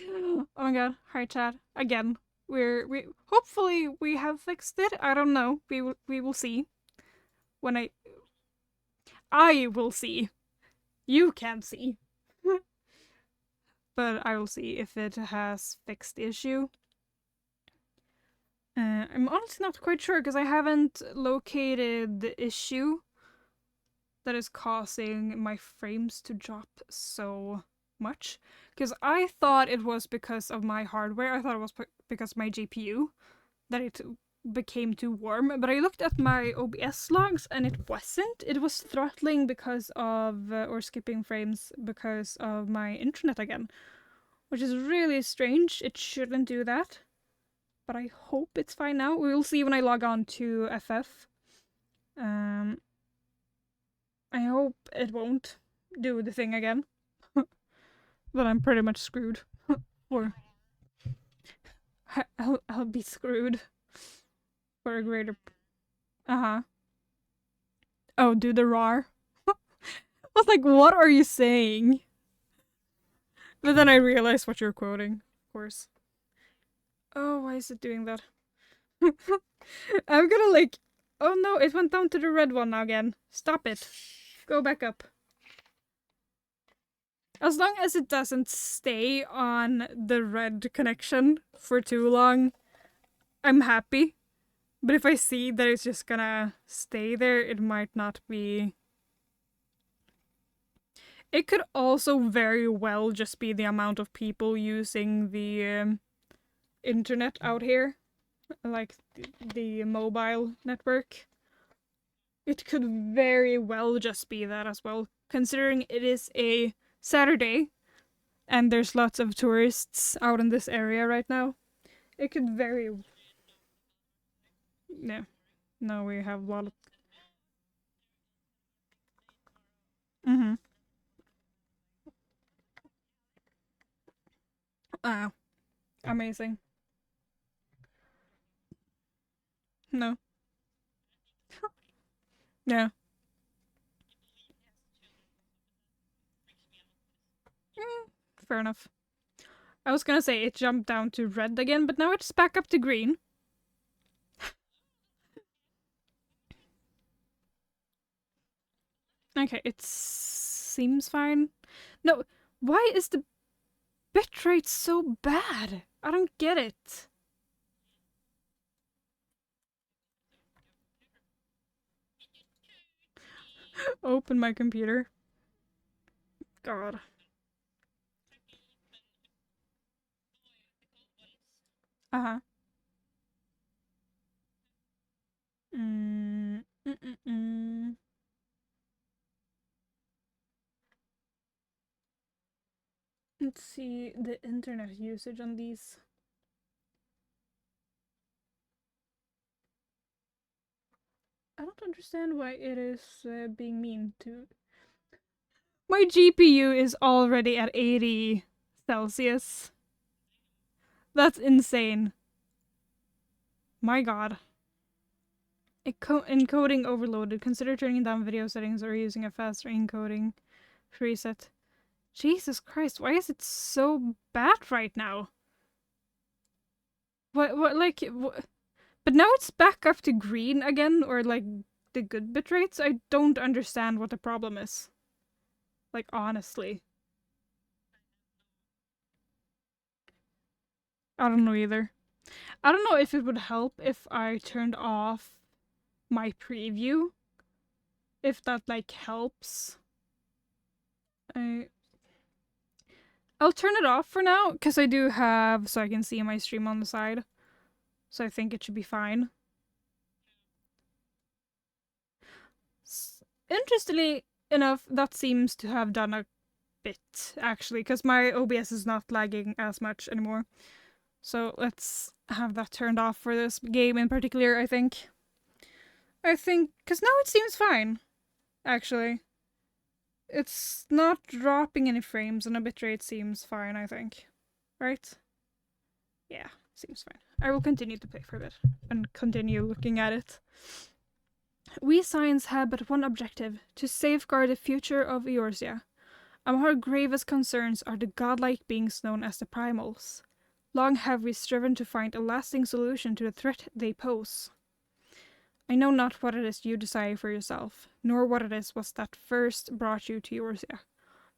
Oh my god, hi chat. Again. We hopefully we have fixed it. I don't know. We will see. When I will see. You can't see. But I will see if it has fixed the issue. I'm honestly not quite sure because I haven't located the issue that is causing my frames to drop so much. Because I thought it was because of my hardware. I thought it was because of my GPU that it became too warm. But I looked at my OBS logs and it wasn't. It was throttling because of, or skipping frames because of my internet again. Which is really strange. It shouldn't do that. But I hope it's fine now. We will see when I log on to FF. I hope it won't do the thing again. But I'm pretty much screwed. Or I'll be screwed for a greater. Oh, do the RAR. I was like, what are you saying? But then I realized what you're quoting, of course. Oh, why is it doing that? I'm gonna like. Oh no, it went down to the red one now again. Stop it. Go back up. As long as it doesn't stay on the red connection for too long, I'm happy. But if I see that it's just gonna stay there, it might not be. It could also very well just be the amount of people using the internet out here. Like the mobile network. It could very well just be that as well, considering it is a Saturday and there's lots of tourists out in this area right now. It could very... Yeah. No, we have a lot of... Mm-hmm. Wow. Amazing. No. Yeah. Fair enough. I was gonna say it jumped down to red again, but now it's back up to green. Okay, it seems fine. No, why is the bitrate so bad? I don't get it. Open my computer. God. Uh-huh. Let's see the internet usage on these. I don't understand why it is being mean to... My GPU is already at 80 Celsius. That's insane. My god. Encoding overloaded. Consider turning down video settings or using a faster encoding preset. Jesus Christ, why is it so bad right now? What, like, what? But now it's back up to green again, or like the good bit rates? I don't understand what the problem is. Like, honestly. I don't know either. I don't know if it would help if I turned off my preview. If that, like, helps. I'll turn it off for now, because I do have, so I can see my stream on the side. So I think it should be fine. Interestingly enough, that seems to have done a bit, actually, because my OBS is not lagging as much anymore. So let's have that turned off for this game in particular, I think. Because now it seems fine, actually. It's not dropping any frames and the bitrate seems fine, I think. Right? Yeah, seems fine. I will continue to play for a bit and continue looking at it. We Science have but one objective, to safeguard the future of Eorzea. Among our gravest concerns are the godlike beings known as the primals. Long have we striven to find a lasting solution to the threat they pose. I know not what it is you desire for yourself, nor what it is was that first brought you to Eorzea,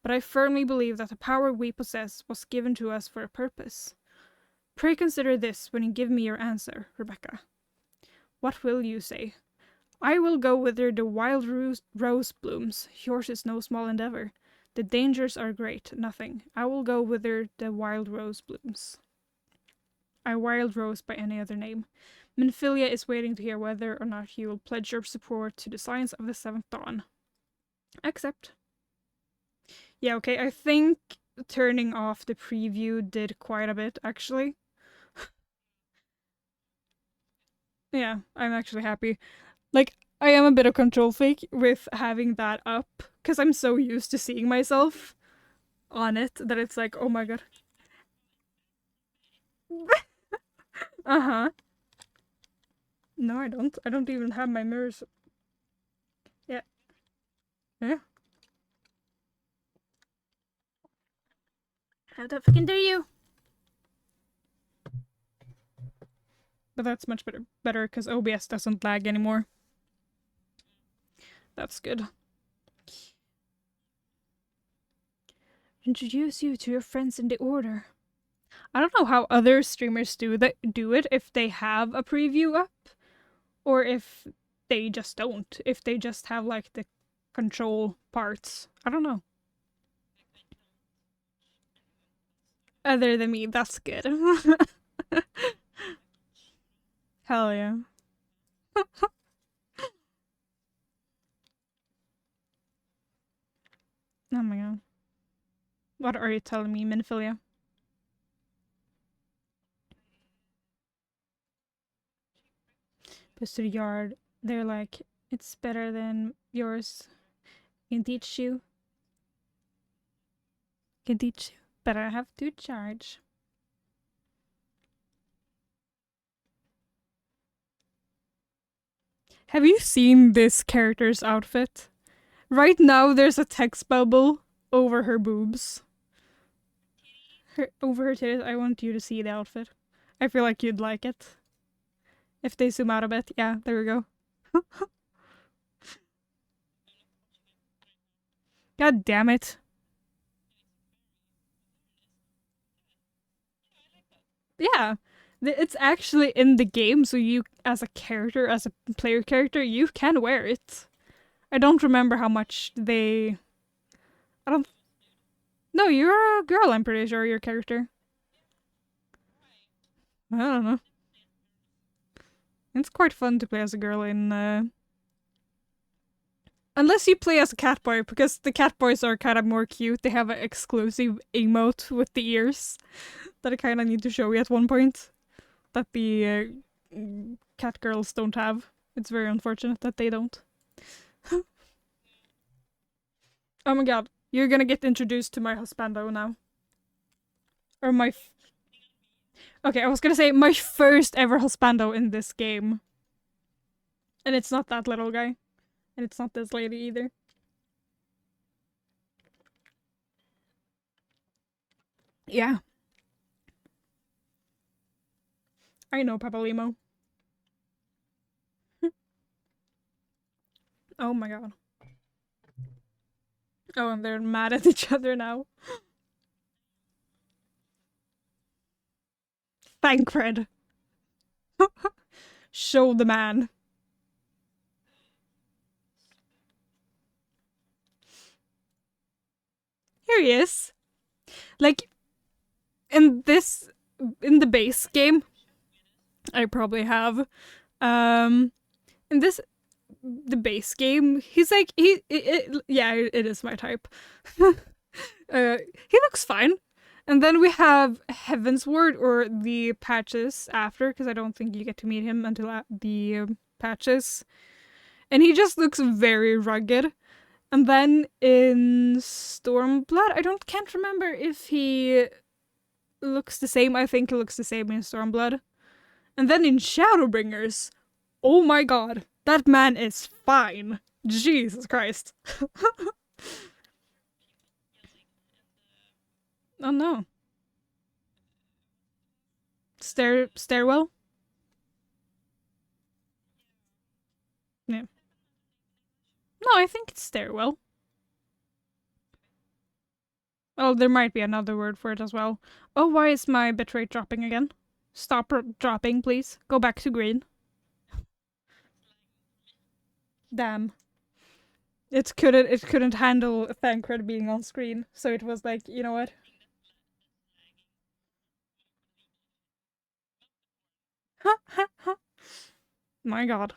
but I firmly believe that the power we possess was given to us for a purpose. Pray consider this when you give me your answer, Rebecca. What will you say? I will go whither the wild rose blooms. Yours is no small endeavor. The dangers are great, nothing. I will go whither the wild rose blooms. I wild rose by any other name. Minfilia is waiting to hear whether or not you will pledge your support to the science of the Seventh Dawn. Accept. Yeah, okay, I think turning off the preview did quite a bit, actually. Yeah, I'm actually happy. Like, I am a bit of control freak with having that up, because I'm so used to seeing myself on it that it's like, oh my god. Uh-huh. No, I don't. I don't even have my mirrors. Yeah. Yeah. How the fucking dare you? But that's much better because OBS doesn't lag anymore. That's good. Introduce you to your friends in the order. I don't know how other streamers do it if they have a preview up or if they just don't. If they just have like the control parts. I don't know. Other than me, that's good. Hell yeah. Oh my god. What are you telling me, Minfilia? Goes to the yard. They're like, it's better than yours. Can teach you. Can teach you. But I have to charge. Have you seen this character's outfit? Right now there's a text bubble over her boobs. Over her titties. I want you to see the outfit. I feel like you'd like it. If they zoom out a bit. Yeah, there we go. God damn it. Yeah. It's actually in the game, so you, as a character, as a player character, you can wear it. I don't remember how much they... I don't... No, you're a girl, I'm pretty sure, your character. I don't know. It's quite fun to play as a girl in, Unless you play as a cat boy, because the cat boys are kind of more cute. They have an exclusive emote with the ears that I kind of need to show you at one point. That the cat girls don't have. It's very unfortunate that they don't. Oh my god, you're gonna get introduced to my husbando now. Or my... Okay, I was gonna say my first ever husbando in this game. And it's not that little guy. And it's not this lady either. Yeah. I know, Papa Limo. Oh my god. Oh, and they're mad at each other now. Thancred. Show the man. Here he is. Like, in the base game, I probably have, in the base game, he's like, yeah, it is my type. He looks fine. And then we have Heavensward, or the patches after, because I don't think you get to meet him until the patches. And he just looks very rugged. And then in Stormblood, can't remember if he looks the same. I think he looks the same in Stormblood. And then in Shadowbringers, oh my god, that man is fine. Jesus Christ. Oh no. Stairwell? Yeah. No, I think it's stairwell. Oh, there might be another word for it as well. Oh, why is my bitrate dropping again? Stop dropping, please. Go back to green. Damn. It couldn't handle Thancred being on screen, so it was like, you know what? My god.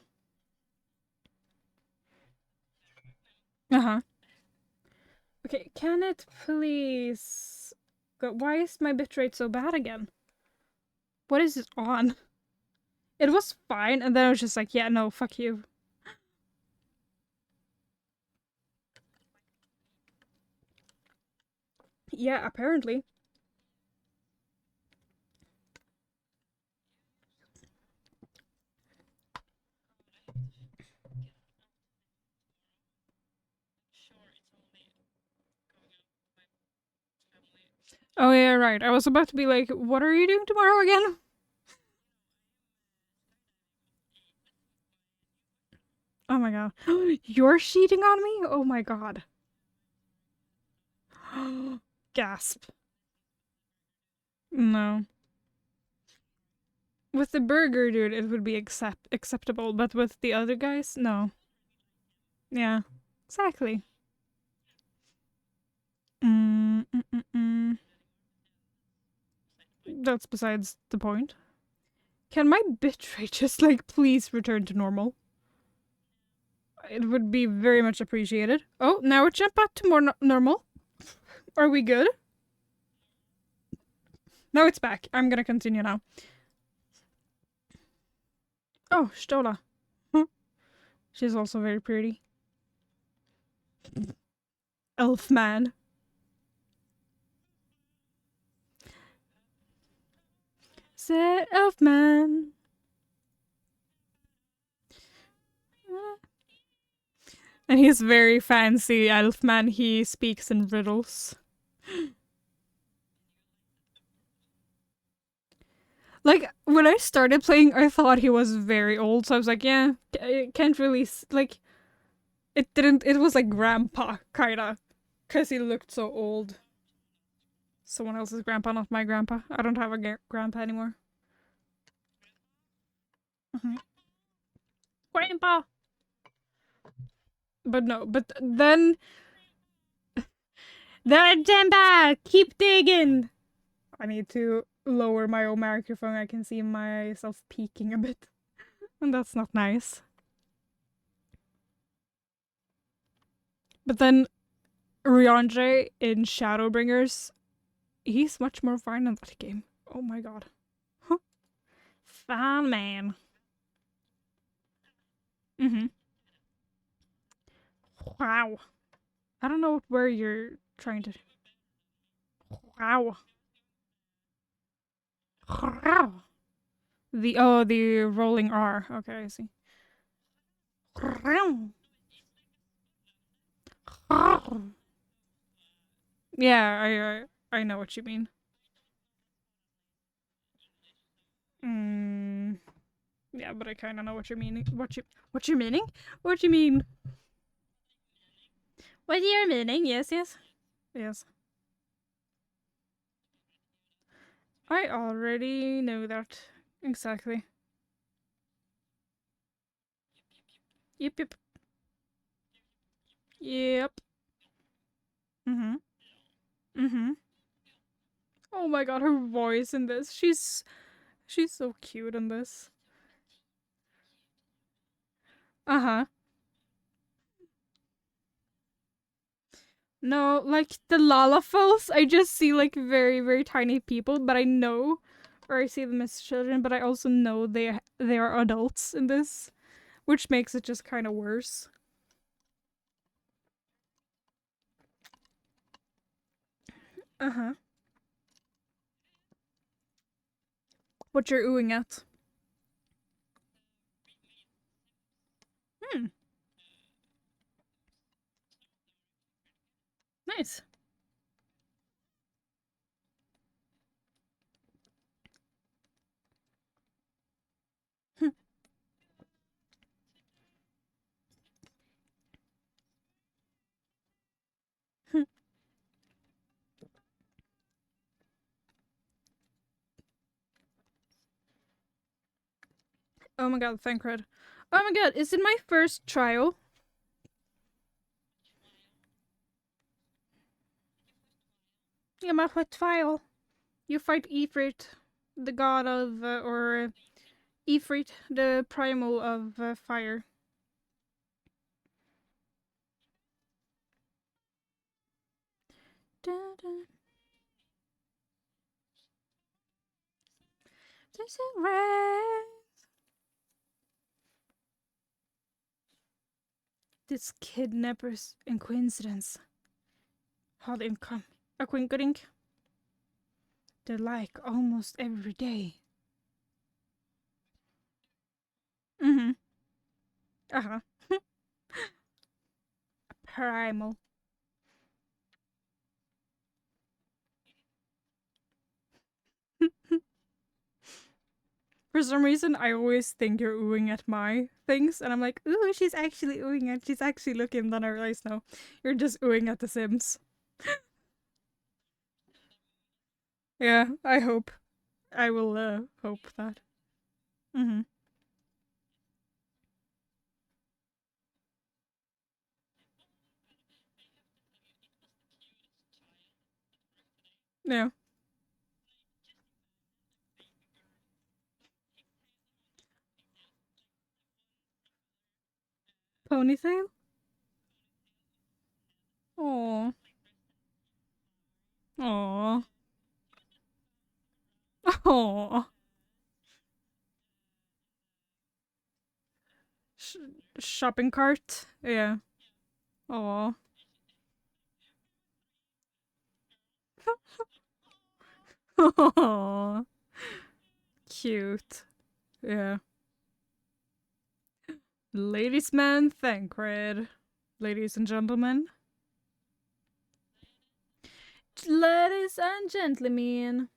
Uh-huh. Okay, can it please go? Why is my bitrate so bad again? What is it on? It was fine, and then I was just like, yeah, no, fuck you. Yeah, apparently. Oh yeah, right. I was about to be like, what are you doing tomorrow again? Oh my god. You're cheating on me? Oh my god. Gasp. No. With the burger dude, it would be acceptable, but with the other guys, no. Yeah. Exactly. Mm, mm, mm, mm. That's besides the point. Can my bitrate just, like, please return to normal? It would be very much appreciated. Oh, now it jumped back to more normal. Are we good? No, it's back. I'm gonna continue now. Oh, Stola. She's also very pretty. Elfman. Say Elfman. And he's very fancy, Elfman. He speaks in riddles. Like, when I started playing, I thought he was very old, so I was like, yeah, I can't really, like, it didn't, it was like grandpa, kinda, because he looked so old. Someone else's grandpa, not my grandpa. I don't have a grandpa anymore. Grandpa! But no, but then the keep digging. I need to lower my own microphone. I can see myself peeking a bit, and that's not nice. But then Riandre in Shadowbringers, he's much more fun in that game. Oh my god. Huh. Fun man. Mm-hmm. Wow. I don't know where you're trying to. Wow. Wow. The rolling R. Okay, I see. Yeah, I know what you mean. Mm, yeah, but I kind of know what you're meaning. What you meaning? What you mean? What you're meaning? Yes, yes, yes. I already know that exactly. Yep, yep, yep. Mhm, mhm. Oh my god, her voice in this. She's so cute in this. Uh huh. No, like the Lalafels, I just see like very, very tiny people, but I know, or I see them as children, but I also know they are adults in this, which makes it just kind of worse. Uh huh. What you're oohing at? Hmm. Nice. Oh my god, thank God. Oh my god, is it my first trial? Yeah, my first trial. You fight Ifrit, the god of, or Ifrit, the primal of fire. Da, da. There's a red. This kidnappers and coincidence. Hard income. A quinkering. They're like almost every day. Mm-hmm. Uh-huh. Primal. For some reason, I always think you're oohing at my things, and I'm like, ooh, she's actually oohing at, she's actually looking, then I realize, no, you're just oohing at the Sims. Yeah, I hope. I will, hope that. Mm-hmm. Yeah. Ponytail? Aww. Aww. Aww. Sh Shopping cart? Yeah. Aww. Aww. Cute. Yeah. Ladies man Thancred. Ladies and gentlemen. Ladies and gentlemen.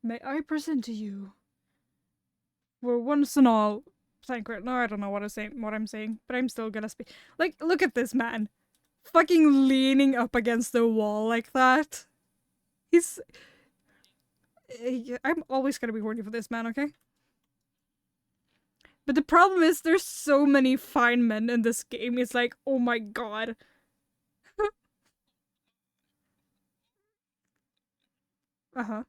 May I present to you, for once and all, Thancred. No, I don't know what I'm saying, but I'm still gonna speak. Like, look at this man. Fucking leaning up against the wall like that. He's... I'm always gonna be horny for this man, okay? But the problem is there's so many fine men in this game. It's like, oh my god. Uh-huh.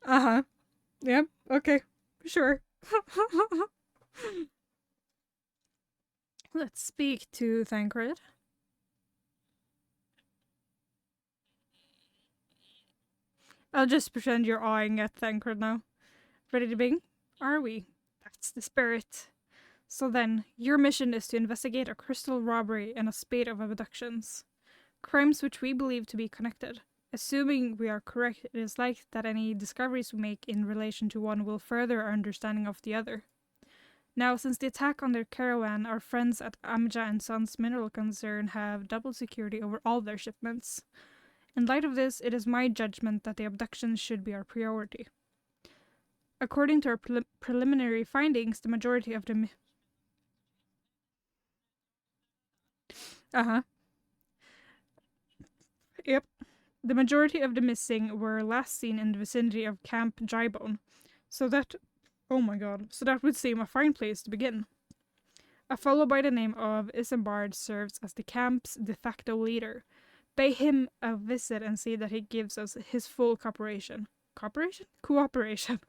Uh-huh. Yep. Okay. Sure. Let's speak to Thancred. I'll just pretend you're eyeing at Thancred now. Ready to bing? Are we? That's the spirit. So then, your mission is to investigate a crystal robbery and a spate of abductions. Crimes which we believe to be connected. Assuming we are correct, it is likely that any discoveries we make in relation to one will further our understanding of the other. Now, since the attack on their caravan, our friends at Amja and Sons Mineral Concern have double security over all their shipments. In light of this, it is my judgment that the abductions should be our priority. According to our preliminary findings, the majority of the... Uh-huh. Yep. The majority of the missing were last seen in the vicinity of Camp Drybone. So that... Oh my god. So that would seem a fine place to begin. A fellow by the name of Isambard serves as the camp's de facto leader. Pay him a visit and see that he gives us his full cooperation. Cooperation? Cooperation.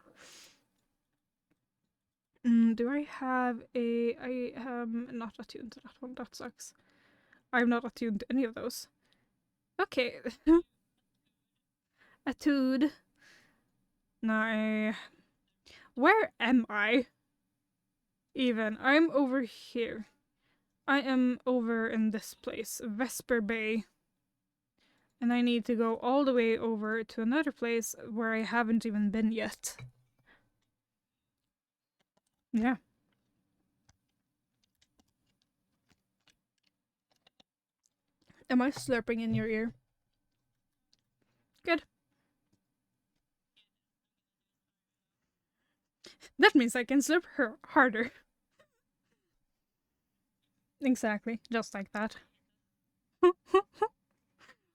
Do I have a... I am not attuned to that one. That sucks. I'm not attuned to any of those. Okay. Attuned. No. Where am I? Even. I'm over here. I am over in this place. Vesper Bay. And I need to go all the way over to another place where I haven't even been yet. Yeah. Am I slurping in your ear? Good. That means I can slurp her harder. Exactly. Just like that.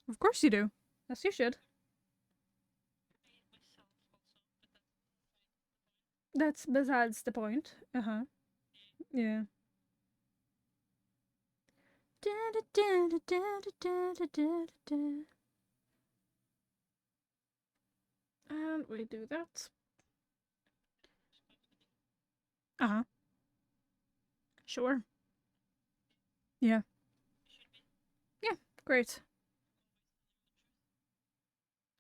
Of course you do. Yes, you should. That's besides the point. Uh-huh. Yeah. And we do that. Uh-huh. Sure. Yeah. Yeah, great.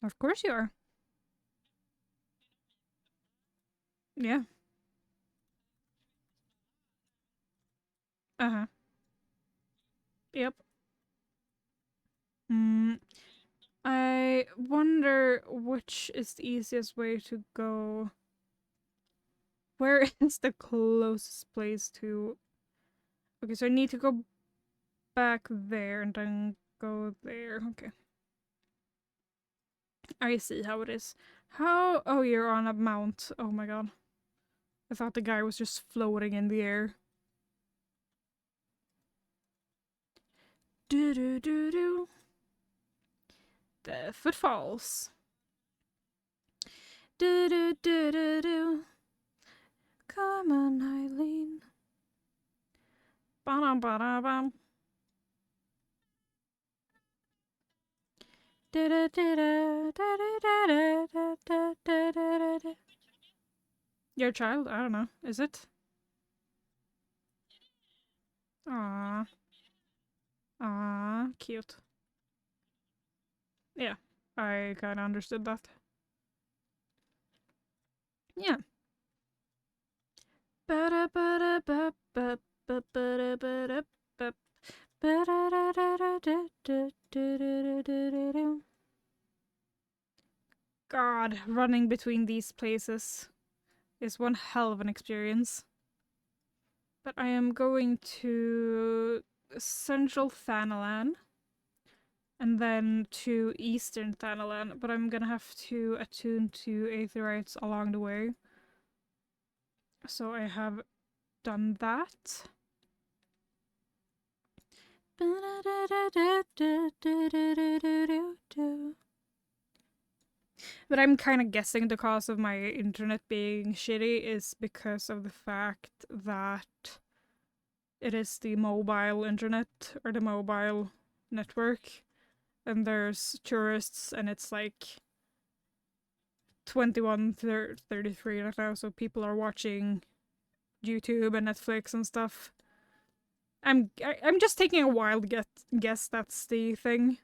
Of course you are. Yeah. Uh-huh. Yep. Mm, I wonder which is the easiest way to go. Where is the closest place to... Okay, so I need to go back there and then go there. Okay. I see how it is. How? Oh, you're on a mount. Oh my god. I thought the guy was just floating in the air. Do do do do. The footfalls. Do do do do do. Come on, Eileen. Ba-dum, ba-da-bum. Your child? I don't know. Is it? Aww. Aww. Cute. Yeah. I kinda understood that. Yeah. God, running between these places is one hell of an experience. But I am going to Central Thanalan and then to Eastern Thanalan, but I'm gonna have to attune to Aetherites along the way. So I have done that. But I'm kind of guessing the cause of my internet being shitty is because of the fact that it is the mobile internet or the mobile network, and there's tourists, and it's like 21:33 right now, so people are watching YouTube and Netflix and stuff. I'm just taking a wild guess that's the thing.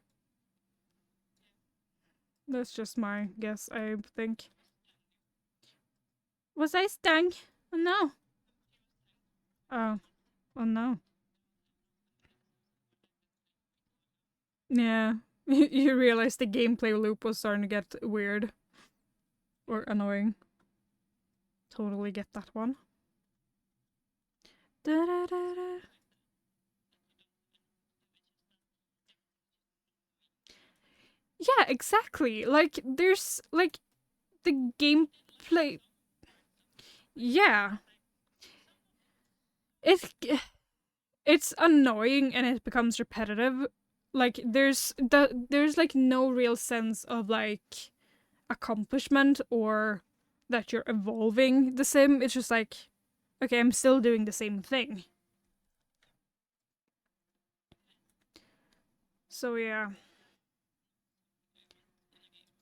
That's just my guess, I think. Was I stung? Oh no. Oh. Oh no. Yeah. You realize the gameplay loop was starting to get weird. Or annoying. Totally get that one. Da -da -da -da. Yeah, exactly. Like, there's, like, the gameplay... Yeah. It's... It's annoying and it becomes repetitive. Like, there's like no real sense of, like, accomplishment or that you're evolving the sim. It's just like, okay, I'm still doing the same thing. So yeah.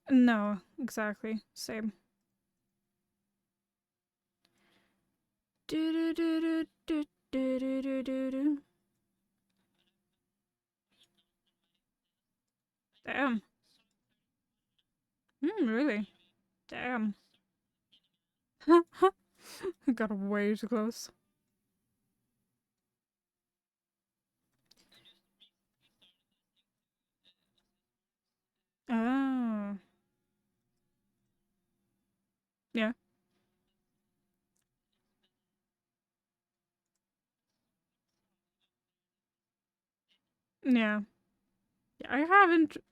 No, exactly. Same. Do do do do do do do do do. Damn. Really? Damn. Got way too close. Oh. Yeah. Yeah. I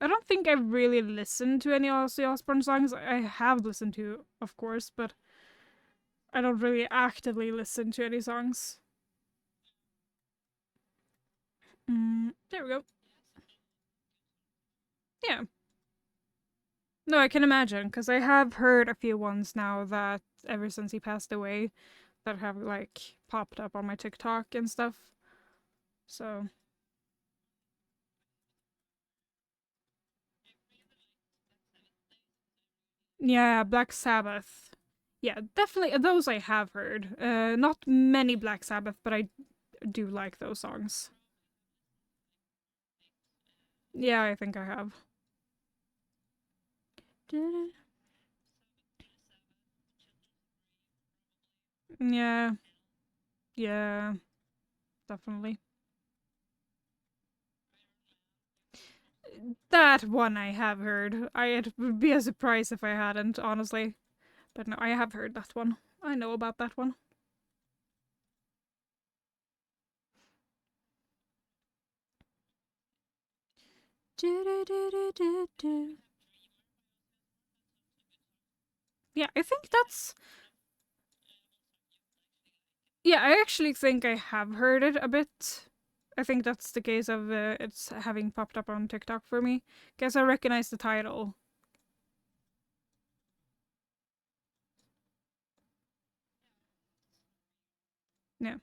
don't think I've really listened to any Ozzy Osbourne songs. I have listened to, of course, but I don't really actively listen to any songs. There we go. Yeah. No, I can imagine, because I have heard a few ones now that ever since he passed away that have like popped up on my TikTok and stuff. So yeah, Black Sabbath. Yeah, definitely those I have heard. Not many Black Sabbath, but I do like those songs. Yeah, I think I have. Yeah, yeah, definitely. That one I have heard. It would be a surprise if I hadn't, honestly. But no, I have heard that one. I know about that one. Yeah, I think that's. Yeah, I actually think I have heard it a bit. I think that's the case of it's having popped up on TikTok for me. Guess I recognize the title. Yeah.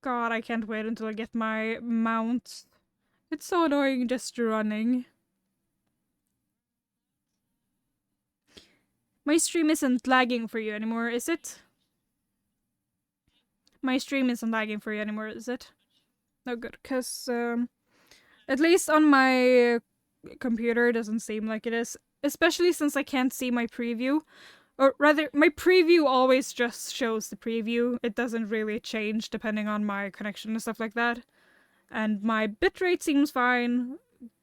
God, I can't wait until I get my mount. It's so annoying just running. My stream isn't lagging for you anymore, is it? My stream isn't lagging for you anymore, is it? No good, because at least on my computer it doesn't seem like it is. Especially since I can't see my preview. Or rather, my preview always just shows the preview. It doesn't really change depending on my connection and stuff like that. And my bitrate seems fine.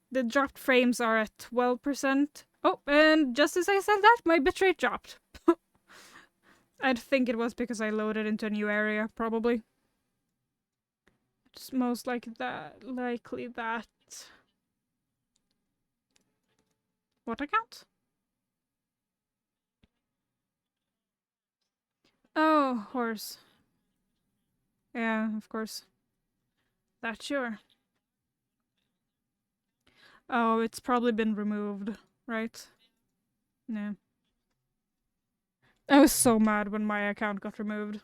The dropped frames are at 12%. Oh, and just as I said that, my bitrate dropped. I think it was because I loaded into a new area, probably. It's most likely that. What account? Oh, horse. Yeah, of course. That sure. Oh, it's probably been removed, right? Yeah. I was so mad when my account got removed.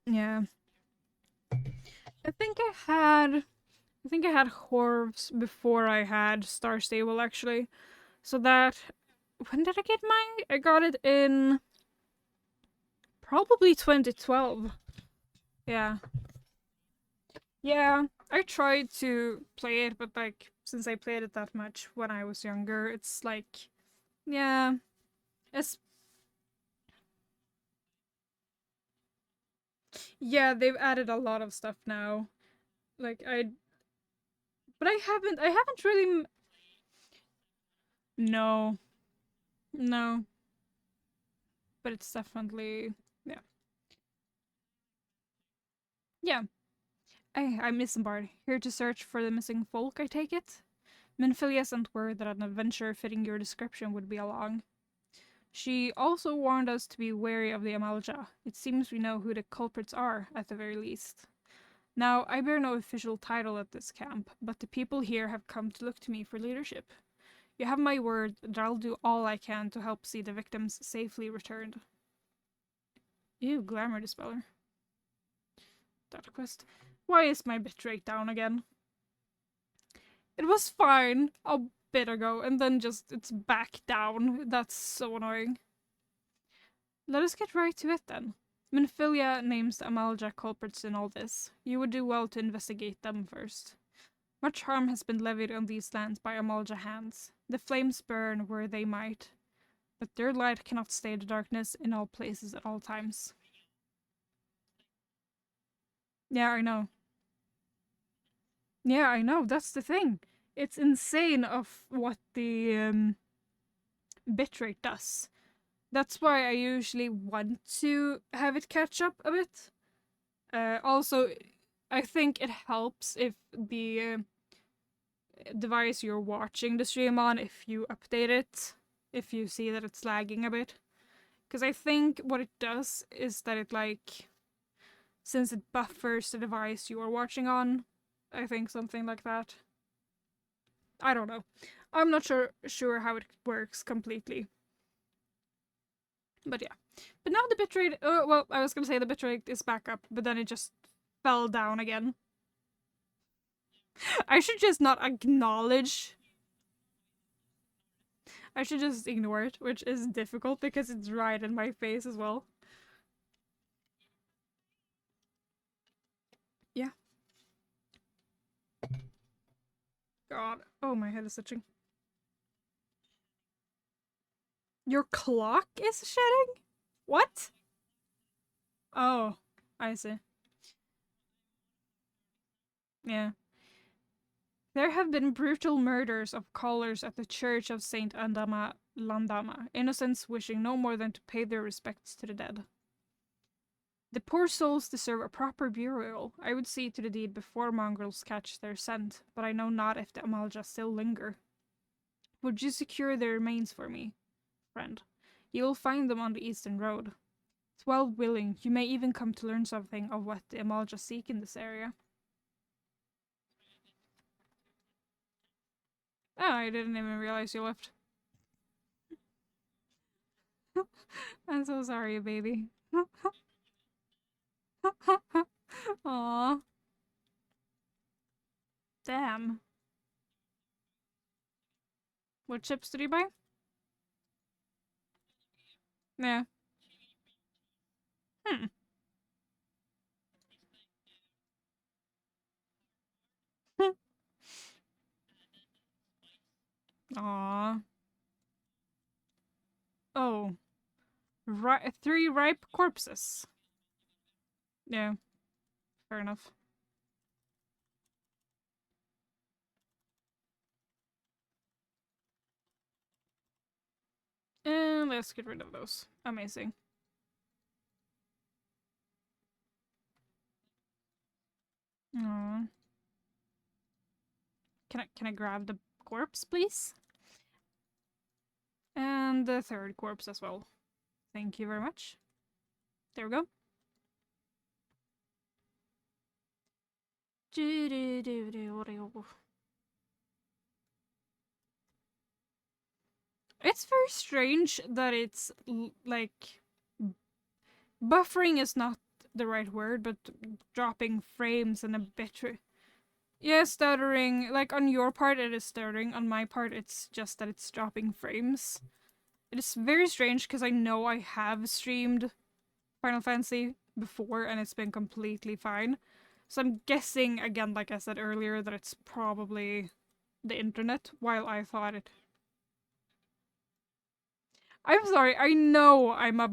Yeah. I think I had Horves before I had Star Stable actually. So that when did I get mine? I got it in probably 2012. Yeah. Yeah. I tried to play it, but like since I played it that much when I was younger, it's like yeah. It's yeah, they've added a lot of stuff now. Like but I haven't really no. No. But it's definitely yeah. Yeah. I'm Isambard, here to search for the missing folk, I take it? Minfilia sent word that an adventure fitting your description would be along. She also warned us to be wary of the Amalja. It seems we know who the culprits are, at the very least. Now, I bear no official title at this camp, but the people here have come to look to me for leadership. You have my word that I'll do all I can to help see the victims safely returned. Ew, Glamour Dispeller. Data quest. Why is my bitrate down again? It was fine a bit ago, and then just it's back down. That's so annoying. Let us get right to it then. Minfilia names the Amalja culprits in all this. You would do well to investigate them first. Much harm has been levied on these lands by Amalja hands. The flames burn where they might, but their light cannot stay the darkness in all places at all times. Yeah, I know. Yeah, I know. That's the thing. It's insane of what the bitrate does. That's why I usually want to have it catch up a bit. Also, I think it helps if the device you're watching the stream on, if you update it, if you see that it's lagging a bit. Because I think what it does is that it like since it buffers the device you are watching on. I think something like that. I don't know. I'm not sure how it works completely. But yeah. But now the bitrate, well, I was gonna say the bitrate is back up, but then it just fell down again. I should just not acknowledge. I should just ignore it, which is difficult because it's right in my face as well. Yeah. God. Oh, my head is itching. Your clock is shedding? What? Oh, I see. Yeah. There have been brutal murders of callers at the Church of Saint Andama Landama, innocents wishing no more than to pay their respects to the dead. The poor souls deserve a proper burial. I would see to the deed before mongrels catch their scent, but I know not if the Amalja still linger. Would you secure their remains for me, friend? You will find them on the eastern road. 12 willing, you may even come to learn something of what the Amalja seek in this area. Oh, I didn't even realize you left. I'm so sorry, baby. Aww. Damn. What chips did you buy? Yeah. Hmm. Aww. Oh. 3 ripe corpses. Yeah. Fair enough. And let's get rid of those. Amazing. Aww. Can I grab the corpse, please? And the 3rd corpse as well. Thank you very much. There we go. It's very strange that it's like buffering is not the right word, but dropping frames and a bit. Yeah, stuttering. Like on your part, it is stuttering. On my part, it's just that it's dropping frames. It is very strange because I know I have streamed Final Fantasy before and it's been completely fine. So I'm guessing, again, like I said earlier, that it's probably the internet, while I thought it. I'm sorry, I know I'm a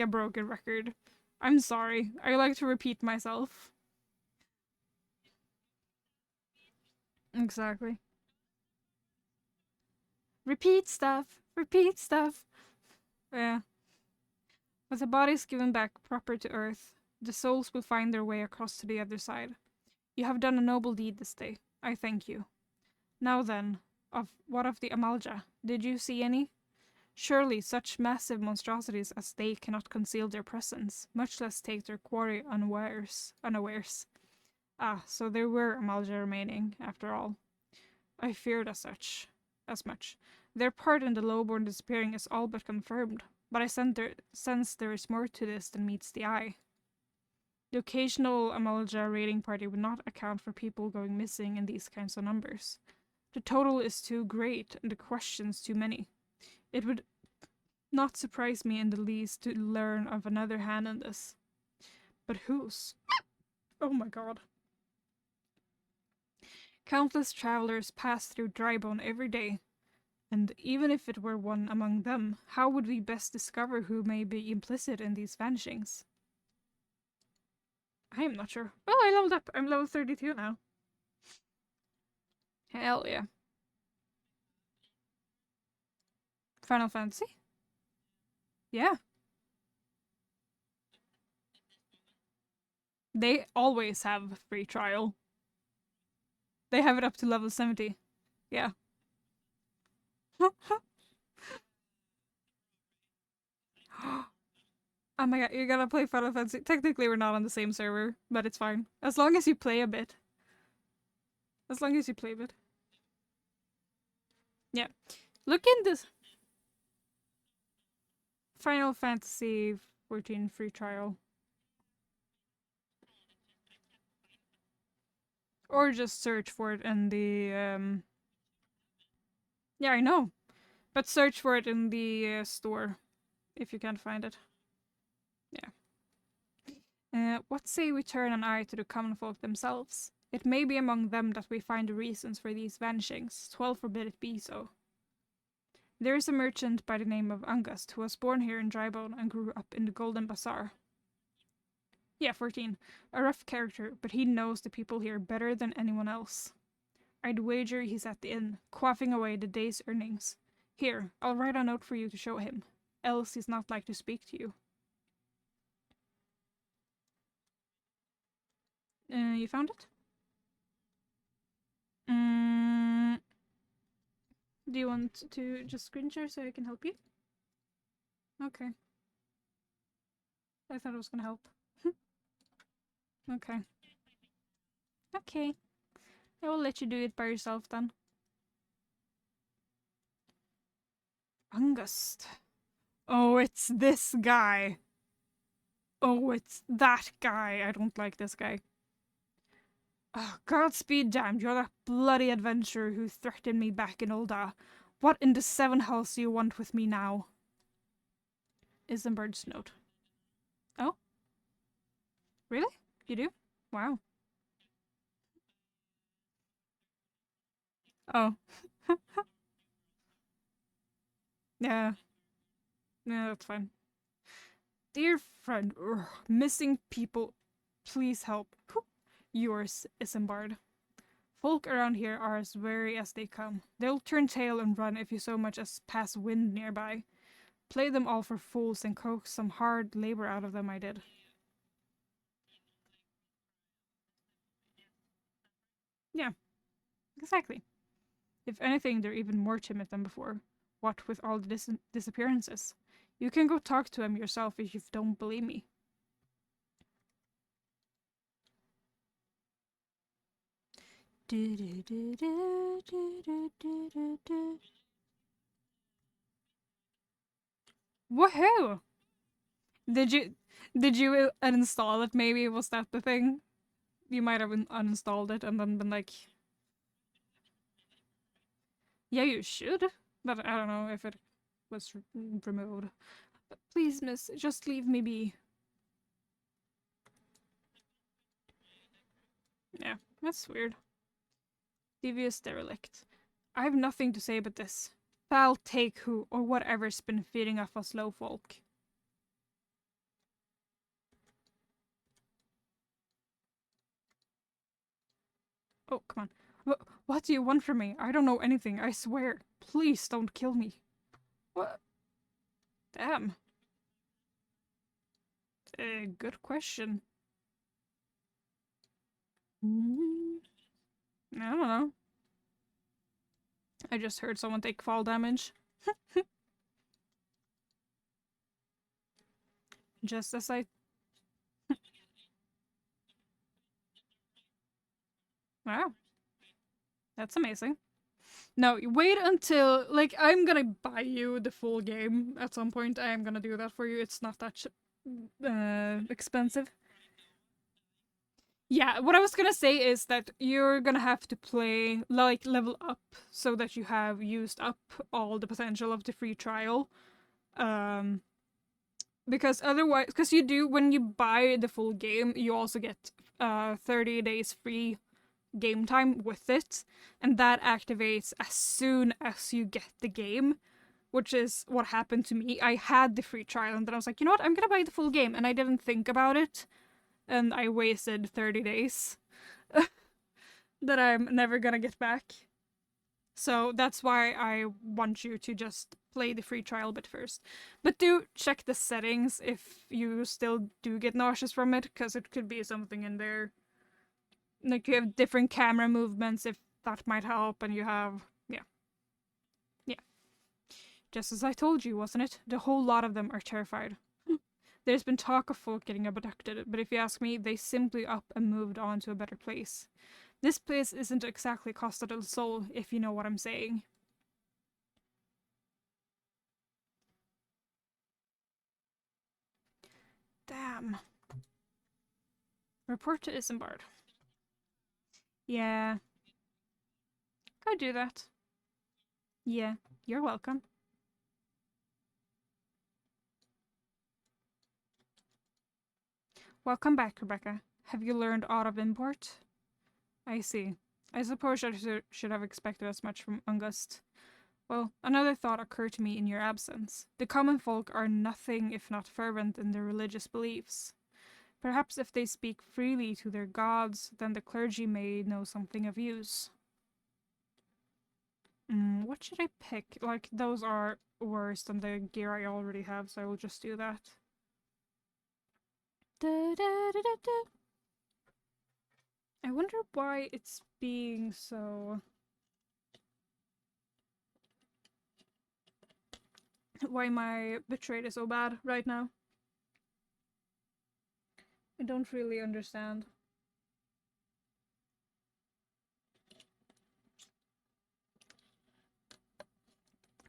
broken record. I'm sorry. I like to repeat myself. Exactly. Repeat stuff. Repeat stuff. Yeah. With the bodies given back proper to Earth, the souls will find their way across to the other side. You have done a noble deed this day. I thank you. Now then, what of the Amalja? Did you see any? Surely such massive monstrosities as they cannot conceal their presence, much less take their quarry unawares. Ah, so there were Amalja remaining, after all. I feared as much. Their part in the lowborn disappearing is all but confirmed, but I sense there is more to this than meets the eye. The occasional Amalja raiding party would not account for people going missing in these kinds of numbers. The total is too great, and the questions too many. It would not surprise me in the least to learn of another hand in this. But whose? Oh my god. Countless travelers pass through Drybone every day, and even if it were one among them, how would we best discover who may be implicit in these vanishings? I am not sure. Well, I leveled up. I'm level 32 now. Hell yeah. Final Fantasy? Yeah. They always have free trial. They have it up to level 70. Yeah. Oh my god, you're gonna play Final Fantasy. Technically, we're not on the same server, but it's fine. As long as you play a bit. As long as you play a bit. Yeah. Look in this Final Fantasy 14 free trial. Or just search for it in the, Yeah, I know. But search for it in the store if you can't find it. Yeah. What say we turn an eye to the common folk themselves? It may be among them that we find the reasons for these vanishings. 12 forbid it be so. There is a merchant by the name of Angust who was born here in Drybone and grew up in the Golden Bazaar. Yeah, 14. A rough character, but he knows the people here better than anyone else. I'd wager he's at the inn, quaffing away the day's earnings. Here, I'll write a note for you to show him, else he's not like to speak to you. You found it? Do you want to just screen share so I can help you? Okay. I thought it was gonna help. Okay. Okay. I will let you do it by yourself then. Angust. Oh, it's this guy. Oh, it's that guy. I don't like this guy. Oh, Godspeed damned, you're that bloody adventurer who threatened me back in Ul'dah. What in the seven hells do you want with me now? Isambard's note. Oh? Really? You do? Wow. Oh. Yeah. Yeah, that's fine. Dear friend, missing people, please help. Yours, Isambard. Folk around here are as wary as they come. They'll turn tail and run if you so much as pass wind nearby. Play them all for fools and coax some hard labor out of them, I did. Yeah, exactly. If anything, they're even more timid than before. What with all the disappearances? You can go talk to him yourself if you don't believe me. Woohoo! Did you uninstall it? Maybe was that the thing? You might have uninstalled it and then been like, yeah, you should. But I don't know if it was removed. But please, miss, just leave me be. Yeah, that's weird. Devious derelict. I have nothing to say but this. Foul take who or whatever's been feeding off us low folk. Oh, come on. What do you want from me? I don't know anything, I swear. Please don't kill me. What? Damn. Good question. I don't know. I just heard someone take fall damage. Just as I... Wow. That's amazing. No, wait until... Like, I'm gonna buy you the full game at some point. I am gonna do that for you. It's not that expensive. Yeah, what I was gonna say is that you're gonna have to play, like, level up so that you have used up all the potential of the free trial. Because otherwise, because you do, when you buy the full game, you also get 30 days free game time with it, and that activates as soon as you get the game, which is what happened to me. I had the free trial, and then I was like, you know what, I'm gonna buy the full game, and I didn't think about it, and I wasted 30 days that I'm never gonna get back. So that's why I want you to just play the free trial bit first. But do check the settings if you still do get nauseous from it, because it could be something in there. Like, you have different camera movements, if that might help, and you have... Yeah. Yeah. Just as I told you, wasn't it? The whole lot of them are terrified. There's been talk of folk getting abducted, but if you ask me, they simply up and moved on to a better place. This place isn't exactly Costa del Sol, if you know what I'm saying. Damn. Report to Isambard. Yeah. Go do that. Yeah, you're welcome. Welcome back, Rebecca. Have you learned aught of import? I see. I suppose I should have expected as much from Ungust. Well, another thought occurred to me in your absence. The common folk are nothing if not fervent in their religious beliefs. Perhaps if they speak freely to their gods, then the clergy may know something of use. What should I pick? Like, those are worse than the gear I already have, so I will just do that. Da, da, da, da, da. I wonder why it's being so... Why my bitrate is so bad right now. I don't really understand.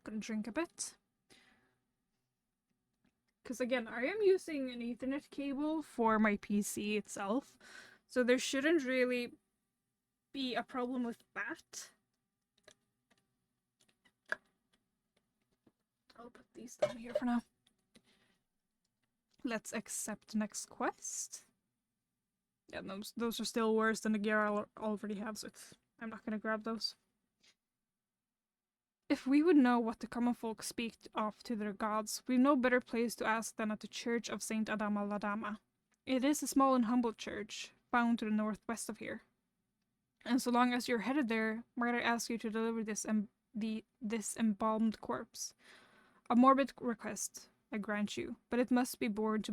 Gonna drink a bit. Because again, I am using an Ethernet cable for my PC itself, so there shouldn't really be a problem with that. I'll put these down here for now. Let's accept next quest. Yeah, those are still worse than the gear I already have, so I'm not gonna grab those. If we would know what the common folk speak of to their gods, we've no better place to ask than at the church of Saint Adama Ladama. It is a small and humble church, found to the northwest of here. And so long as you're headed there, might I ask you to deliver this embalmed corpse? A morbid request, I grant you, but it must be borne to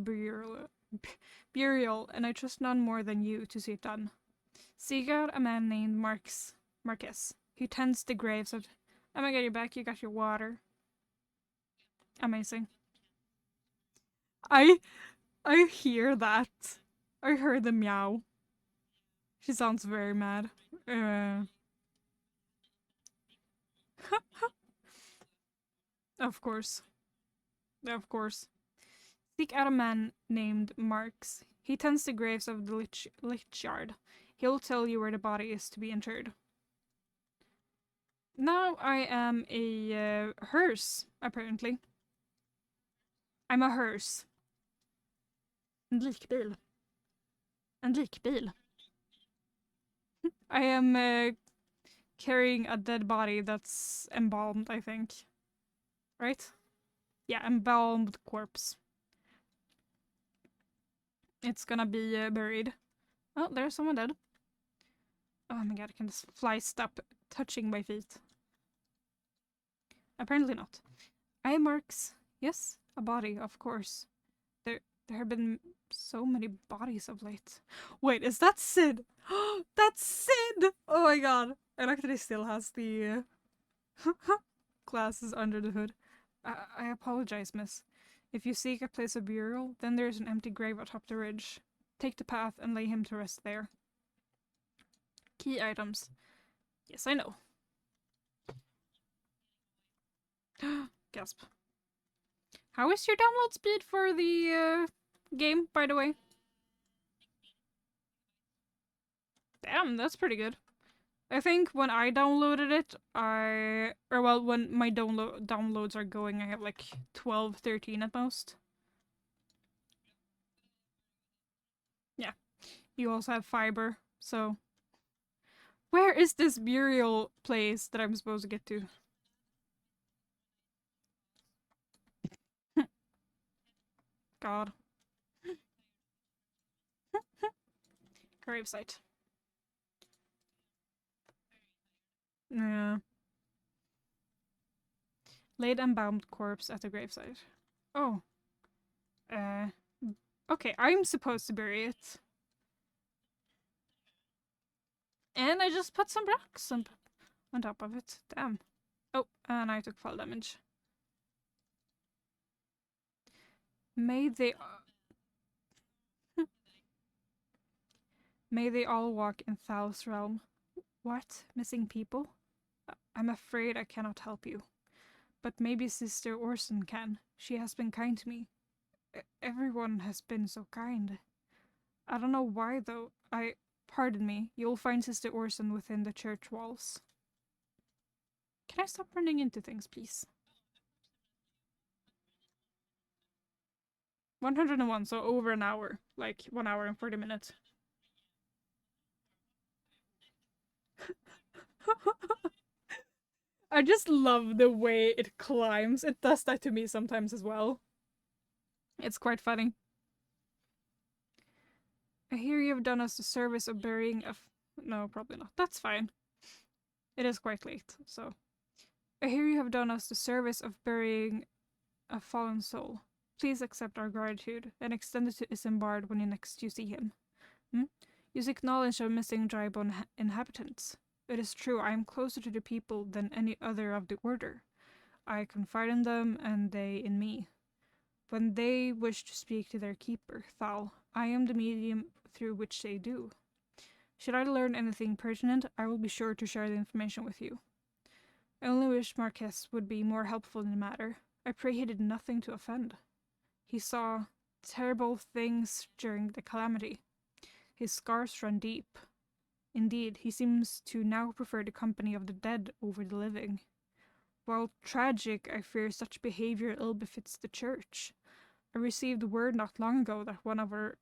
burial, and I trust none more than you to see it done. Seek out a man named Marquez. He tends the graves of... I'm gonna get you back, you got your water. Amazing. I hear that. I heard the meow. She sounds very mad. Of course. Of course. Seek out a man named Marks. He tends the graves of the lich yard. He'll tell you where the body is to be interred. Now I am a hearse, apparently. I'm a hearse. En likbil. En likbil. I am carrying a dead body that's embalmed, I think. Right? Yeah, embalmed corpse. It's gonna be buried. Oh, there's someone dead. Oh my god, can this fly stop touching my feet? Apparently not. I marks. Yes, a body, of course. There have been so many bodies of late. Wait, is that Sid? That's Sid! Oh my god. I like that he still has the glasses under the hood. I apologize, miss. If you seek a place of burial, then there is an empty grave atop the ridge. Take the path and lay him to rest there. Key items. Yes, I know. Gasp. How is your download speed for the game, by the way? Damn, that's pretty good. I think when I downloaded it, when my downloads are going, I have like 12, 13 at most. Yeah. You also have fiber, so... Where is this burial place that I'm supposed to get to? God. Gravesite. Yeah. Laid embalmed corpse at the gravesite. Oh. Okay, I'm supposed to bury it. And I just put some rocks on top of it. Damn. Oh, and I took fall damage. May they... May they all walk in Thal's realm. What? Missing people? I'm afraid I cannot help you. But maybe Sister Orson can. She has been kind to me. Everyone has been so kind. I don't know why, though. Pardon me. You'll find Sister Orson within the church walls. Can I stop running into things, please? 101, so over an hour. Like, 1 hour and 40 minutes. I just love the way it climbs. It does that to me sometimes as well. It's quite funny. I hear you have done us the service of burying a... No, probably not. That's fine. It is quite late, so... I hear you have done us the service of burying a fallen soul. Please accept our gratitude and extend it to Isambard when next you see him. You seek knowledge of missing drybone inhabitants. It is true, I am closer to the people than any other of the order. I confide in them, and they in me. When they wish to speak to their keeper, Thal, I am the medium through which they do. Should I learn anything pertinent, I will be sure to share the information with you. I only wish Marquess would be more helpful in the matter. I pray he did nothing to offend. He saw terrible things during the calamity. His scars run deep. Indeed, he seems to now prefer the company of the dead over the living. While tragic, I fear such behavior ill befits the church. I received word not long ago that one of our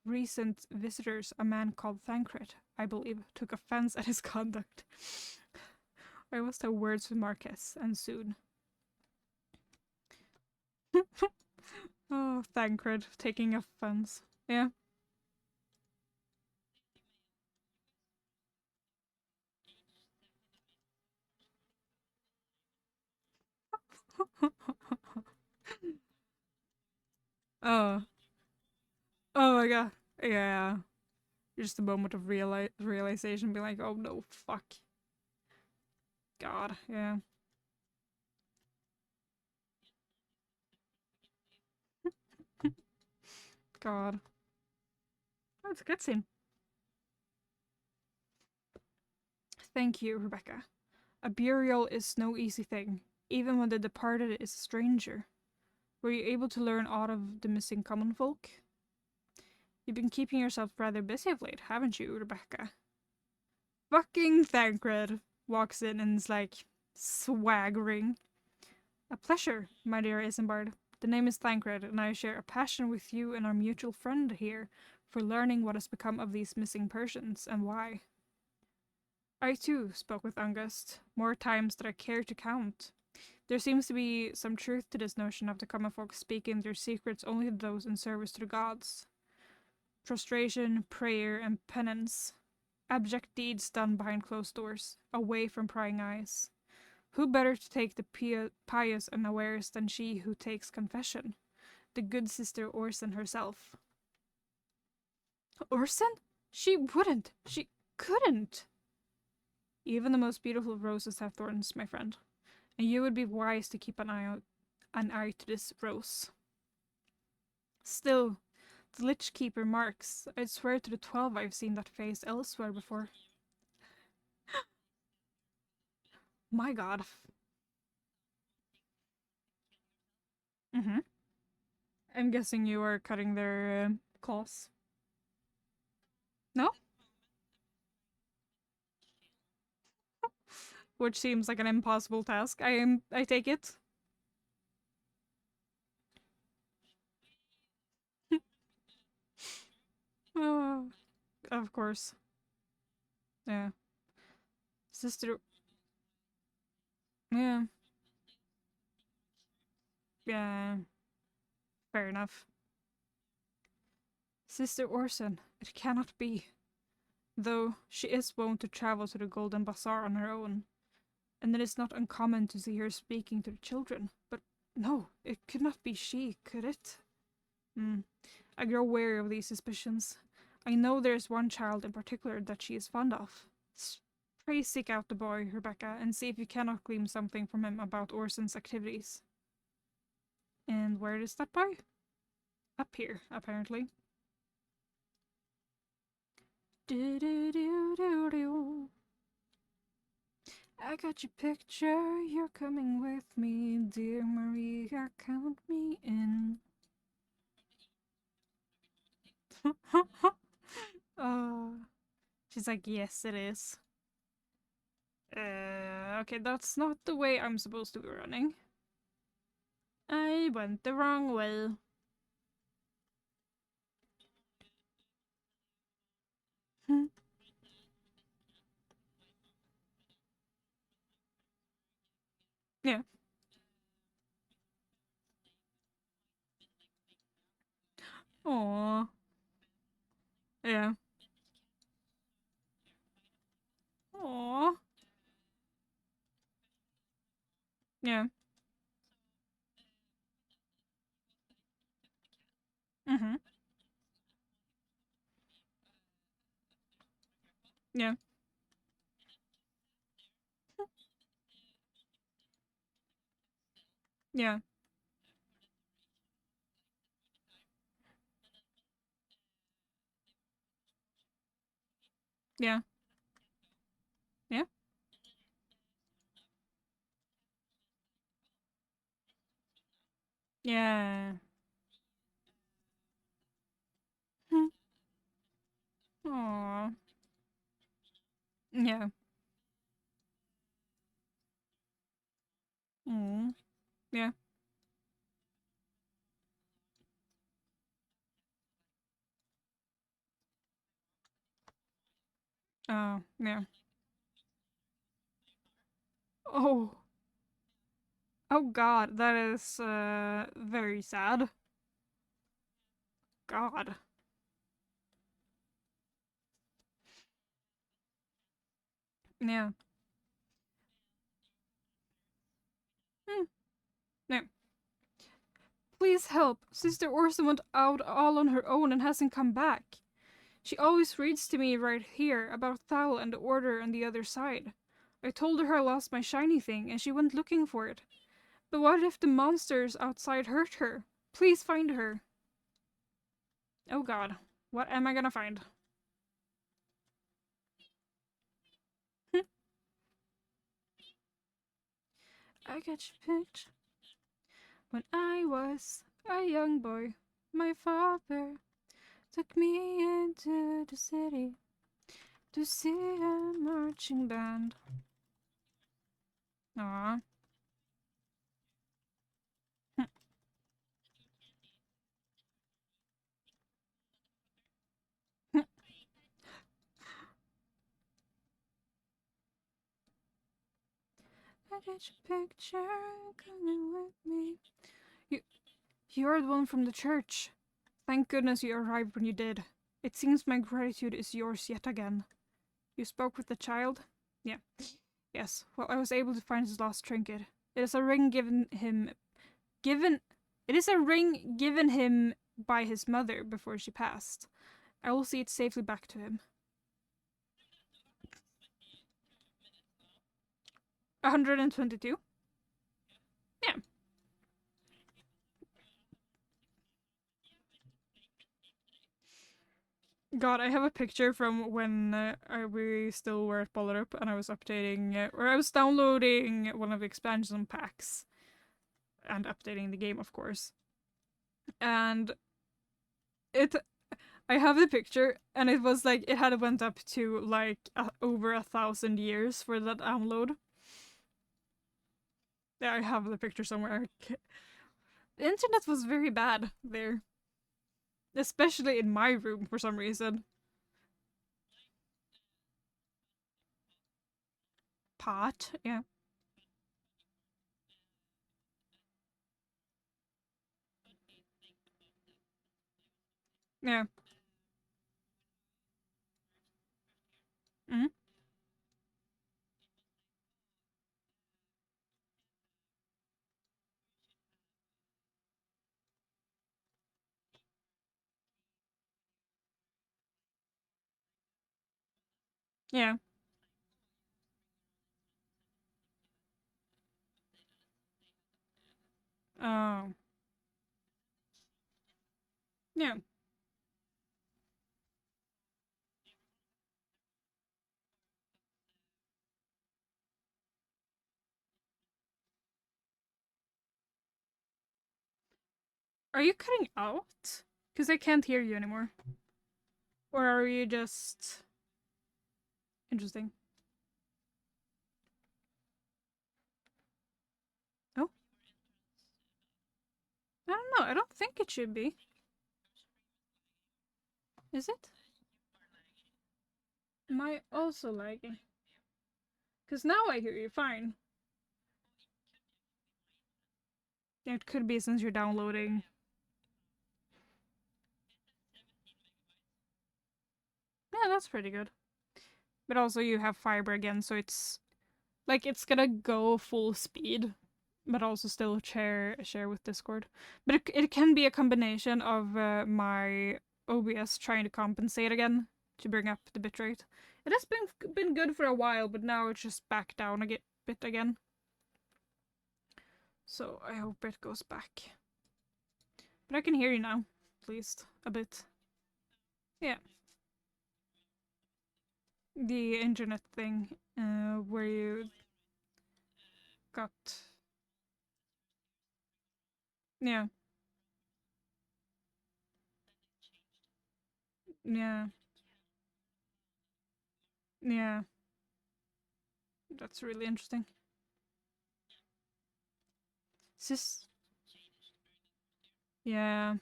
recent visitors, a man called Thancred, I believe, took offense at his conduct. I must have words with Marquess, and soon. Oh, Thancred, taking offense. Yeah. Oh. Oh my god. Yeah. Just a moment of realization, be like, oh no, fuck. God, yeah. God. Oh, it's a good scene. Thank you, Rebecca. A burial is no easy thing, even when the departed is a stranger. Were you able to learn aught of the missing common folk? You've been keeping yourself rather busy of late, haven't you, Rebecca? Fucking Thancred walks in and is like, swaggering. A pleasure, my dear Isambard. The name is Thancred, and I share a passion with you and our mutual friend here for learning what has become of these missing persons and why. I too spoke with August, more times than I care to count. There seems to be some truth to this notion of the common folk speaking their secrets only to those in service to the gods. Prostration, prayer, and penance. Abject deeds done behind closed doors, away from prying eyes. Who better to take the pious unawares than she who takes confession? The good sister Orson herself. Orson? She wouldn't. She couldn't. Even the most beautiful roses have thorns, my friend. And you would be wise to keep an eye to this rose. Still, the Lich Keeper Marks, I'd swear to the 12 I've seen that face elsewhere before. My god. I'm guessing you are cutting their claws. No? Which seems like an impossible task. I take it. Oh, of course. Yeah. Sister. Yeah. Yeah. Fair enough. Sister Orson, it cannot be. Though she is wont to travel to the Golden Bazaar on her own, and it is not uncommon to see her speaking to the children. But no, it could not be she, could it? I grow wary of these suspicions. I know there is one child in particular that she is fond of. Pray seek out the boy, Rebecca, and see if you cannot glean something from him about Orson's activities. And where is that boy? Up here, apparently. Do do do do do. I got your picture, you're coming with me, dear Maria, count me in. Oh, she's like, yes, it is. Okay, that's not the way I'm supposed to be running. I went the wrong way. Yeah. Aww. Yeah. Aww. Yeah. Mm-hmm. Yeah. Yeah. Yeah. Yeah. Yeah. Aww. Yeah. Mm. Yeah. Oh, yeah. Oh. Oh god, that is very sad. God. Yeah. Hmm. Yeah. Please help. Sister Orson went out all on her own and hasn't come back. She always reads to me right here about Thal and the Order on the other side. I told her I lost my shiny thing and she went looking for it. But what if the monsters outside hurt her? Please find her. Oh god. What am I gonna find? I got your picture. When I was a young boy, my father took me into the city to see a marching band. Aww. I got your picture coming with me. You, you're the one from the church. Thank goodness you arrived when you did. It seems my gratitude is yours yet again. You spoke with the child? Yeah. Yes. Well, I was able to find his lost trinket. It is a ring given it is a ring given him by his mother before she passed. I will see it safely back to him. 122? Yeah. God, I have a picture from when we still were at Bollerup and I was updating, or I was downloading one of the expansion packs and updating the game, of course. And it, I have the picture, and it was like it had went up to like over 1,000 years for that download. Yeah, I have the picture somewhere. The internet was very bad there, especially in my room for some reason. Pot, yeah, yeah, mm-hmm. Yeah. Oh, yeah. Are you cutting out? Because I can't hear you anymore. Or are you just... Interesting. Oh? I don't know. I don't think it should be. Is it? Am I also lagging? Because now I hear you fine. It could be since you're downloading. Yeah, that's pretty good. But also you have fiber again, so it's... Like, it's gonna go full speed, but also still share with Discord. But it can be a combination of my OBS trying to compensate again to bring up the bitrate. It has been good for a while, but now it's just back down a bit again. So I hope it goes back. But I can hear you now, at least a bit. Yeah. The internet thing, where you got... Yeah. Yeah. Yeah. That's really interesting. Sis... Yeah.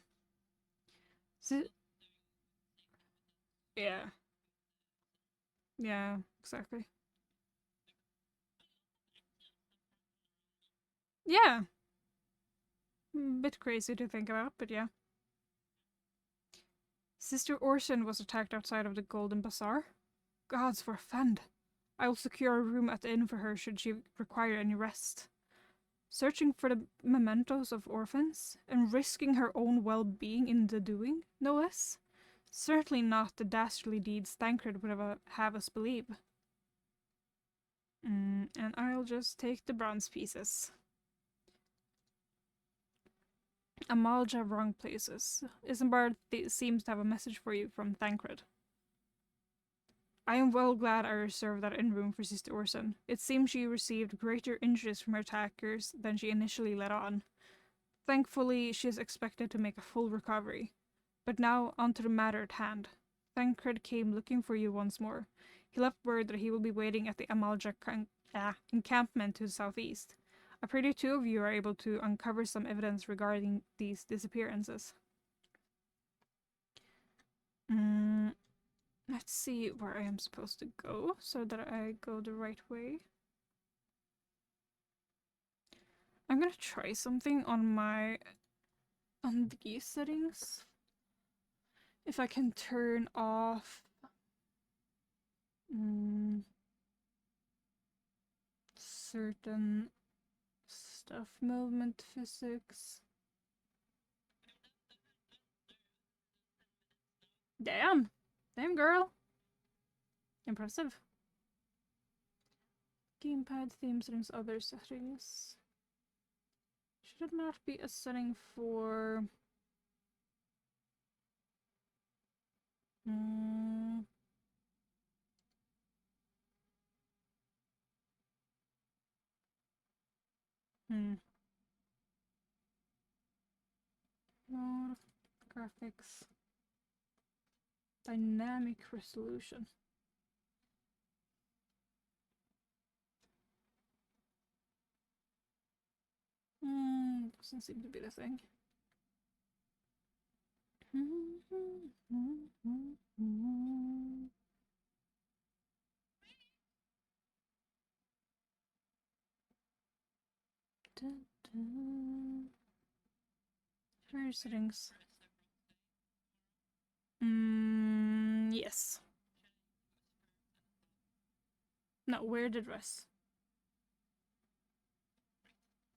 Yeah. Yeah, exactly. Yeah. Bit crazy to think about, but yeah. Sister Orson was attacked outside of the Golden Bazaar. Gods forfend. I will secure a room at the inn for her should she require any rest. Searching for the mementos of orphans, and risking her own well-being in the doing, no less? Certainly not the dastardly deeds Thancred would have us believe. And I'll just take the bronze pieces. Amalja wrong places. Isambard seems to have a message for you from Thancred. I am well glad I reserved that inn room for Sister Orson. It seems she received greater interest from her attackers than she initially let on. Thankfully, she is expected to make a full recovery. But now, on to the matter at hand. Thancred came looking for you once more. He left word that he will be waiting at the Amalja encampment to the southeast. I pray the two of you are able to uncover some evidence regarding these disappearances. Let's see where I am supposed to go so that I go the right way. I'm gonna try something on these settings. If I can turn off certain stuff, movement physics. Damn! Damn, girl! Impressive. Gamepad, theme settings, other settings. Should it not be a setting for... Mode, graphics, dynamic resolution. Doesn't seem to be the thing. Fire settings. Yes. No, wear the dress.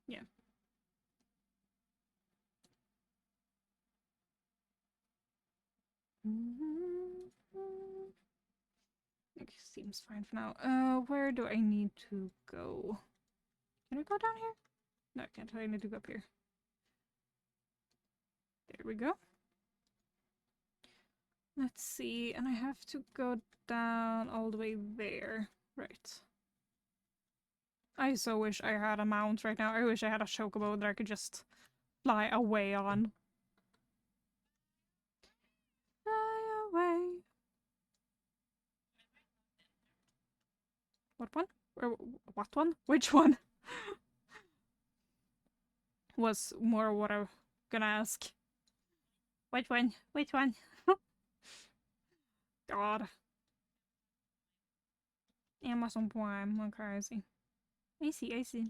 Yeah. It seems fine for now. Where do I need to go? Can I go down here? No, I can't. I need to go up here. There we go. Let's see, and I have to go down all the way there. Right. I so wish I had a mount right now. I wish I had a chocobo that I could just fly away on. What one? Or what one? Which one? Was more what I was gonna ask. Which one? Which one? God. Amazon Prime. Okay, I see. I see, I see.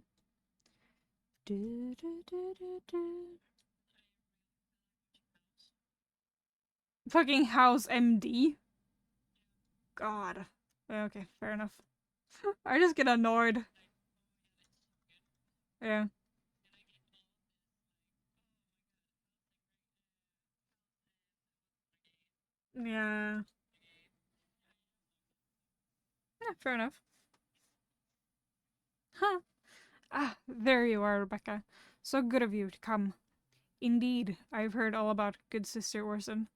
Fucking House MD? God. Okay, fair enough. I just get annoyed. Yeah. Yeah. Yeah, fair enough. Huh. Ah, there you are, Rebecca. So good of you to come. Indeed, I've heard all about good Sister Orson.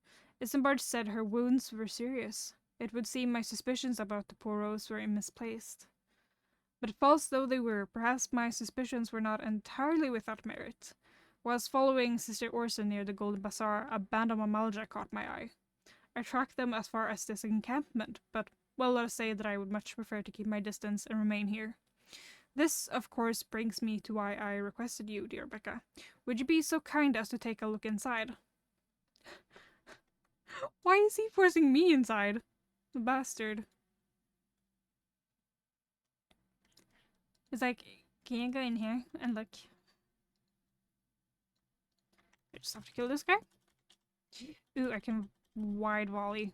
Isambard said her wounds were serious. It would seem my suspicions about the poor Rose were misplaced. But false though they were, perhaps my suspicions were not entirely without merit. Whilst following Sister Orson near the Golden Bazaar, a band of Mamalja caught my eye. I tracked them as far as this encampment, but, well, let us say that I would much prefer to keep my distance and remain here. This, of course, brings me to why I requested you, dear Becca. Would you be so kind as to take a look inside? Why is he forcing me inside? The bastard. He's like, can you go in here and look? I just have to kill this guy? Ooh, I can wide volley.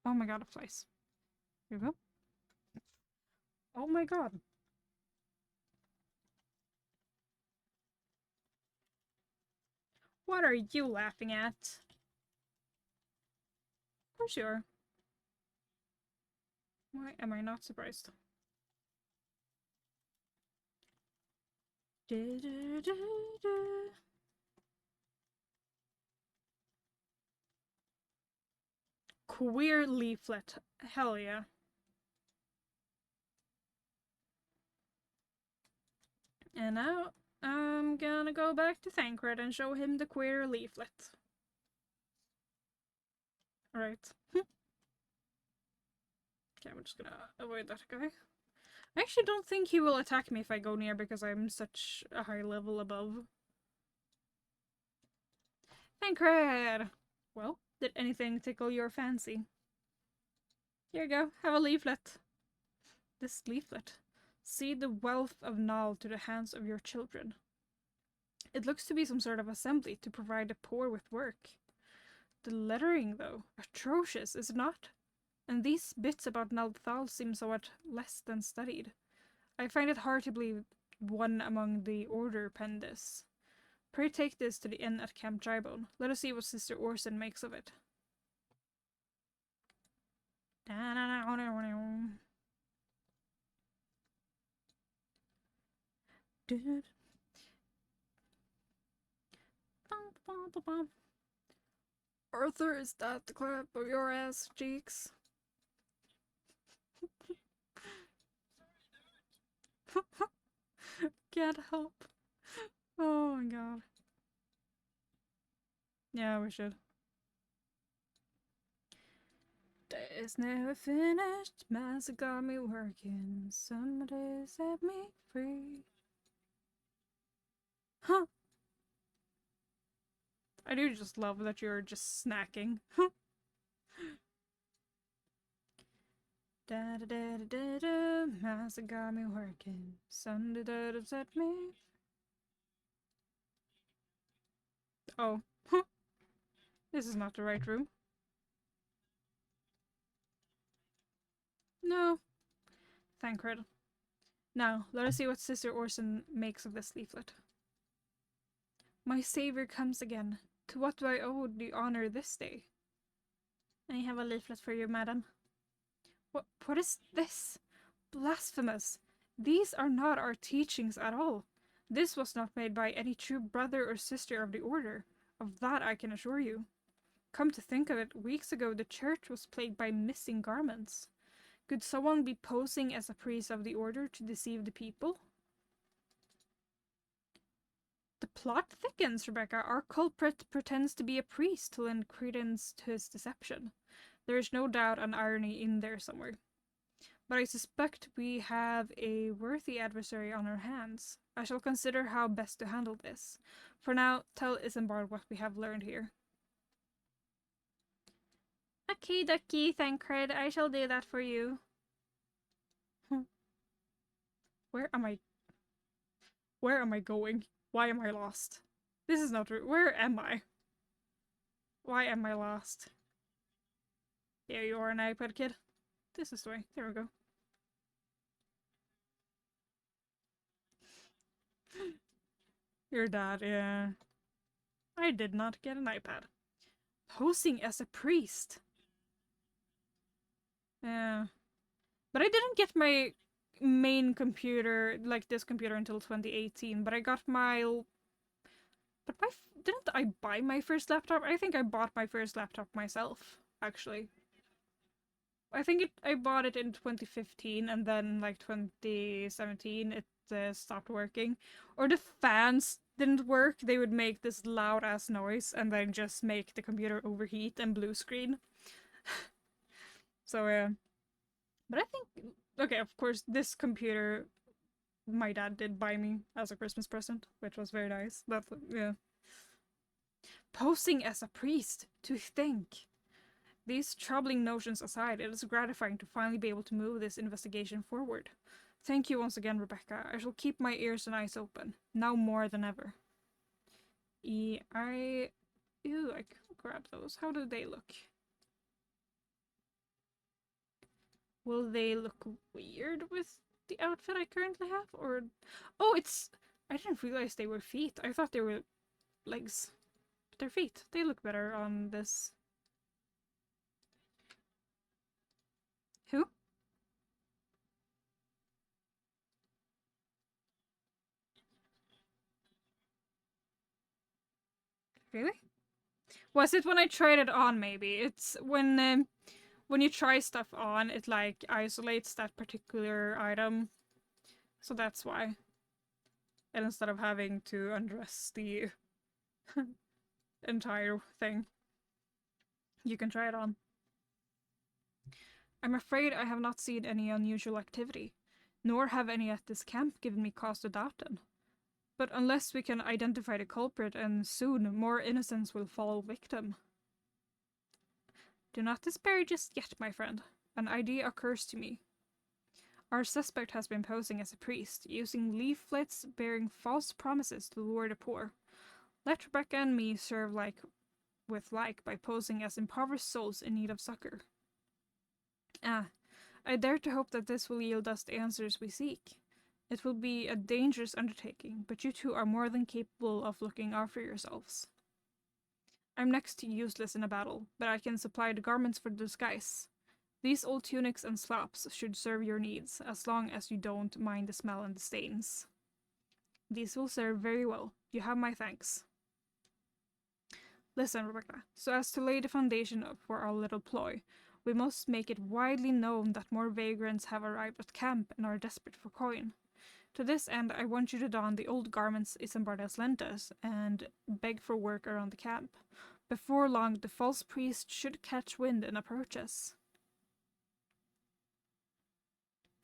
Oh my god, a place. Here we go. Oh my god. What are you laughing at? Of course you are. Why am I not surprised? Queer leaflet. Hell yeah. And now I'm gonna go back to Thancred and show him the queer leaflet. Alright. Okay, I'm just gonna avoid that guy. I actually don't think he will attack me if I go near because I'm such a high level above. Thancred! Well, did anything tickle your fancy? Here you go, have a leaflet. This leaflet. See the wealth of Nal to the hands of your children. It looks to be some sort of assembly to provide the poor with work. The lettering, though, atrocious, is it not? And these bits about Nalthal seem somewhat less than studied. I find it hard to believe one among the Order penned this. Pray take this to the inn at Camp Drybone. Let us see what Sister Orson makes of it. Arthur, is that the clap of your ass cheeks? Can't help. Oh my god. Yeah, we should. Day's never finished. Master got me working. Somebody set me free. Huh. I do just love that you're just snacking. Da da da da da da. Master got me working. Sunday da da set me. Oh. This is not the right room. No. Thancred. Now, let us see what Sister Orson makes of this leaflet. My savior comes again. To what do I owe the honor this day? I have a leaflet for you, madam. What is this? Blasphemous! These are not our teachings at all. This was not made by any true brother or sister of the order. Of that I can assure you. Come to think of it, weeks ago the church was plagued by missing garments. Could someone be posing as a priest of the order to deceive the people? The plot thickens, Rebecca. Our culprit pretends to be a priest to lend credence to his deception. There is no doubt an irony in there somewhere. but I suspect we have a worthy adversary on our hands. I shall consider how best to handle this. For now, tell Isambard what we have learned here. Okay, Ducky, Thancred, I shall do that for you. Where am I? Where am I going? Why am I lost? This is not true. Where am I? Why am I lost? There you are, an iPad kid. This is the way. There we go. Your dad, yeah. I did not get an iPad. Posing as a priest. Yeah. But I didn't get my main computer, like this computer, until 2018. But I got my... But didn't I buy my first laptop? I think I bought my first laptop myself, actually. I think I bought it in 2015, and then, like, 2017, it stopped working. Or the fans didn't work. They would make this loud-ass noise, and then just make the computer overheat and blue screen. So, yeah. But I think... Okay, of course, this computer my dad did buy me as a Christmas present, which was very nice. But, yeah. Posing as a priest, to think. These troubling notions aside, it is gratifying to finally be able to move this investigation forward. Thank you once again, Rebecca. I shall keep my ears and eyes open, now more than ever. Ew, I could grab those. How do they look? Will they look weird with the outfit I currently have? Or... Oh, it's... I didn't realize they were feet. I thought they were legs. But they're feet. They look better on this. Who? Really? Was it when I tried it on, maybe? It's when you try stuff on, it, like, isolates that particular item. So that's why. And instead of having to undress the entire thing, you can try it on. I'm afraid I have not seen any unusual activity, nor have any at this camp given me cause to doubt them. But unless we can identify the culprit, and soon more innocents will fall victim. Do not despair just yet, my friend. An idea occurs to me. Our suspect has been posing as a priest, using leaflets bearing false promises to lure the poor. Let Rebecca and me serve like by posing as impoverished souls in need of succor. I dare to hope that this will yield us the answers we seek. It will be a dangerous undertaking, but you two are more than capable of looking after yourselves. I'm next to useless in a battle, but I can supply the garments for the disguise. These old tunics and slops should serve your needs, as long as you don't mind the smell and the stains. These will serve very well. You have my thanks. Listen, Rebecca, so as to lay the foundation for our little ploy, we must make it widely known that more vagrants have arrived at camp and are desperate for coin. To this end, I want you to don the old garments Isambard has lent us and beg for work around the camp. Before long, the false priest should catch wind and approach us.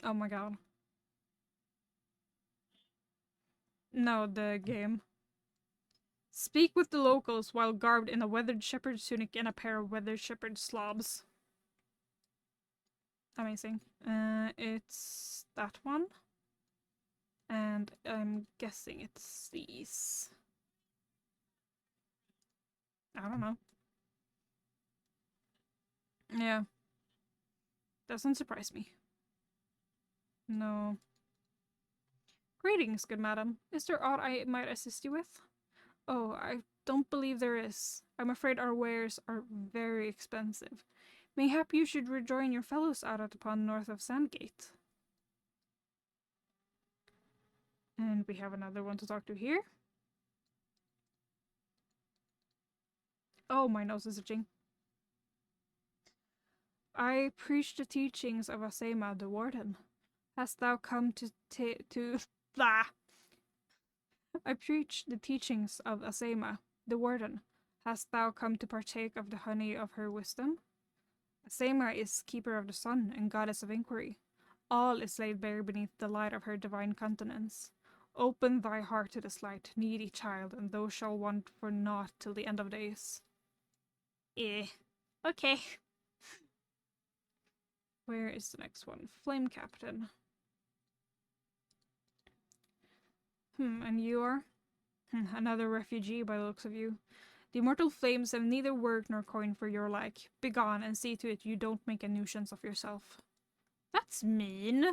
Oh my god. No, the game. Speak with the locals while garbed in a weathered shepherd's tunic and a pair of weathered shepherd's slobs. Amazing. It's that one. And I'm guessing it's these. I don't know. Yeah. Doesn't surprise me. No. Greetings, good madam. Is there aught I might assist you with? Oh, I don't believe there is. I'm afraid our wares are very expensive. Mayhap you should rejoin your fellows out at the pond north of Sandgate. And we have another one to talk to here. Oh, my nose is itching. I preach the teachings of Asema, the warden. Hast thou come blah. I preach the teachings of Asema, the warden. Hast thou come to partake of the honey of her wisdom? Asema is keeper of the sun and goddess of inquiry. All is laid bare beneath the light of her divine countenance. Open thy heart to this light, needy child, and thou shalt want for naught till the end of days. Okay. Where is the next one? Flame Captain. And you are? Another refugee by the looks of you. The immortal flames have neither work nor coin for your like. Begone and see to it you don't make a nuisance of yourself. That's mean.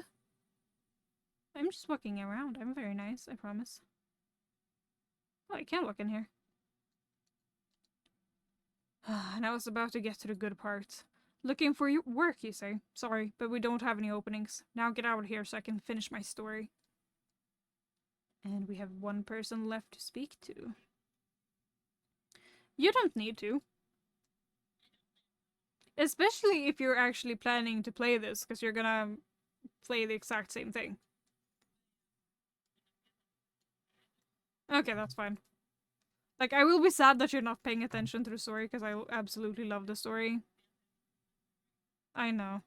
I'm just walking around. I'm very nice, I promise. Oh, I can walk in here. And I was about to get to the good part. Looking for your work, you say? Sorry, but we don't have any openings. Now get out of here so I can finish my story. And we have one person left to speak to. You don't need to. Especially if you're actually planning to play this, because you're gonna play the exact same thing. Okay, that's fine. Like, I will be sad that you're not paying attention to the story, because I absolutely love the story. I know.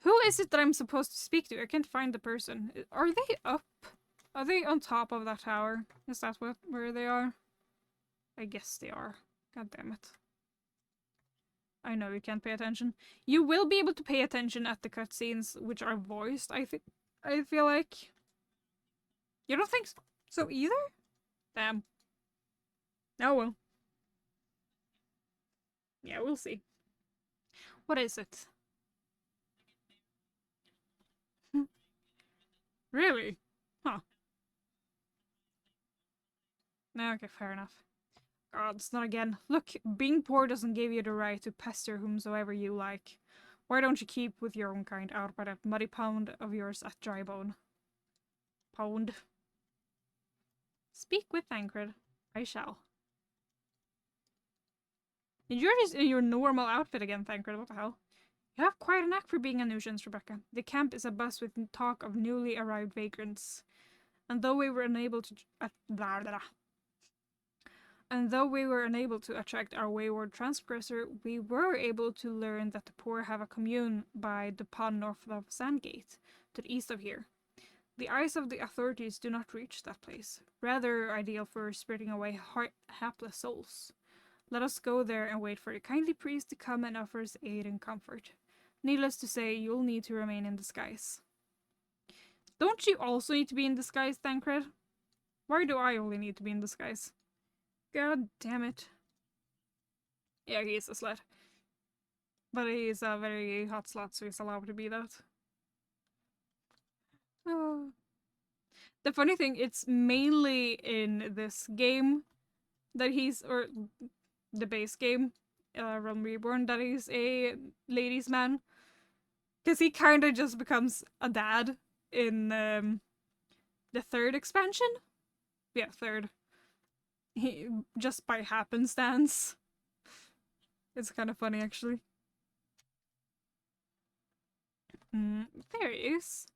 Who is it that I'm supposed to speak to? I can't find the person. Are they up? Are they on top of that tower? Is that where they are? I guess they are. God damn it. I know you can't pay attention. You will be able to pay attention at the cutscenes, which are voiced, I feel like. You don't think so either? Damn. Oh well. Yeah, we'll see. What is it? Really? Huh. Okay, fair enough. God, it's not again. Look, being poor doesn't give you the right to pester whomsoever you like. Why don't you keep with your own kind out by that muddy pound of yours at Drybone? Pound. Speak with Thancred. I shall. And you're just in your normal outfit again, Thancred. What the hell? You have quite a knack for being a nuisance, Rebecca. The camp is abuzz with talk of newly arrived vagrants. And though we were unable to attract our wayward transgressor, we were able to learn that the poor have a commune by the pond north of Sandgate, to the east of here. The eyes of the authorities do not reach that place, rather ideal for spiriting away hapless souls. Let us go there and wait for a kindly priest to come and offer us aid and comfort. Needless to say, you'll need to remain in disguise. Don't you also need to be in disguise, Thancred? Why do I only need to be in disguise? God damn it. Yeah, he is a slut. But he's a very hot slut, so he's allowed to be that. Oh. The funny thing, it's mainly in this game that he's, or the base game, Realm Reborn, that he's a ladies' man. Because he kind of just becomes a dad in the third expansion? Yeah, third. He, just by happenstance. It's kind of funny, actually. There he is.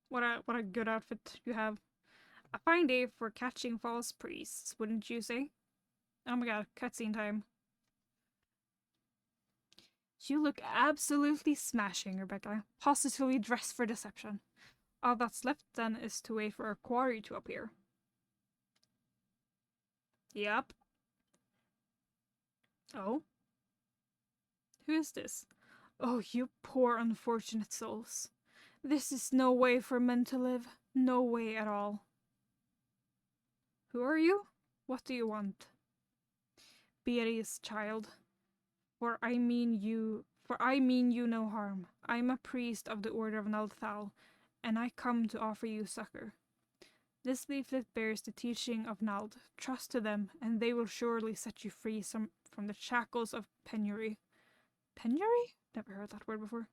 What a good outfit you have. A fine day for catching false priests, wouldn't you say? Oh my god, cutscene time. You look absolutely smashing, Rebecca. Positively dressed for deception. All that's left then is to wait for a quarry to appear. Yep. Oh? Who is this? Oh, you poor unfortunate souls. This is no way for men to live. No way at all. Who are you? What do you want? Be at ease, child. For I mean you no harm. I am a priest of the Order of Naldthal, and I come to offer you succor. This leaflet bears the teaching of Nald. Trust to them, and they will surely set you free from the shackles of penury. Penury? Never heard that word before.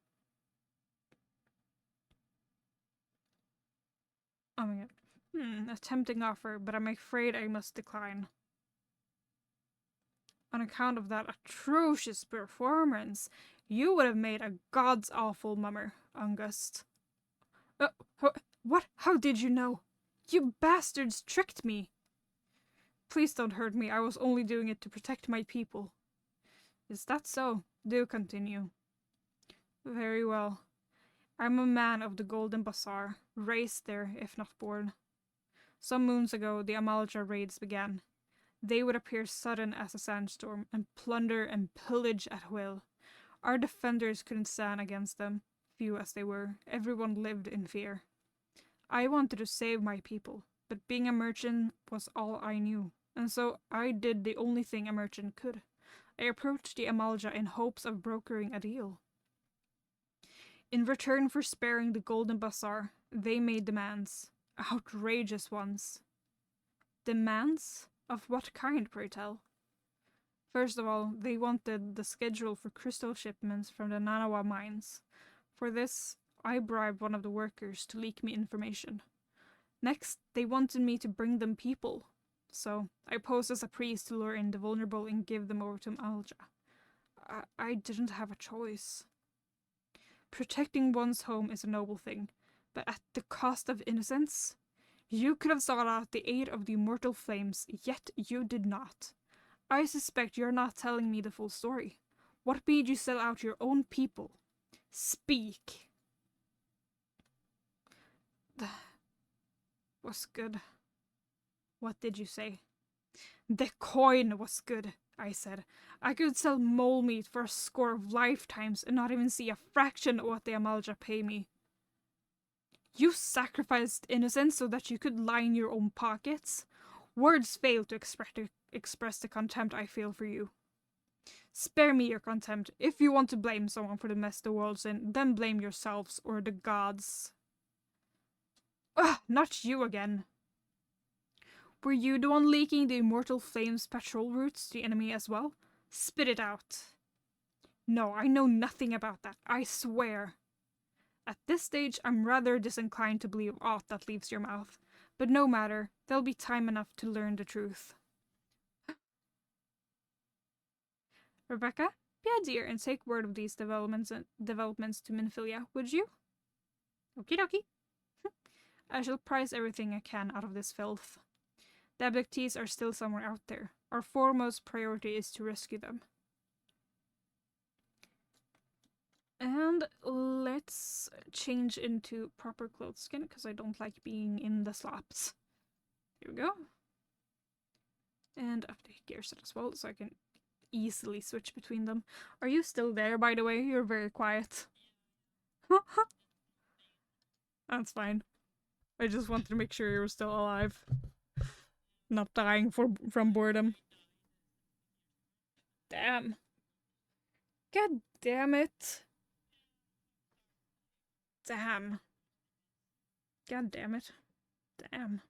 Oh my god. A tempting offer, but I'm afraid I must decline. On account of that atrocious performance, you would have made a god's awful mummer, August. What? How did you know? You bastards tricked me! Please don't hurt me, I was only doing it to protect my people. Is that so? Do continue. Very well. I'm a man of the Golden Bazaar, raised there, if not born. Some moons ago, the Amalja raids began. They would appear sudden as a sandstorm, and plunder and pillage at will. Our defenders couldn't stand against them, few as they were. Everyone lived in fear. I wanted to save my people, but being a merchant was all I knew, and so I did the only thing a merchant could. I approached the Amalja in hopes of brokering a deal. In return for sparing the Golden Bazaar, they made demands. Outrageous ones. Demands? Of what kind, pray tell? First of all, they wanted the schedule for crystal shipments from the Nanawa mines. For this, I bribed one of the workers to leak me information. Next, they wanted me to bring them people. So, I posed as a priest to lure in the vulnerable and give them over to Alja. I didn't have a choice. Protecting one's home is a noble thing, but at the cost of innocence? You could have sought out the aid of the immortal flames, yet you did not. I suspect you're not telling me the full story. What made you sell out your own people? Speak. Was good. What did you say? The coin was good, I said. I could sell mole meat for a score of lifetimes and not even see a fraction of what the Amalja pay me. You sacrificed innocence so that you could line your own pockets? Words fail to express the contempt I feel for you. Spare me your contempt. If you want to blame someone for the mess the world's in, then blame yourselves or the gods. Ugh, not you again. Were you the one leaking the Immortal Flames patrol routes to the enemy as well? Spit it out. No, I know nothing about that, I swear. At this stage, I'm rather disinclined to believe aught that leaves your mouth. But no matter, there'll be time enough to learn the truth. Rebecca, be a dear and take word of these developments to Minfilia, would you? Okie dokie. I shall prize everything I can out of this filth. The abductees are still somewhere out there. Our foremost priority is to rescue them. And let's change into proper clothes again, because I don't like being in the slaps. Here we go. And update gear set as well, so I can easily switch between them. Are you still there, by the way? You're very quiet. That's fine. I just wanted to make sure you were still alive. Not dying from boredom. Damn. God damn it. Damn. God damn it. Damn.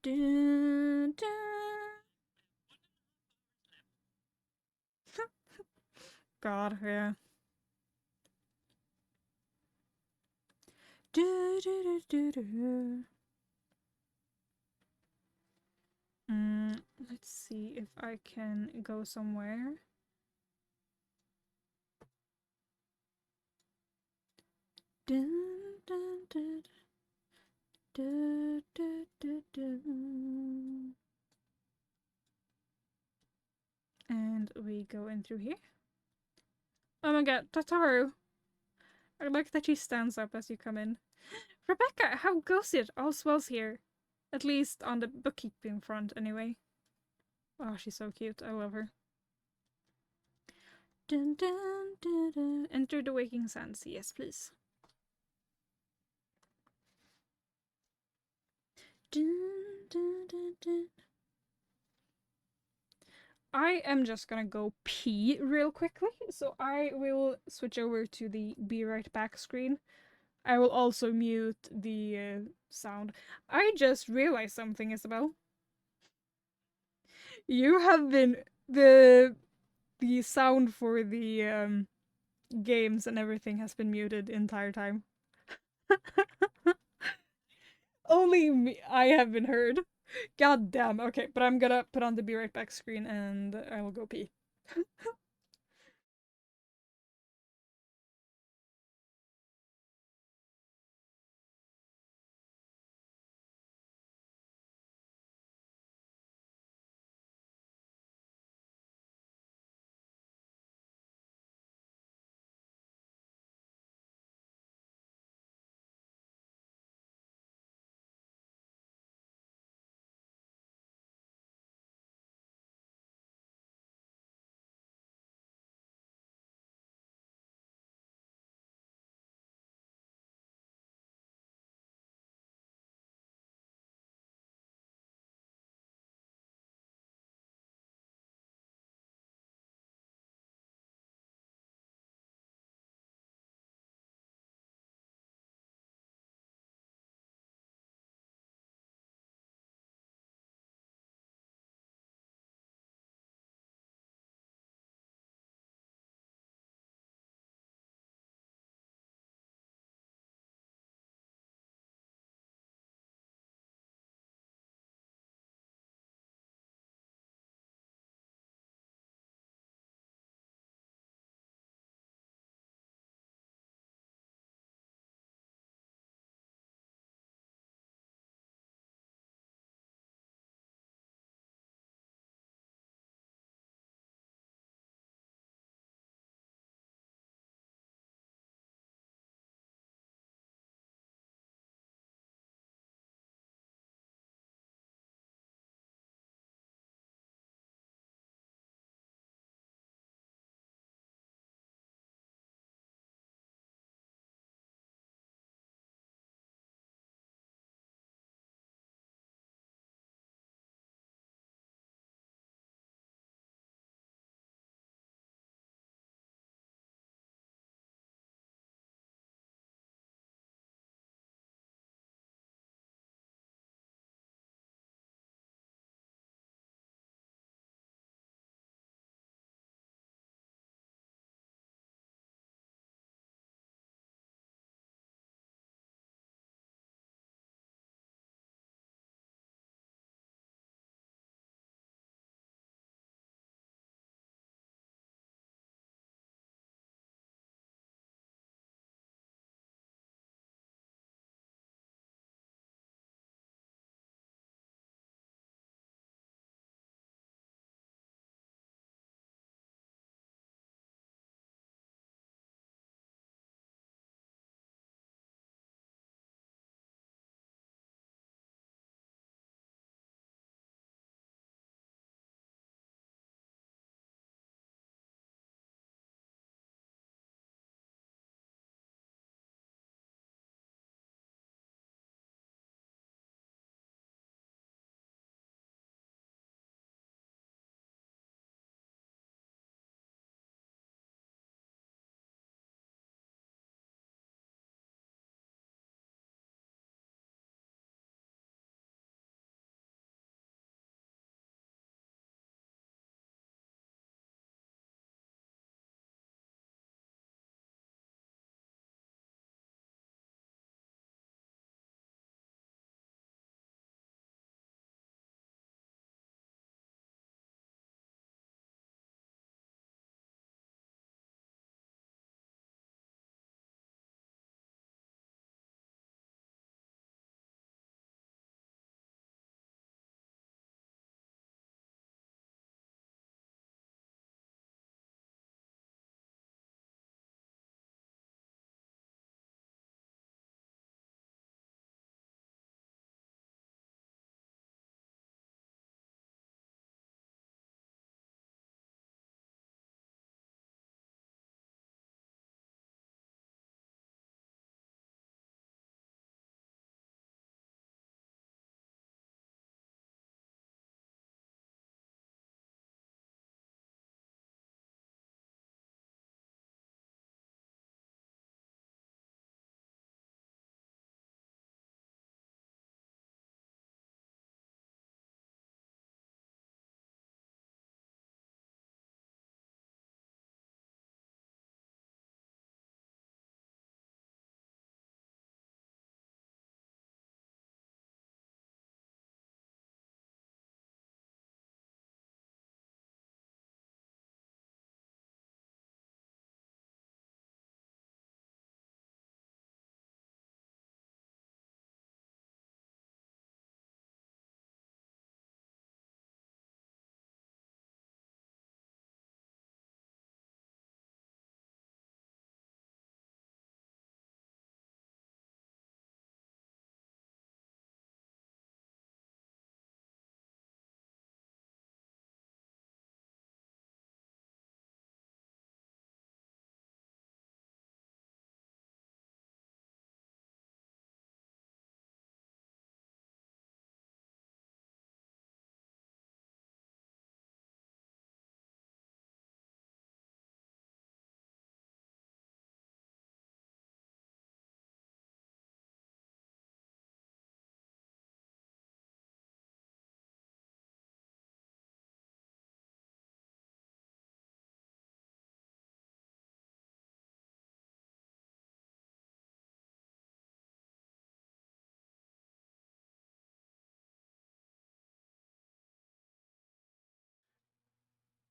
Dun, dun. God, yeah. Let's see if I can go somewhere. Dun, dun, dun, dun, dun, dun, dun. And we go in through here. Oh my god, Tataru! I like that she stands up as you come in. Rebecca, how goes it? All's well here. At least on the bookkeeping front, anyway. Oh, she's so cute. I love her. Dun, dun, dun, dun. Enter the Waking Sands. Yes, please. Dun, dun, dun, dun. I am just gonna go pee real quickly, so I will switch over to the be right back screen. I will also mute the sound. I just realized something, Isabel. You have been the sound for the games and everything has been muted the entire time. Only me, I have been heard. God damn. Okay, but I'm gonna put on the be right back screen and I will go pee.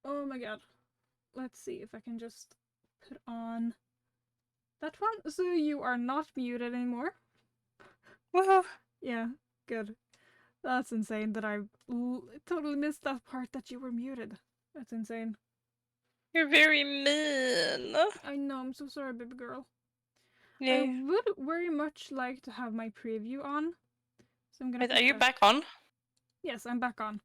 Oh my god. Let's see if I can just put on that one. So you are not muted anymore. Woohoo! Yeah, good. That's insane that I totally missed that part that you were muted. That's insane. You're very mean. I know, I'm so sorry, baby girl. I Yeah. would very much like to have my preview on. So I'm gonna Wait, put are you that... back on? Yes, I'm back on.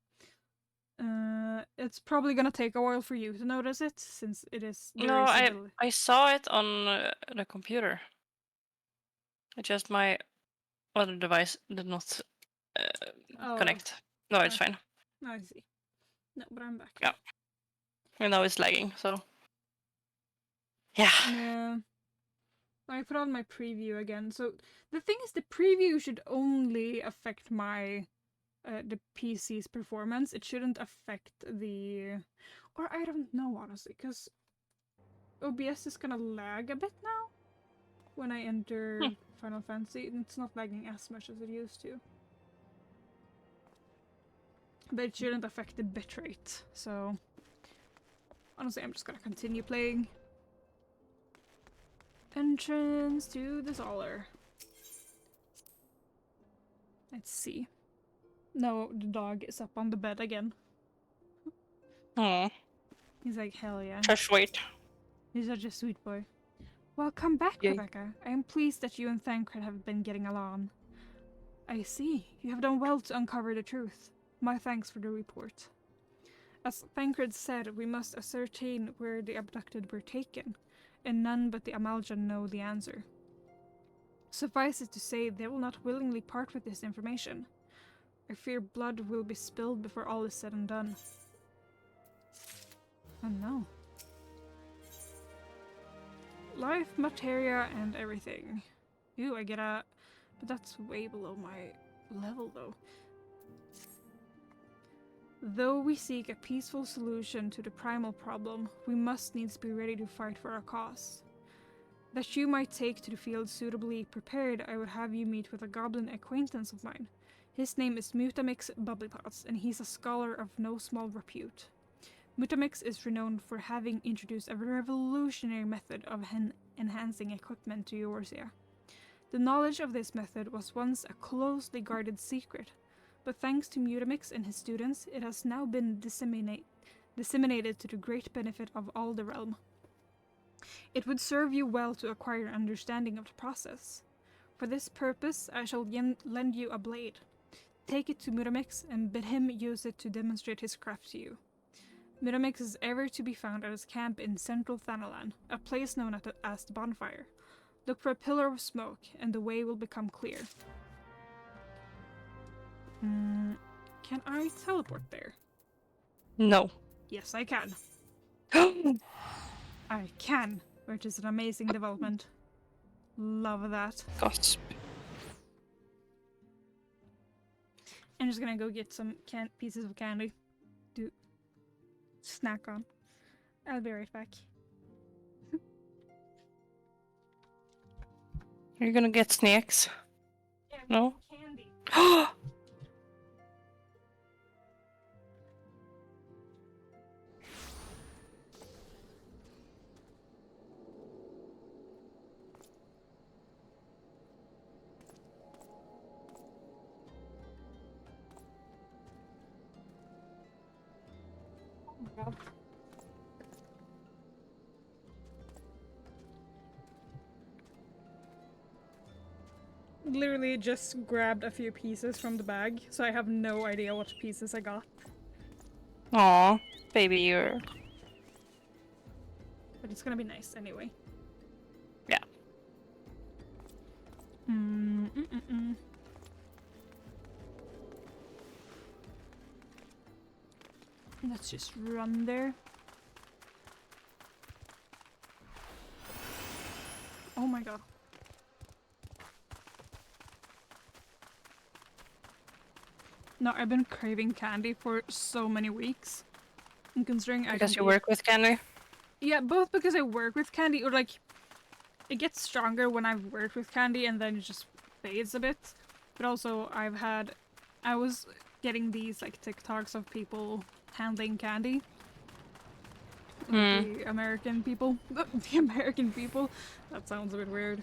It's probably gonna take a while for you to notice it, since No, I saw it on the computer. It just my other device did not connect. No, it's fine. I see. No, but I'm back. Yeah. And now it's lagging, so... Yeah. No. I put on my preview again. So the thing is, the preview should only affect my the PC's performance. It shouldn't affect the... Or I don't know, honestly, because OBS is gonna lag a bit now when I enter Final Fantasy. It's not lagging as much as it used to. But it shouldn't affect the bitrate, so... Honestly, I'm just gonna continue playing. Entrance to the Solar. Let's see. No, the dog is up on the bed again. Oh. He's like, hell yeah. Just wait. He's such a sweet boy. Welcome back, Yay. Rebecca. I am pleased that you and Thancred have been getting along. I see. You have done well to uncover the truth. My thanks for the report. As Thancred said, we must ascertain where the abducted were taken, and none but the Amaljan know the answer. Suffice it to say, they will not willingly part with this information. I fear blood will be spilled before all is said and done. Oh no. Life, materia, and everything. Ooh, I get a... But that's way below my level, though. Though we seek a peaceful solution to the primal problem, we must needs be ready to fight for our cause. That you might take to the field suitably prepared, I would have you meet with a goblin acquaintance of mine. His name is Mutamix Bubblypots, and he's a scholar of no small repute. Mutamix is renowned for having introduced a revolutionary method of enhancing equipment to Eorzea. The knowledge of this method was once a closely guarded secret, but thanks to Mutamix and his students, it has now been disseminated to the great benefit of all the realm. It would serve you well to acquire an understanding of the process. For this purpose, I shall lend you a blade. Take it to Mutamix and bid him use it to demonstrate his craft to you. Mutamix is ever to be found at his camp in central Thanalan, a place known as the Bonfire. Look for a pillar of smoke, and the way will become clear. Can I teleport there? No. Yes, I can. I can, which is an amazing development. Love that. Gasp. I'm just gonna go get some pieces of candy to snack on. I'll be right back. Are you gonna get snacks? Yeah, No? candy. Oh my god. Literally just grabbed a few pieces from the bag, so I have no idea what pieces I got. Aw, baby, you're... But it's gonna be nice anyway. Yeah. Let's just run there. Oh my god. No, I've been craving candy for so many weeks. And considering Because you work with candy? Yeah, both because I work with candy, or like, it gets stronger when I've worked with candy and then it just fades a bit. But also, I was getting these like TikToks of people handling candy. The American people. The American people. That sounds a bit weird.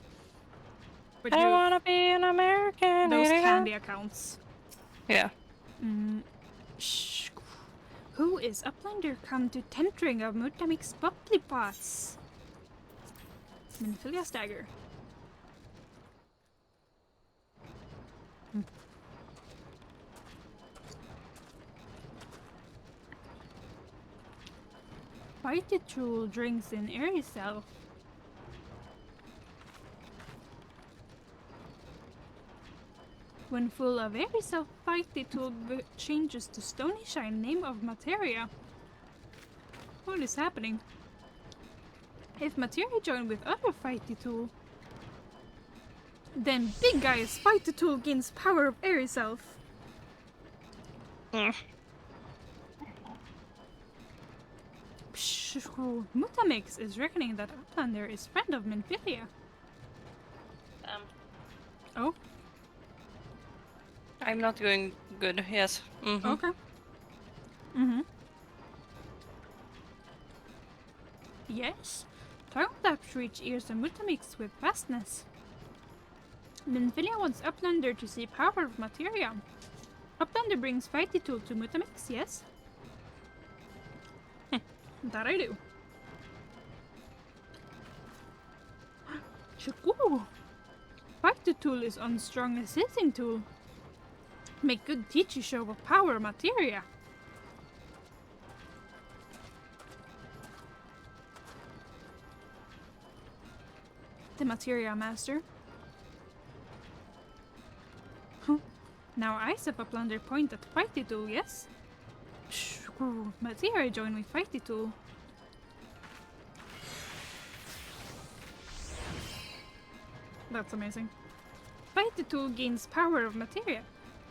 But I wanna be an American. Those candy accounts. Yeah. Shh. Who is Uplander come to tentering of Mutamik's bubbly pots? Minfilia stagger. Fighty Troll drinks in airy self. When full of airy self, Fighty Troll changes to Stony Shine, name of materia. What is happening? If materia join with other Fighty Tool, then Big Guy's Fighty Tool gains power of airy self. Mutamix is reckoning that Uplander is friend of Minfilia. Oh? I'm not doing good, yes. Okay. Yes. Time-lapse reach ears and Mutamix with fastness. Minfilia wants Uplander to see power of materia. Uplander brings Fighty Tool to Mutamix, yes? That I do. Ooh. Fighty Tool is on strong assisting tool. Make good teacher show of power of materia. The materia master. Now eyes of Uplander point at Fighty Tool, yes? Ooh, materia join with Fighty Tool. That's amazing. Fighty Tool gains power of materia.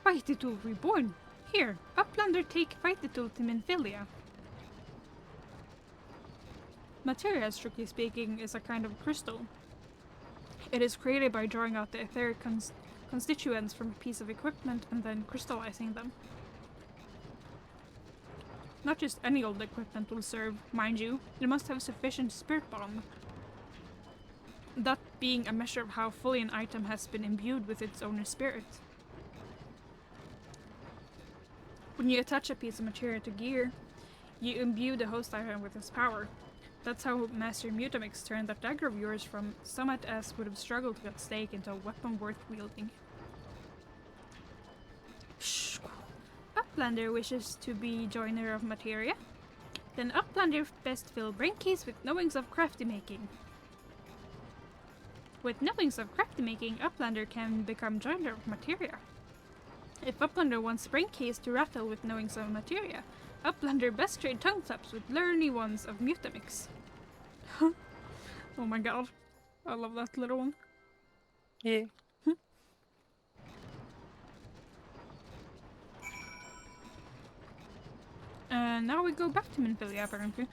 Fighty Tool reborn. Here, Uplander take Fighty Tool to Minfilia. Materia, strictly speaking, is a kind of crystal. It is created by drawing out the etheric constituents from a piece of equipment and then crystallizing them. Not just any old equipment will serve, mind you. It must have sufficient spirit bond. That being a measure of how fully an item has been imbued with its owner's spirit. When you attach a piece of material to gear, you imbue the host item with its power. That's how Master Mutamix turned that dagger of yours from Summit S would have struggled to get stake into a weapon worth wielding. Uplander wishes to be joiner of materia. Then Uplander best fill brain case with knowings of crafty making. With knowings of crafty making, Uplander can become joiner of materia. If Uplander wants brain case to rattle with knowings of materia, Uplander best trade tongue taps with learny ones of Mutamix. Oh my god. I love that little one. Yeah. And now we go back to Minfilia, apparently.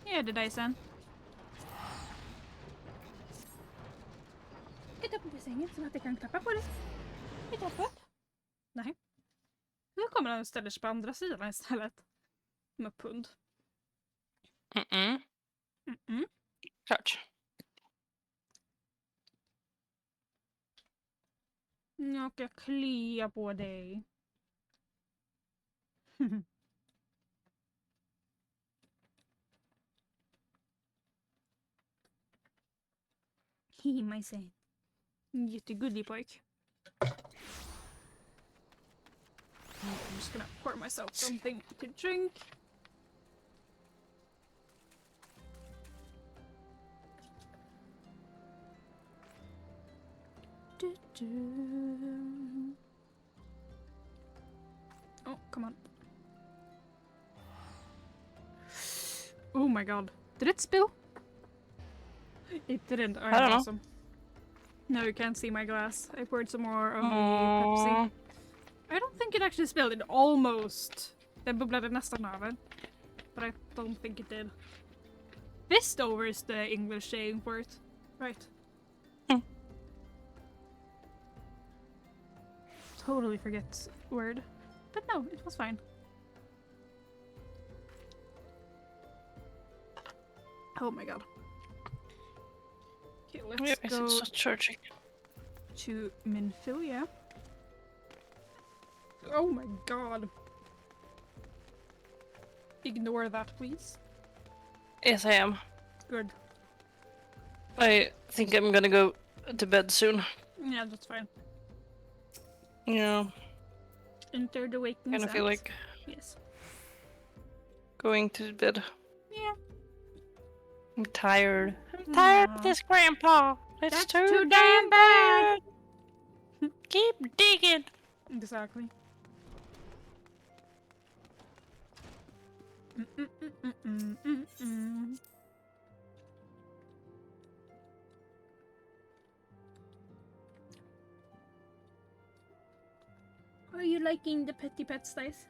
Yeah, det där sen. Get upp i sängen så att jag kan klappa på dig. I trappet. Nej. Nu kommer han och ställer sig på andra sidan istället. Med pund. Klart. Jag ska klia på dig. He, my son. Jättegullig pojk. I'm just gonna pour myself something to drink. Oh, come on. Oh my god. Did it spill? It didn't. Oh, I don't awesome. Know. No, you can't see my glass. I poured some more of the Pepsi. I don't think it actually spilled. It almost. Den bubblade nästan över. But I don't think it did. Fist over is the English saying for it. Right. totally forget word. But no, it was fine. Oh my god. Okay, let's go so charging. to Minfilia. Oh my god. Ignore that, please. Yes, I am. Good. I think I'm gonna go to bed soon. Yeah, that's fine. Yeah. Enter the waking Kinda sense. feel like yes. Going to bed. Yeah. I'm tired. I'm tired of this, Grandpa. It's That's too too damn bad. Keep digging. Exactly. Are you liking the petty pet slice?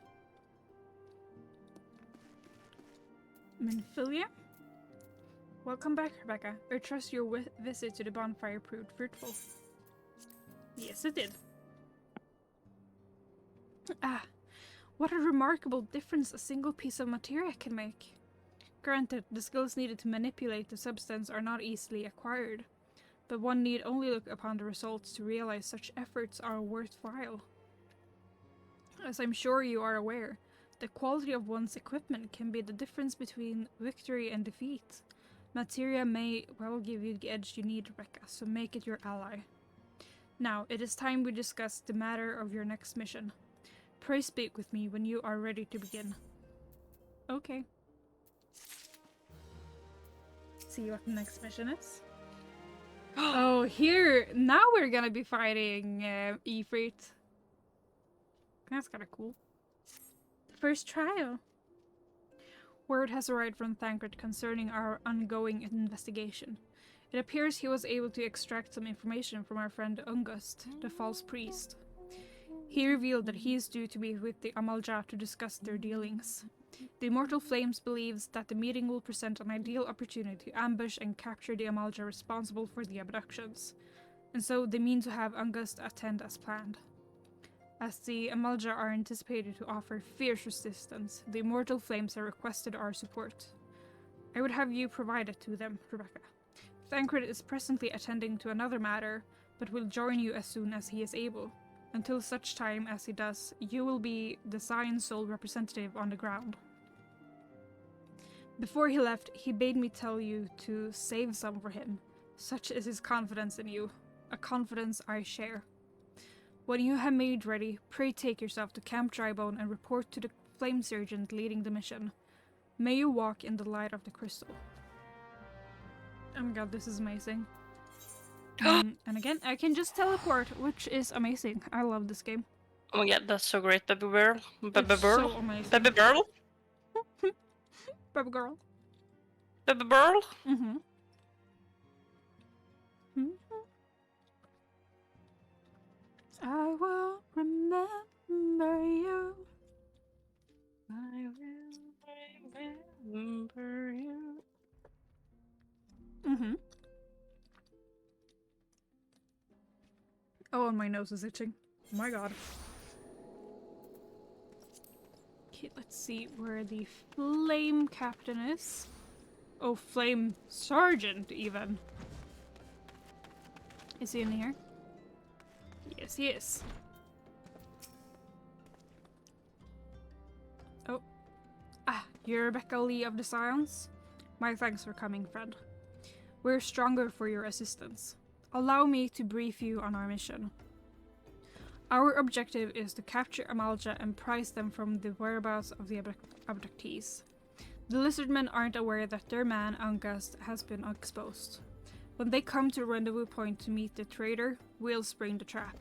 Minfilia? Welcome back, Rebecca. I trust your visit to the bonfire proved fruitful. Yes, it did. Ah, what a remarkable difference a single piece of materia can make. Granted, the skills needed to manipulate the substance are not easily acquired, but one need only look upon the results to realize such efforts are worthwhile. As I'm sure you are aware, the quality of one's equipment can be the difference between victory and defeat. Materia may well give you the edge you need, Rebecca, so make it your ally. Now, it is time we discuss the matter of your next mission. Pray speak with me when you are ready to begin. Okay. See what the next mission is. Oh, here! Now we're gonna be fighting Ifrit. That's kinda cool. The first trial. Word has arrived from Thancred concerning our ongoing investigation. It appears he was able to extract some information from our friend Ungust, the false priest. He revealed that he is due to be with the Amalja to discuss their dealings. The Immortal Flames believes that the meeting will present an ideal opportunity to ambush and capture the Amalja responsible for the abductions, and so they mean to have Ungust attend as planned. As the Amalja are anticipated to offer fierce resistance, the Immortal Flames have requested our support. I would have you provide it to them, Rebecca. Thancred is presently attending to another matter, but will join you as soon as he is able. Until such time as he does, you will be the Zion's sole representative on the ground. Before he left, he bade me tell you to save some for him. Such is his confidence in you, a confidence I share. When you have made ready, pray take yourself to Camp Drybone and report to the Flame Sergeant leading the mission. May you walk in the light of the crystal. Oh my god, this is amazing. And again, I can just teleport, which is amazing. I love this game. Oh my god, that's so great, Baby Girl. Baby It's Girl. so amazing. Baby Girl. Baby girl. Baby Girl. Mm-hmm. I will remember you. I will remember you. Mm-hmm. Oh, and my nose is itching. Oh my god. Okay, let's see where the Flame Captain is. Oh, Flame Sergeant, even. Is he in here? Yes, he is. Oh. Ah, you're Rebecca Lee of the Scions? My thanks for coming, friend. We're stronger for your assistance. Allow me to brief you on our mission. Our objective is to capture Amalja and prise them from the whereabouts of the abductees. The Lizardmen aren't aware that their man, Angust, has been exposed. When they come to Rendezvous Point to meet the traitor, we'll spring the trap.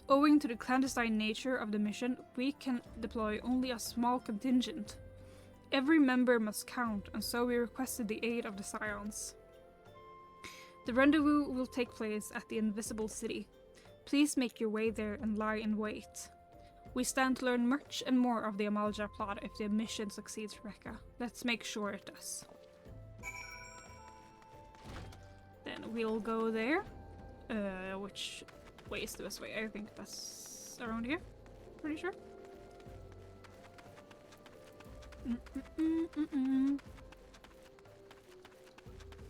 Owing to the clandestine nature of the mission, we can deploy only a small contingent. Every member must count, and so we requested the aid of the Scions. The rendezvous will take place at the Invisible City. Please make your way there and lie in wait. We stand to learn much and more of the Amalja plot if the mission succeeds, Rebecca. Let's make sure it does. Then we'll go there. Which way is the best way? I think that's It's around here. Pretty sure.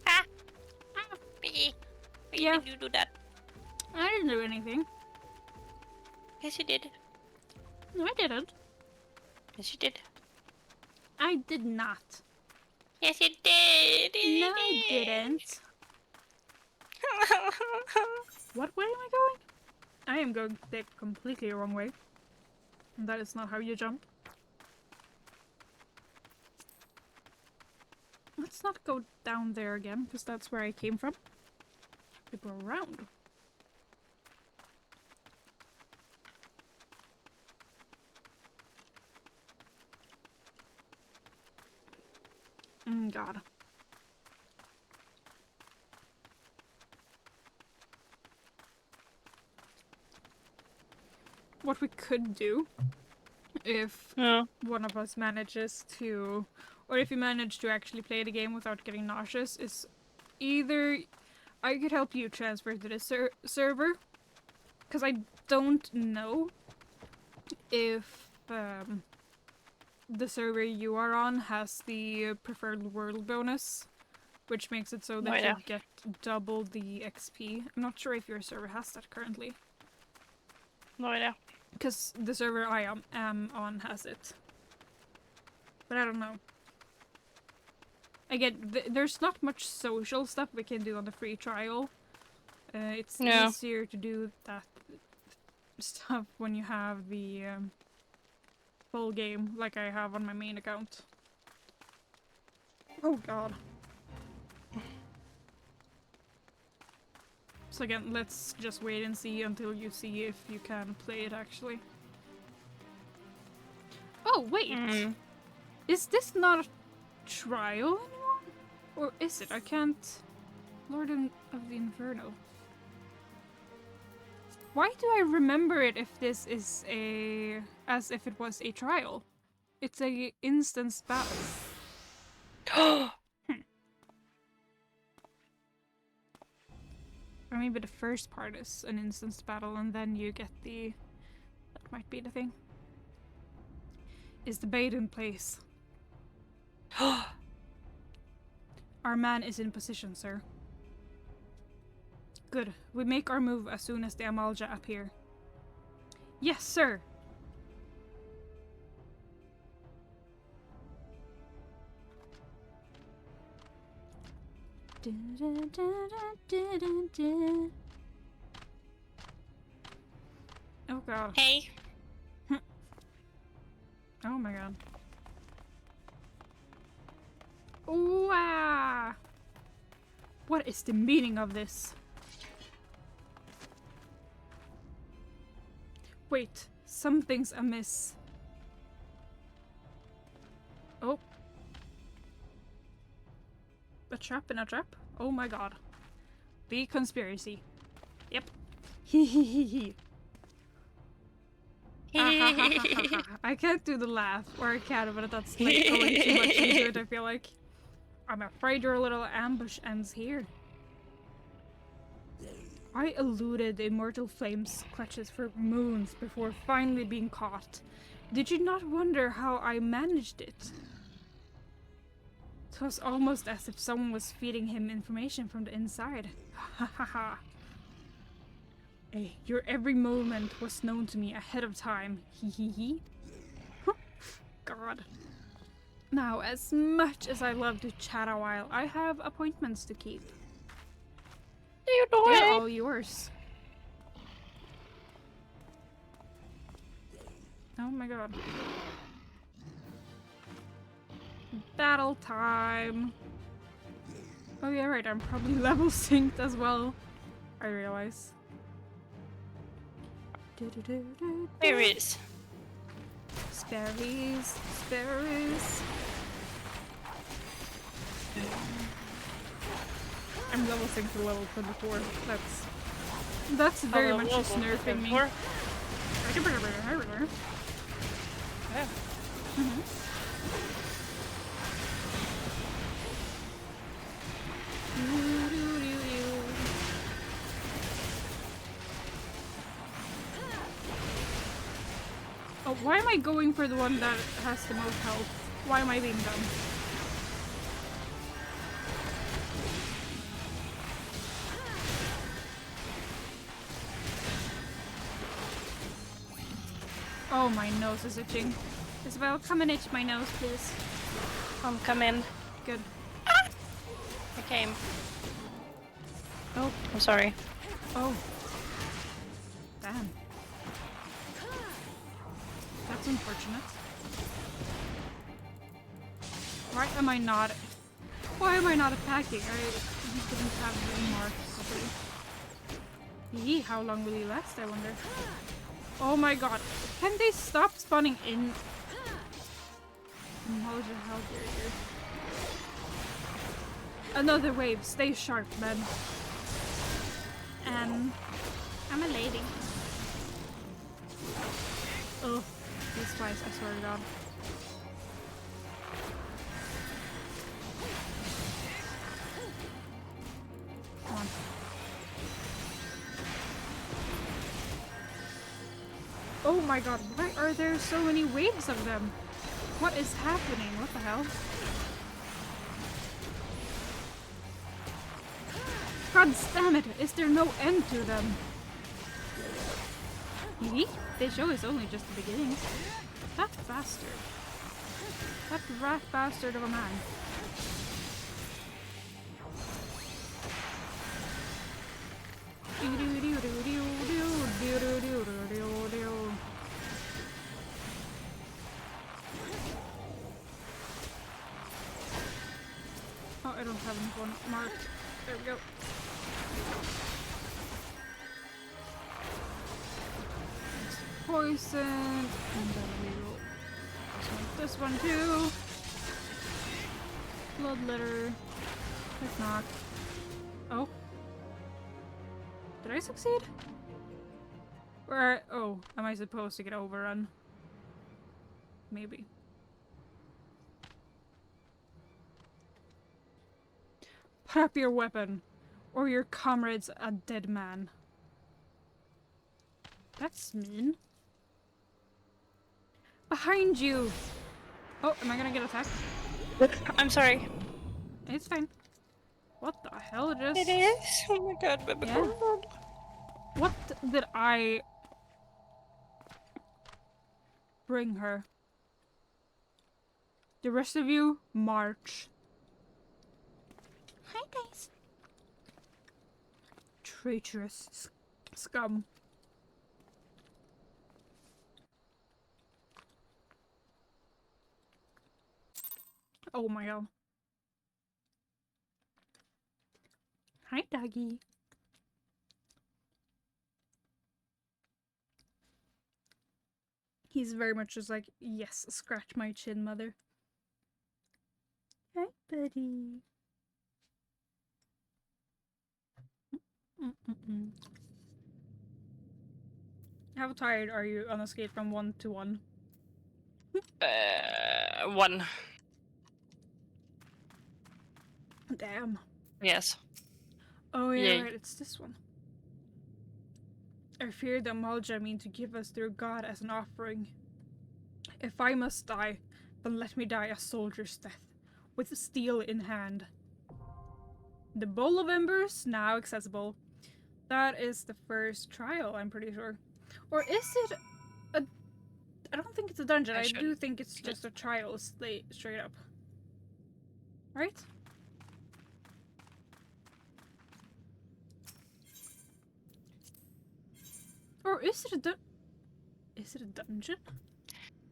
Ah! Why Yeah. did you do that? I didn't do anything. Yes, you did. No, I didn't. Yes, you did. I did not. Yes, you did. No, I didn't. What way am I going? I am going the completely wrong way. And that is not how you jump. Let's not go down there again, because that's where I came from. We go around. God. What we could do, if one of us manages to, or if you manage to actually play the game without getting nauseous, is either I could help you transfer to the server, because I don't know if the server you are on has the preferred world bonus, which makes it so that you get double the XP. I'm not sure if your server has that currently. No idea. Because the server I am on has it. But I don't know. Again, there's not much social stuff we can do on the free trial. It's easier to do that stuff when you have the full game, like I have on my main account. Oh god. So again, let's just wait and see until you see if you can play it actually. Oh wait! Is this not a trial anymore? Or is it? I can't... Lord of the Inferno. Why do I remember it if this is a... as if it was a trial? It's a instance battle. Or maybe the first part is an instance battle and then you get the... That might be the thing. Is the bait in place? Our man is in position, sir. Good. We make our move as soon as the Amalja appear. Yes, sir! Oh god. Hey. Oh my god. Ooh, ah. What is the meaning of this? Wait, something's amiss. Oh. A trap in a trap? Oh my god. The conspiracy. Yep. Hee hee hee hee. I can't do the laugh, or I can, but that's like going too much into it, I feel like. I'm afraid your little ambush ends here. I eluded the Immortal Flame's clutches for moons before finally being caught. Did you not wonder how I managed it? It was almost as if someone was feeding him information from the inside. Ha ha ha. Hey, your every movement was known to me ahead of time. Hee hee hee. God. Now, as much as I love to chat a while, I have appointments to keep. They're all yours. Oh my god. Battle time. Oh yeah, right, I'm probably level synced as well. I realize. Berries. Sparrows. Sparrows. I'm level synced to level 24. That's very much just nerfing me. Yeah. Oh, why am I going for the one that has the most health? Why am I being dumb? Oh, my nose is itching. Isabel, come and itch my nose, please. Come in. Good. Ah! I came. Oh. I'm sorry. Oh. Damn. That's unfortunate. Why am I not... Why am I not attacking? I didn't have any marks properly. Yee, how long will he last, I wonder? Oh my god. Can they stop spawning in? How dare you? Another wave. Stay sharp, man. I'm a lady. Oh, this twice, I swear to god. Come on. Oh my god, why are there so many waves of them? What is happening? What the hell? God damn it! Is there no end to them? Eee? The show is only just the beginning. That bastard. That rat bastard of a man. Oh, I don't have one marked. There we go. Poison, and then we will this one too. Blood litter. If not. Oh. Did I succeed? Or oh, am I supposed to get overrun? Maybe. Put up your weapon, or your comrade's a dead man. That's mean. Behind you! Oh, am I gonna get attacked? I'm sorry. It's fine. What the hell just... It is? Oh my god, baby. Yeah. What did I... bring her? The rest of you, march. Hi guys. Traitorous scum. Oh my god. Hi, doggy. He's very much just like, yes, scratch my chin, mother. Hi, buddy. How tired are you on a scale from 1 to 1? 1. Damn. Yes. Oh yeah, Yay. right, it's this one. I fear the Amalja mean to give us their god as an offering. If I must die, then let me die a soldier's death, with steel in hand. The Bowl of Embers, now accessible. That is the first trial, I'm pretty sure. Or is it a... I don't think it's a dungeon, I do think it's just a trial, straight up. Right? Or is it a dungeon?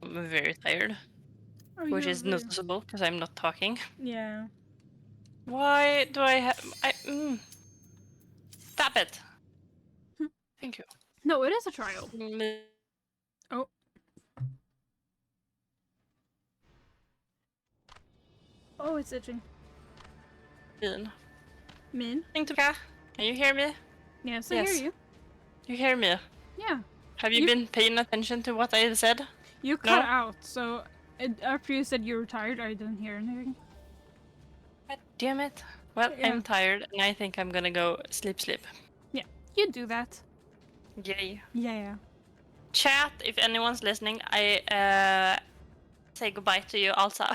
I'm very tired. Which is noticeable, because I'm not talking. Yeah. Why do I have... Stop it! Thank you. No, it is a trial. Oh. Oh, it's itching. Min? Can you hear me? Yes, I hear you. You hear me? Yeah. Have you been paying attention to what I said? You cut out, so after you said you were tired, I didn't hear anything. God damn it. Well, yeah. I'm tired, and I think I'm gonna go sleep. Yeah, you do that. Yay. Yeah. Chat, if anyone's listening, I say goodbye to you also.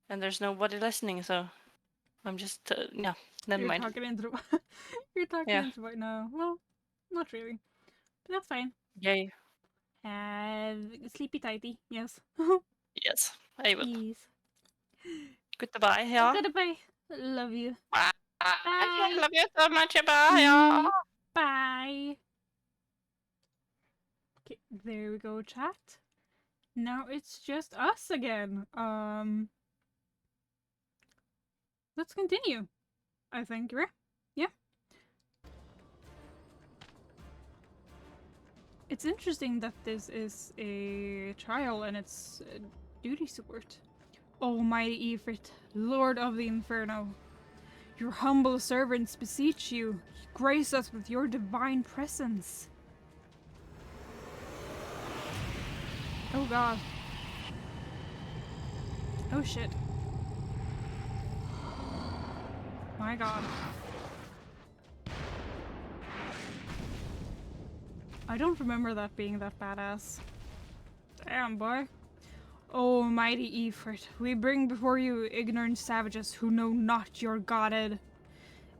And there's nobody listening, so I'm just no, never mind. Talking into You're talking into it now. Well, not really. But that's fine. Yay. Sleepy tighty, yes. Yes, I will. Yes. Goodbye, yeah. Goodbye. Love you. Bye. Bye. I love you so much. Bye. Yeah. Bye. Okay, there we go, chat. Now it's just us again. Let's continue. I think, right? Yeah. It's interesting that this is a trial and it's duty support. Almighty Ifrit, Lord of the Inferno, your humble servants beseech you, grace us with your divine presence. Oh god. Oh shit. My god. I don't remember that being that badass. Damn, boy. O mighty Ifrit, we bring before you ignorant savages who know not your Godhead.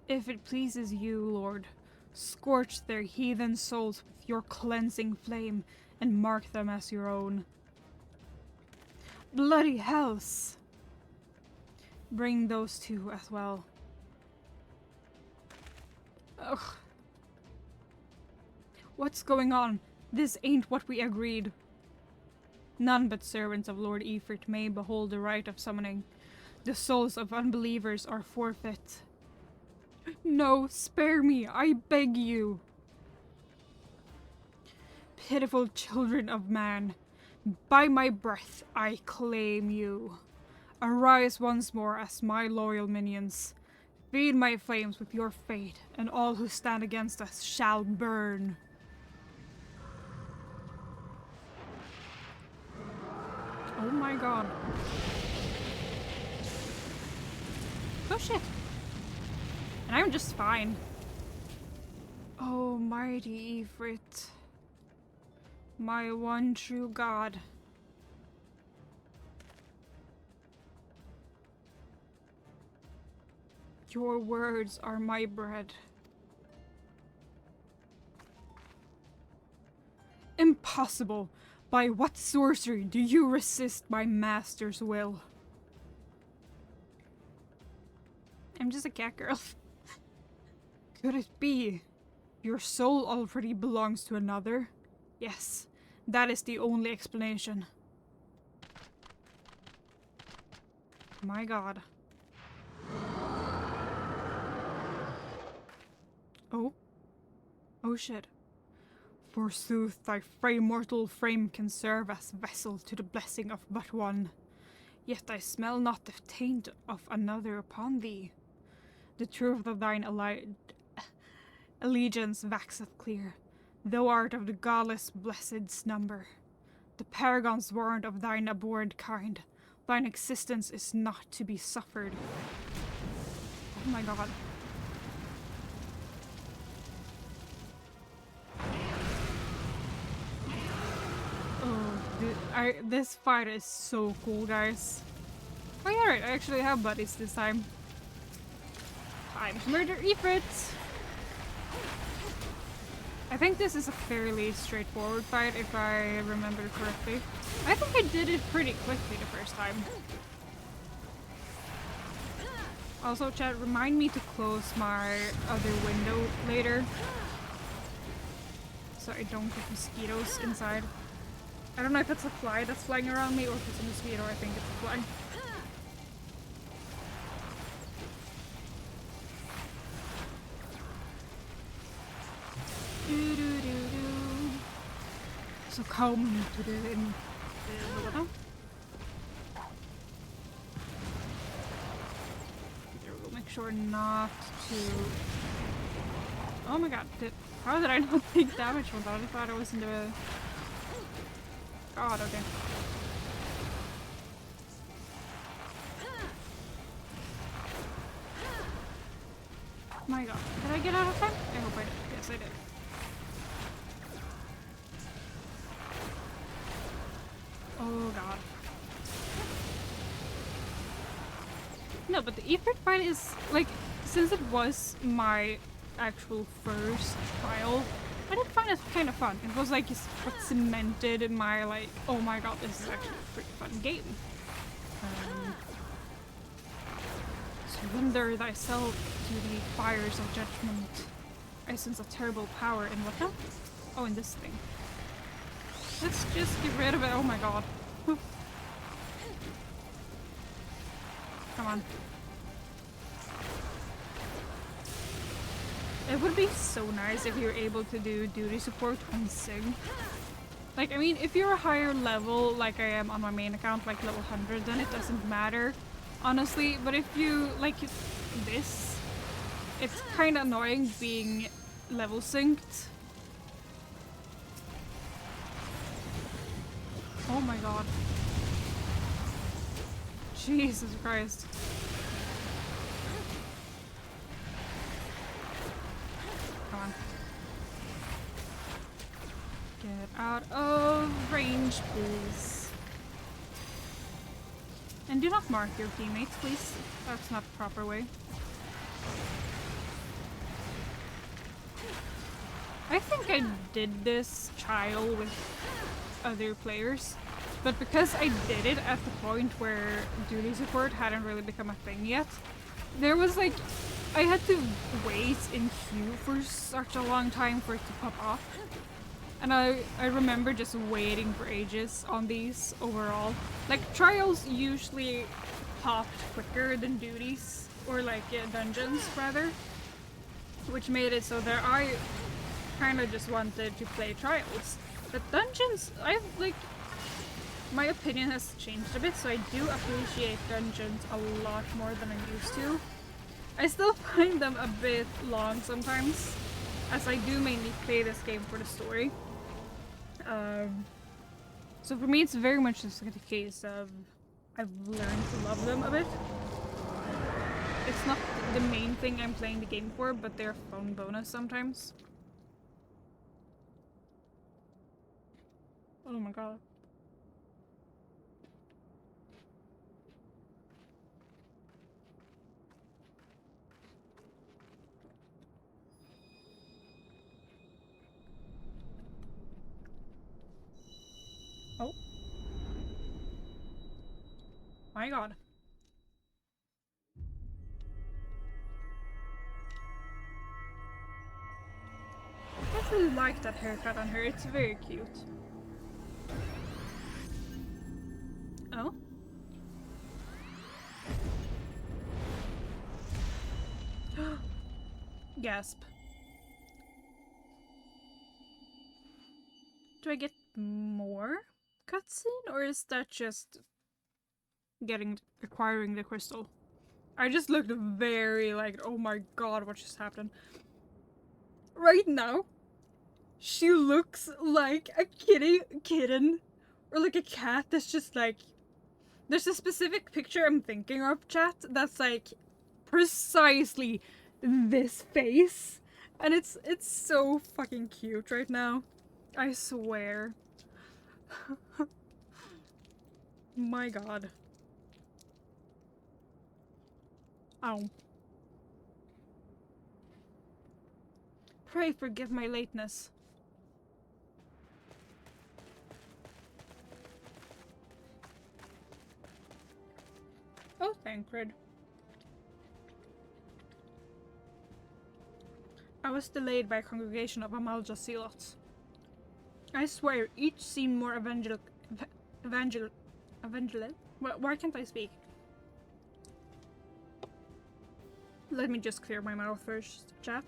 If it pleases you, Lord, scorch their heathen souls with your cleansing flame and mark them as your own. Bloody hells! Bring those two as well. Ugh. What's going on? This ain't what we agreed. None but servants of Lord Ifrit may behold the rite of summoning. The souls of unbelievers are forfeit. No, spare me, I beg you. Pitiful children of man, by my breath I claim you. Arise once more as my loyal minions. Feed my flames with your fate, and all who stand against us shall burn. Oh my god. Oh shit. And I'm just fine. Oh mighty Ifrit. My one true god. Your words are my bread. Impossible! By what sorcery do you resist my master's will? I'm just a cat girl. Could it be? Your soul already belongs to another? Yes, that is the only explanation. My god. Oh? Oh shit. Forsooth, thy mortal frame can serve as vessel to the blessing of but one. Yet I smell not the taint of another upon thee. The truth of thine allegiance waxeth clear. Thou art of the godless blessed's number. The paragon's warrant of thine abhorred kind. Thine existence is not to be suffered. Oh my god. This fight is so cool, guys. Oh yeah, right, I actually have buddies this time. Time to murder Ifrit! I think this is a fairly straightforward fight if I remember correctly. I think I did it pretty quickly the first time. Also, chat, remind me to close my other window later. So I don't get mosquitoes inside. I don't know if it's a fly that's flying around me or if it's a mosquito. I think it's a fly. So come to the end. We'll make sure not to. Oh my god! How did I not take damage from that? I thought I was in the. God, okay. My god. Did I get out of time? I hope I did. Yes, I did. know, but the Ifrit fight is, like, since it was my actual first trial, I did find it kind of fun. It was like what cemented in my, like, oh my god, this is actually a pretty fun game. Surrender thyself to the fires of judgment. I sense a terrible power in what now? Oh, in this thing. Let's just get rid of it. Oh my god. Come on. It would be so nice if you were able to do duty support on Sig. Like, I mean, if you're a higher level, like I am on my main account, like level 100, then it doesn't matter, honestly. But if you, like this, it's kind of annoying being level synced. Oh my god. Jesus Christ. Come on. Get out of range, please. And do not mark your teammates, please. That's not the proper way. I think I did this trial with other players, but because I did it at the point where duty support hadn't really become a thing yet, there was like, I had to wait in queue for such a long time for it to pop off. And I remember just waiting for ages on these overall. Like, trials usually popped quicker than duties, or like dungeons rather, which made it so that I kind of just wanted to play trials. But dungeons, I've like, my opinion has changed a bit, so I do appreciate dungeons a lot more than I used to. I still find them a bit long sometimes, as I do mainly play this game for the story. So for me it's very much just like a case of I've learned to love them a bit. It's not the main thing I'm playing the game for, but they're a fun bonus sometimes. Oh my god. Oh. My god. I actually like that haircut on her, it's very cute. Oh? Gasp. Do I get more cutscene, or is that just acquiring the crystal? I just looked very like, oh my god, what just happened? Right now, she looks like a kitten, or like a cat that's just like, there's a specific picture I'm thinking of, chat, that's like precisely this face, and it's so fucking cute right now. I swear. My god. Ow. Pray forgive my lateness. Oh, Thancred. I was delayed by a congregation of Amalja Zealots. I swear, each seemed more evangelical. Why can't I speak? Let me just clear my mouth first, chat.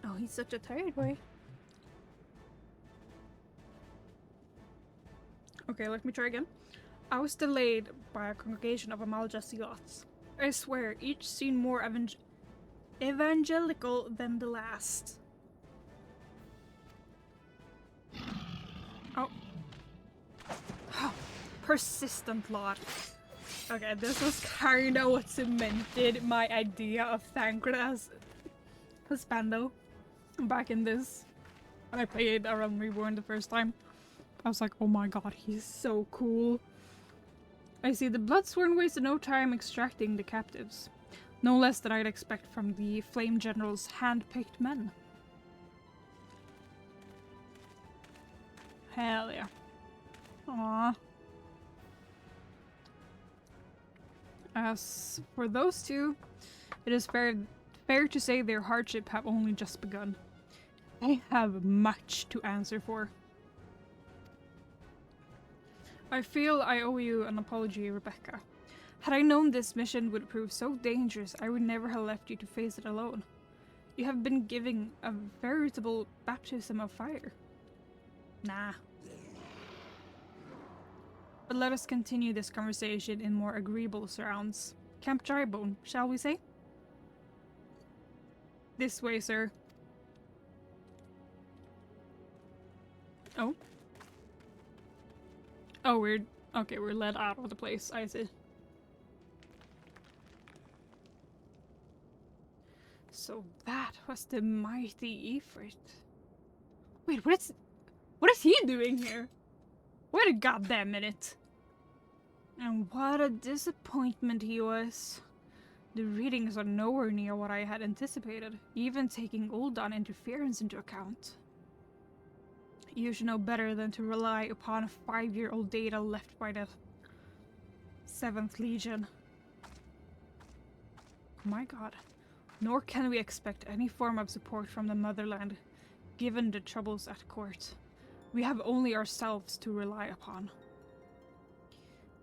Oh, he's such a tired boy. Okay, let me try again. I was delayed by a congregation of Amalja Zealots. I swear, each seemed more evangelical than the last. Oh. Persistent lot. Okay, this was kinda what cemented my idea of Thancred as Pando back in this. When I played A Realm Reborn the first time, I was like, oh my god, he's so cool. I see the Bloodsworn wasted no time extracting the captives. No less than I'd expect from the Flame General's hand-picked men. Hell yeah. Aww. As for those two, it is fair to say their hardship have only just begun. They have much to answer for. I feel I owe you an apology, Rebecca. Had I known this mission would prove so dangerous, I would never have left you to face it alone. You have been giving a veritable baptism of fire. Nah. But let us continue this conversation in more agreeable surrounds. Camp Drybone, shall we say? This way, sir. Oh. Oh, we're led out of the place, I see. So that was the mighty Ifrit. Wait, what is he doing here? Wait a goddamn minute. And what a disappointment he was. The readings are nowhere near what I had anticipated, even taking Uldan interference into account. You should know better than to rely upon 5-year-old data left by the 7th Legion. My god. Nor can we expect any form of support from the motherland, given the troubles at court. We have only ourselves to rely upon.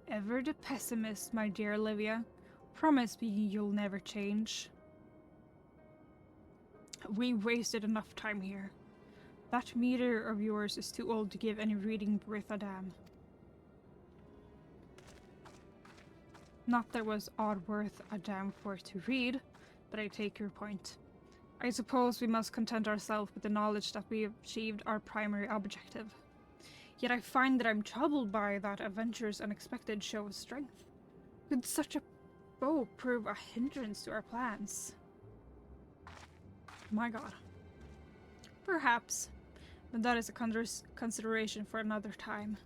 Ever the pessimist, my dear Olivia. Promise me you'll never change. We wasted enough time here. That meter of yours is too old to give any reading worth a damn. Not that was odd worth a damn for to read, but I take your point. I suppose we must content ourselves with the knowledge that we have achieved our primary objective. Yet I find that I'm troubled by that adventure's unexpected show of strength. Could such a foe prove a hindrance to our plans? My god. Perhaps, but that is a consideration for another time.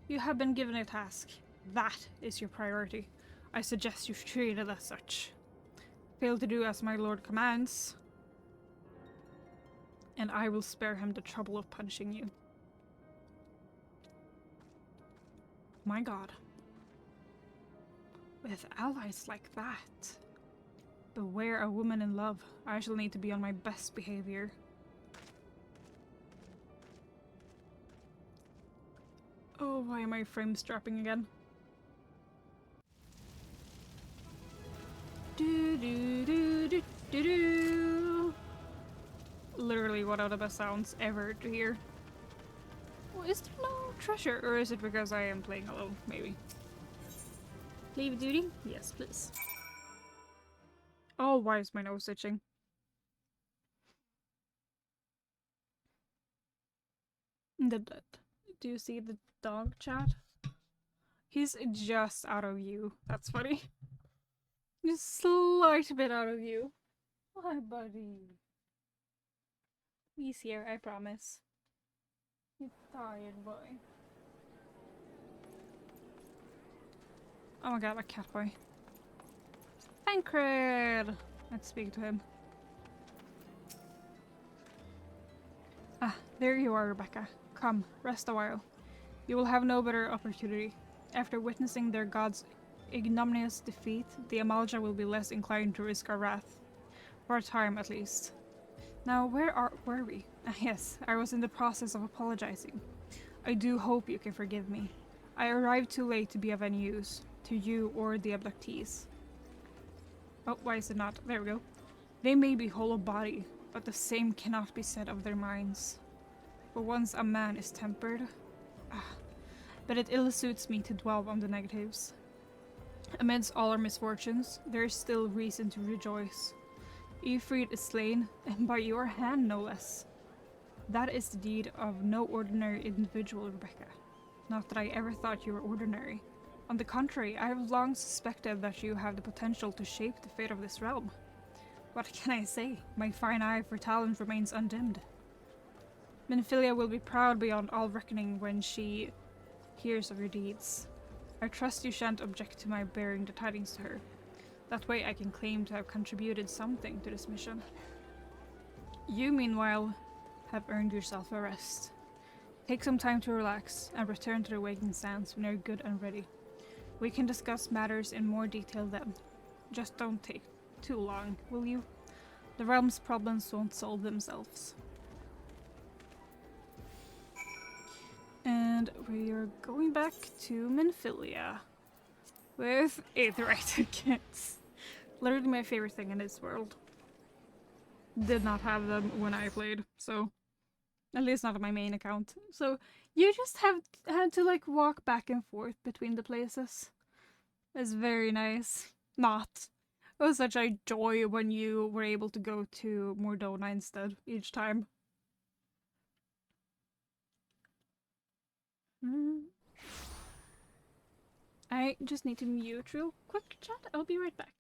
You have been given a task. That is your priority. I suggest you treat it as such. Fail to do as my lord commands, and I will spare him the trouble of punishing you. My god. With allies like that. Beware a woman in love. I shall need to be on my best behavior. Oh, why am my frames dropping again? Do do do do do do. Literally one of the best sounds ever to hear. Well, is there no treasure, or is it because I am playing alone? Maybe. Leave duty? Yes, please. Oh, why is my nose itching? Do you see the dog, chat? He's just out of view. That's funny. Just slight bit out of view. Hi, buddy. He's here, I promise. He's tired, boy. Oh my god, a cat boy. Tancred! Let's speak to him. Ah, there you are, Rebecca. Come, rest a while. You will have no better opportunity. After witnessing their god's ignominious defeat, the Amalja will be less inclined to risk our wrath. For a time, at least. Now, were we? Ah, yes, I was in the process of apologizing. I do hope you can forgive me. I arrived too late to be of any use, to you or the abductees. Oh, why is it not? There we go. They may be whole of body, but the same cannot be said of their minds. For once a man is tempered... but it ill suits me to dwell on the negatives. Amidst all our misfortunes, there is still reason to rejoice. Ifrit is slain, and by your hand no less. That is the deed of no ordinary individual, Rebecca. Not that I ever thought you were ordinary. On the contrary, I have long suspected that you have the potential to shape the fate of this realm. What can I say? My fine eye for talent remains undimmed. Minfilia will be proud beyond all reckoning when she hears of your deeds. I trust you shan't object to my bearing the tidings to her. That way I can claim to have contributed something to this mission. You, meanwhile, have earned yourself a rest. Take some time to relax and return to the waking sands when you're good and ready. We can discuss matters in more detail then. Just don't take too long, will you? The realm's problems won't solve themselves. And we are going back to Minfilia with Aetheryte kits. Literally my favorite thing in this world. Did not have them when I played, so at least not on my main account. So you just had to like walk back and forth between the places. It's very nice. Not. It was such a joy when you were able to go to Mordona instead each time. I just need to mute real quick, chat. I'll be right back.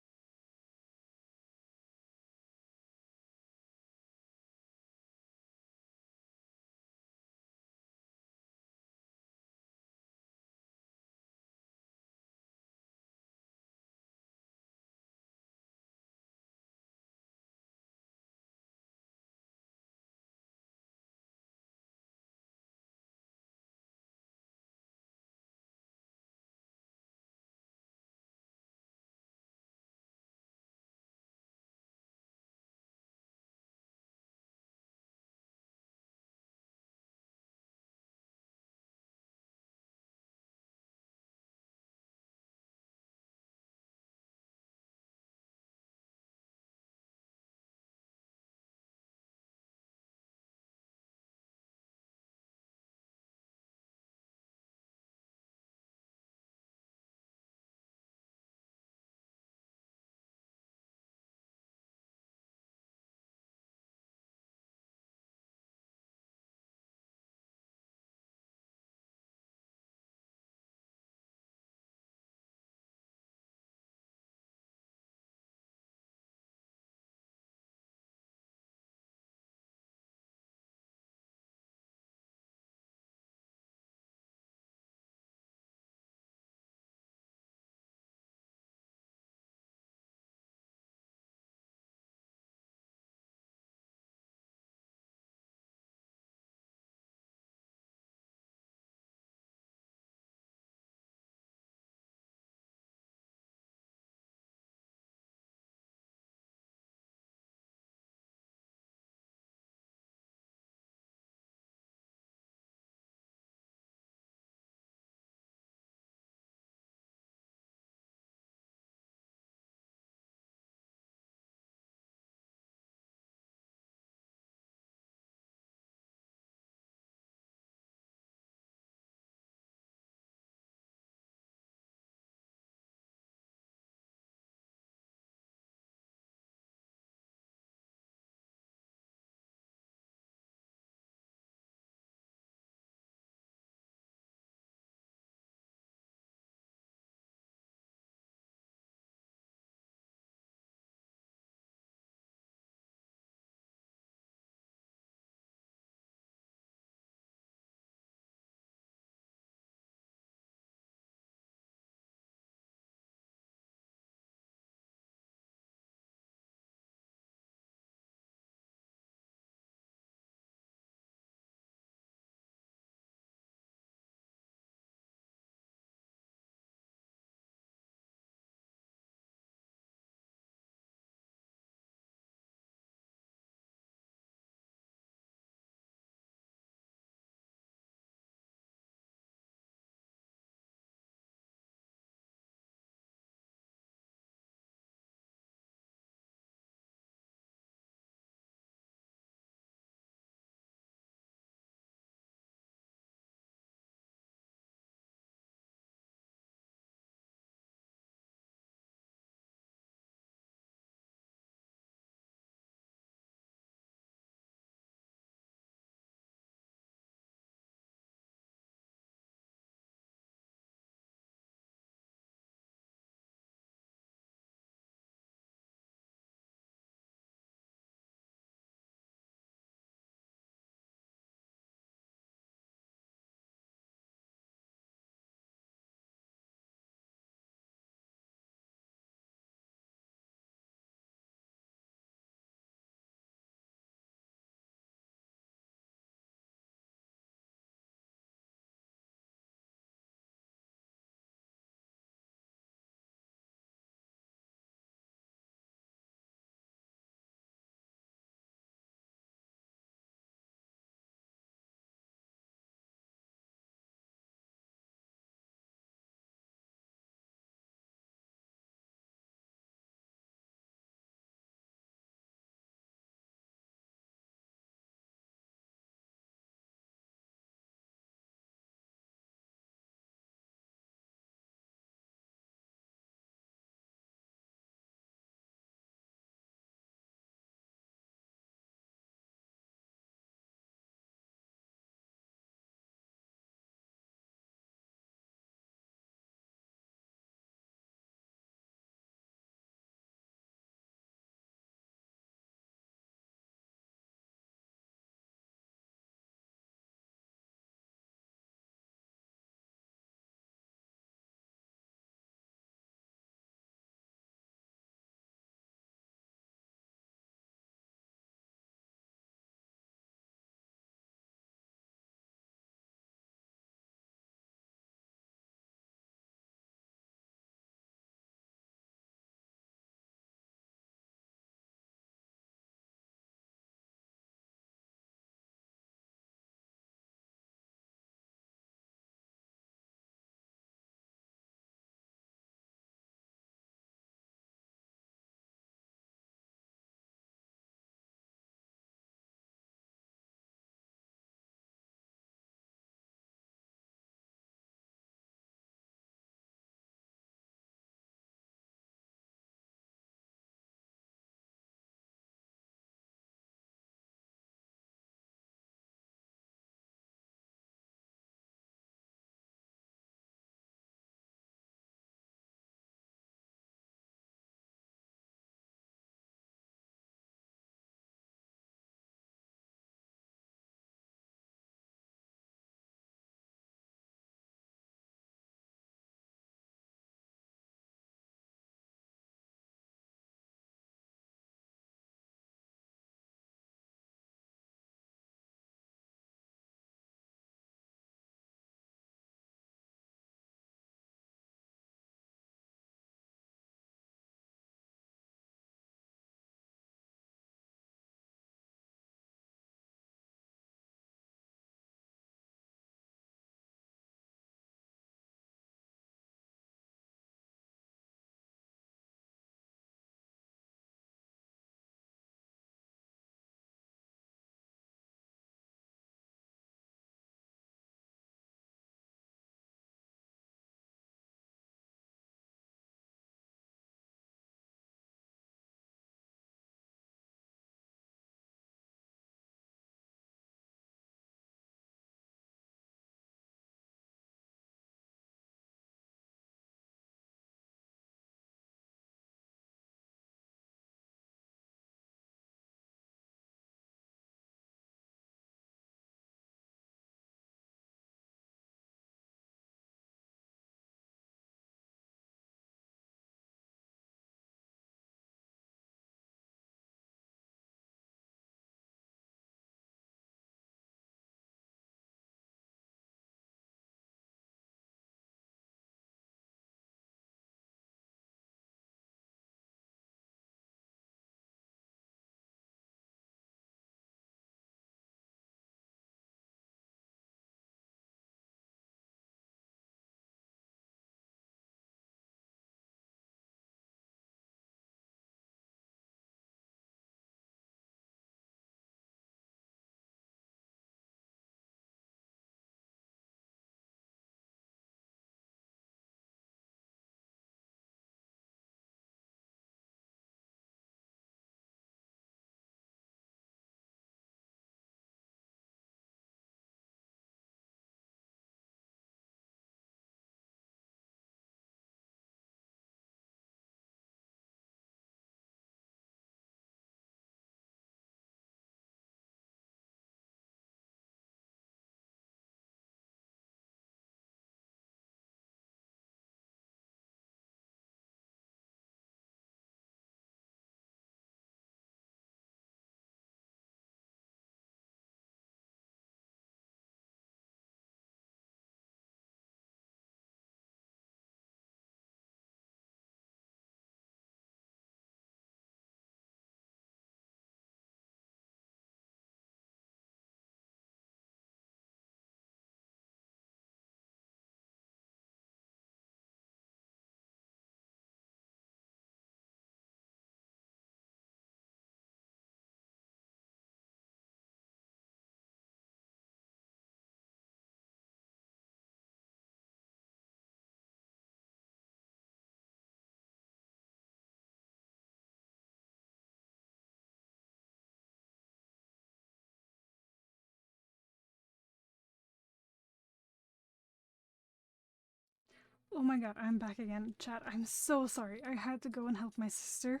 Oh my god, I'm back again, chat. I'm so sorry. I had to go and help my sister.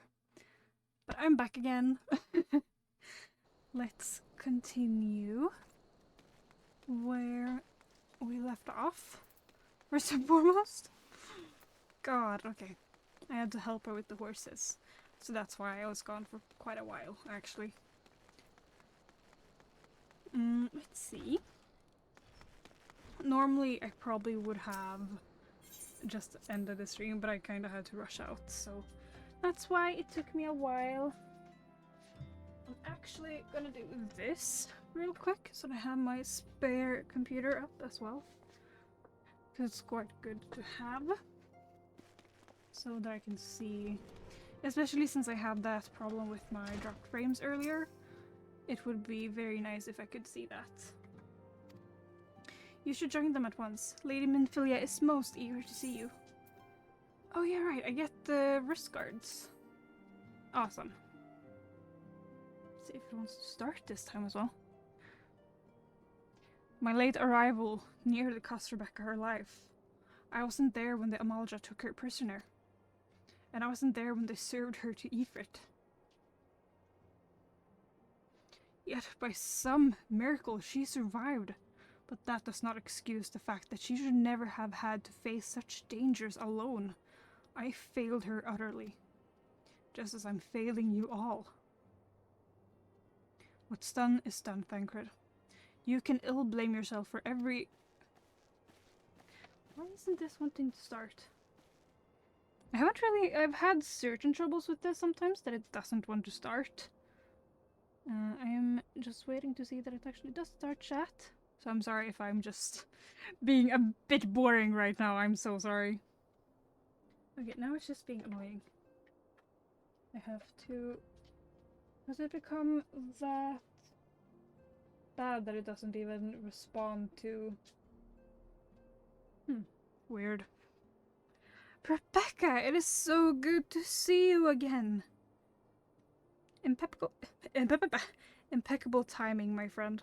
But I'm back again. Let's continue where we left off. First and foremost. God, okay. I had to help her with the horses. So that's why I was gone for quite a while, actually. Let's see. Normally, I probably would have just ended the stream, but I kind of had to rush out, so that's why it took me a while. I'm actually gonna do this real quick so that I have my spare computer up as well, because it's quite good to have, so that I can see, especially since I had that problem with my dropped frames earlier. It would be very nice if I could see that. You should join them at once. Lady Minfilia is most eager to see you. Oh yeah, right, I get the wrist guards. Awesome. Let's see if it wants to start this time as well. My late arrival nearly cost Rebecca her life. I wasn't there when the Amalja took her prisoner. And I wasn't there when they served her to Ifrit. Yet, by some miracle, she survived. But that does not excuse the fact that she should never have had to face such dangers alone. I failed her utterly. Just as I'm failing you all. What's done is done, Thancred. You can ill blame yourself for every... Why isn't this wanting to start? I've had certain troubles with this sometimes, that it doesn't want to start. I am just waiting to see that it actually does start chat. So I'm sorry if I'm just being a bit boring right now, I'm so sorry. Okay, now it's just being annoying. I have to... Has it become that bad that it doesn't even respond to... Weird. Rebecca, it is so good to see you again. Impeccable timing, my friend.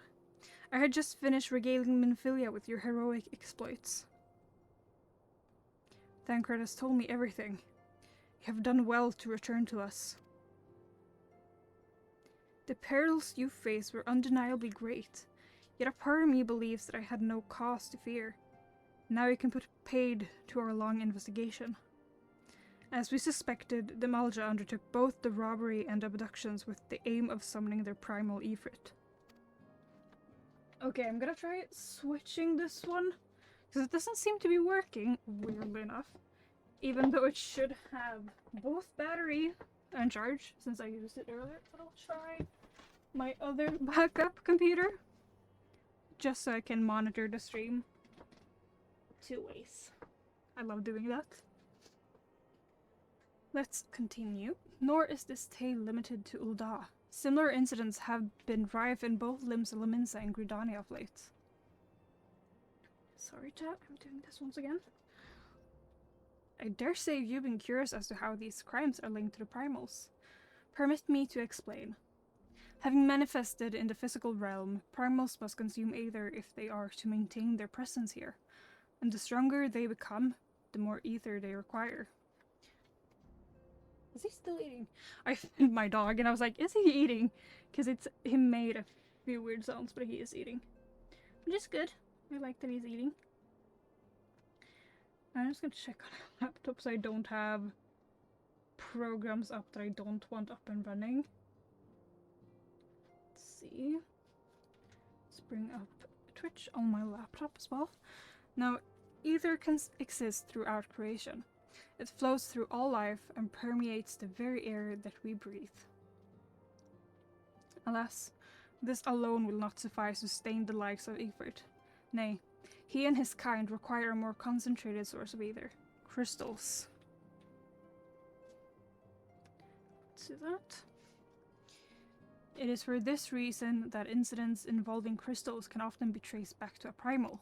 I had just finished regaling Minfilia with your heroic exploits. Thancred has told me everything. You have done well to return to us. The perils you faced were undeniably great, yet a part of me believes that I had no cause to fear. Now you can put paid to our long investigation. As we suspected, the Malja undertook both the robbery and abductions with the aim of summoning their primal Ifrit. Okay, I'm gonna try switching this one, because it doesn't seem to be working, weirdly enough. Even though it should have both battery and charge, since I used it earlier. But I'll try my other backup computer, just so I can monitor the stream 2 ways. I love doing that. Let's continue. Nor is this tale limited to Ul'dah. Similar incidents have been rife in both Limbs of Laminsa and Gridania of late. Sorry chat, I'm doing this once again. I dare say you've been curious as to how these crimes are linked to the primals. Permit me to explain. Having manifested in the physical realm, primals must consume aether if they are to maintain their presence here, and the stronger they become, the more ether they require. Is he still eating? I fed my dog and I was like, is he eating? Because he made a few weird sounds, but he is eating. Which is good. I like that he's eating. I'm just gonna check on a laptop so I don't have programs up that I don't want up and running. Let's see. Let's bring up Twitch on my laptop as well. Now, ether can exist throughout creation. It flows through all life and permeates the very air that we breathe. Alas, this alone will not suffice to sustain the likes of Ifrit. Nay, he and his kind require a more concentrated source of ether. Crystals. Let's see that. It is for this reason that incidents involving crystals can often be traced back to a primal.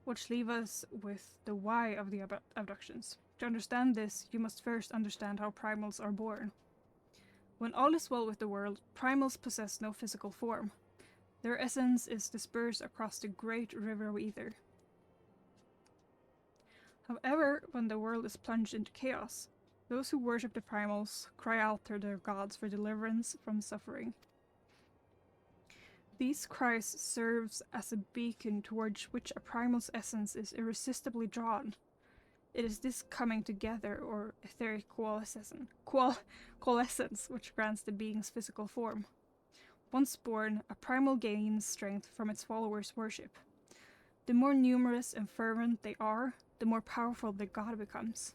Which leave us with the why of the abductions. To understand this, you must first understand how primals are born. When all is well with the world, primals possess no physical form. Their essence is dispersed across the great river of ether. However, when the world is plunged into chaos, those who worship the primals cry out to their gods for deliverance from suffering. These cries serves as a beacon towards which a primal's essence is irresistibly drawn. It is this coming together, or etheric coalescence, which grants the being's physical form. Once born, a primal gains strength from its followers' worship. The more numerous and fervent they are, the more powerful the god becomes.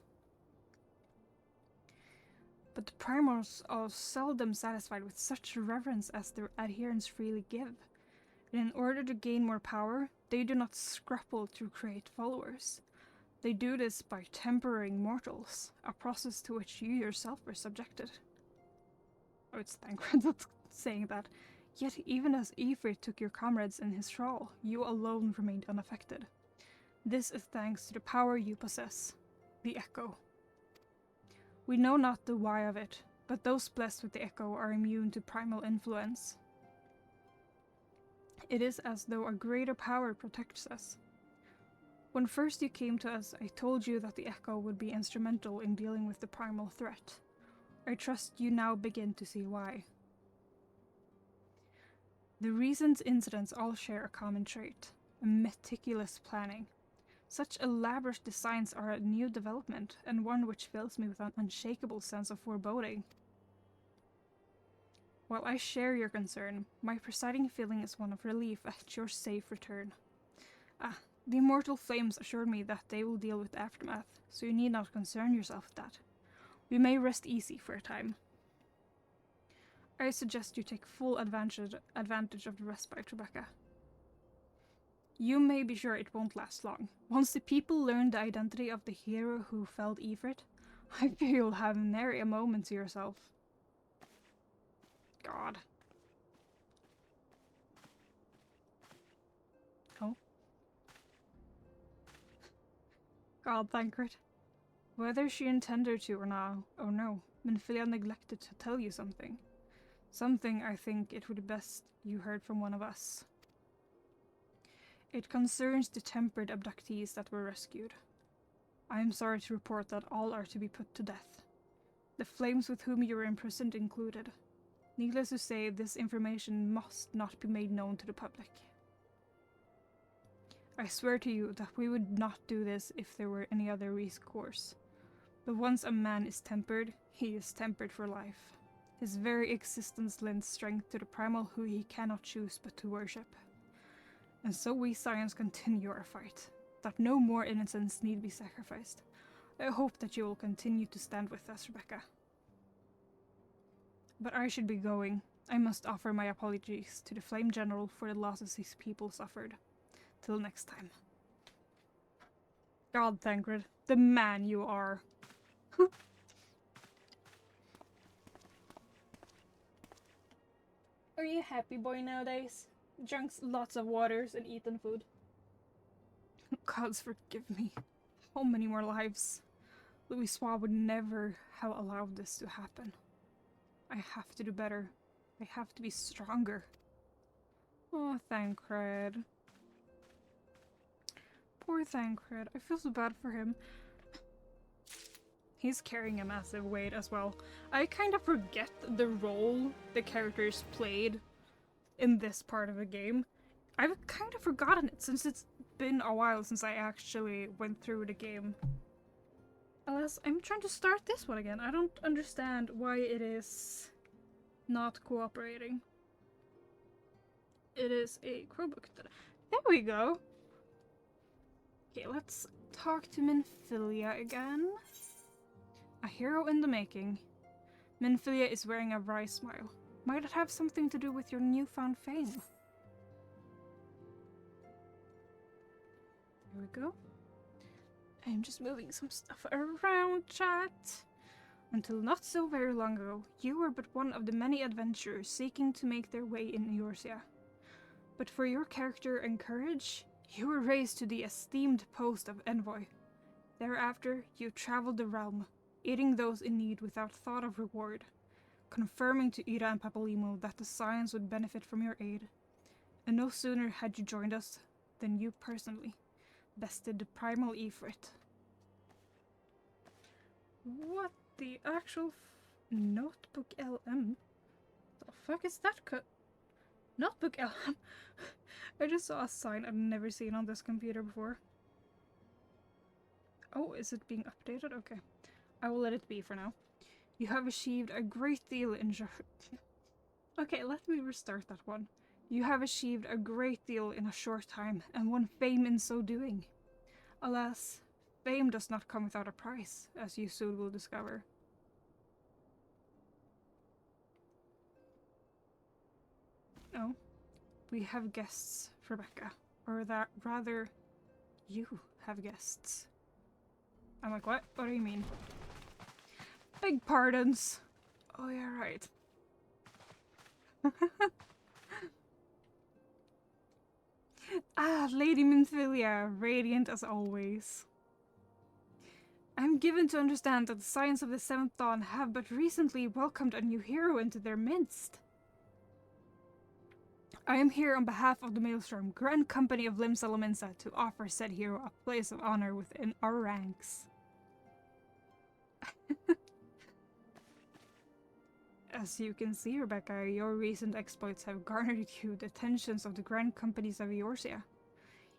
But the primals are seldom satisfied with such reverence as their adherents freely give. And in order to gain more power, they do not scruple to create followers. They do this by tempering mortals, a process to which you yourself were subjected. Oh, it's Thancred that's saying that. Yet even as Ifrit took your comrades in his thrall, you alone remained unaffected. This is thanks to the power you possess, the Echo. We know not the why of it, but those blessed with the Echo are immune to primal influence. It is as though a greater power protects us. When first you came to us, I told you that the Echo would be instrumental in dealing with the primal threat. I trust you now begin to see why. The recent incidents all share a common trait, a meticulous planning. Such elaborate designs are a new development, and one which fills me with an unshakable sense of foreboding. While I share your concern, my presiding feeling is one of relief at your safe return. The immortal flames assured me that they will deal with the aftermath, so you need not concern yourself with that. We may rest easy for a time. I suggest you take full advantage of the respite, Rebecca. You may be sure it won't last long. Once the people learn the identity of the hero who felled Ifrit, I fear you'll have nary a moment to yourself. God. Oh. God, Thancred. Whether she intended to or not, oh no, Minfilia neglected to tell you something. Something I think it would be best you heard from one of us. It concerns the tempered abductees that were rescued. I am sorry to report that all are to be put to death. The flames with whom you were imprisoned included. Needless to say, this information must not be made known to the public. I swear to you that we would not do this if there were any other recourse. But once a man is tempered, he is tempered for life. His very existence lends strength to the primal who he cannot choose but to worship. And so we Scions continue our fight, that no more innocents need be sacrificed. I hope that you will continue to stand with us, Rebecca. But I should be going. I must offer my apologies to the Flame General for the losses his people suffered. Till next time. God, Thancred, the man you are. Are you a happy boy nowadays? Drunks lots of waters and eaten food. Gods forgive me. How many more lives? Louisoix would never have allowed this to happen. I have to do better. I have to be stronger. Oh, Thancred. Poor Thancred. I feel so bad for him. He's carrying a massive weight as well. I kind of forget the role the characters played in this part of the game. I've kind of forgotten it since it's been a while since I actually went through the game. Alas, I'm trying to start this one again. I don't understand why it is not cooperating. It is a Chromebook. There we go. Okay, let's talk to Minfilia again. A hero in the making. Minfilia is wearing a wry smile. Might it have something to do with your newfound fame? Here we go. I'm just moving some stuff around, chat. Until not so very long ago, you were but one of the many adventurers seeking to make their way in Eorzea. But for your character and courage, you were raised to the esteemed post of envoy. Thereafter, you traveled the realm, aiding those in need without thought of reward, confirming to Ira and Papalymo that the Scions would benefit from your aid. And no sooner had you joined us than you personally bested the primal Ifrit. What the actual Notebook LM? The fuck is that Notebook LM? I just saw a sign I've never seen on this computer before. Oh, is it being updated? Okay. I will let it be for now. You have achieved a great deal in Okay, let me restart that one. You have achieved a great deal in a short time, and won fame in so doing. Alas, fame does not come without a price, as you soon will discover. Oh, we have guests, Rebecca. Or that, rather, you have guests. I'm like, what? What do you mean? Big pardons. Oh, yeah, right. Ah, Lady Minfilia, radiant as always. I'm given to understand that the Scions of the Seventh Dawn have but recently welcomed a new hero into their midst. I am here on behalf of the Maelstrom Grand Company of Limsa Lominsa to offer said hero a place of honor within our ranks. As you can see, Rebecca, your recent exploits have garnered you the attentions of the Grand Companies of Eorzea.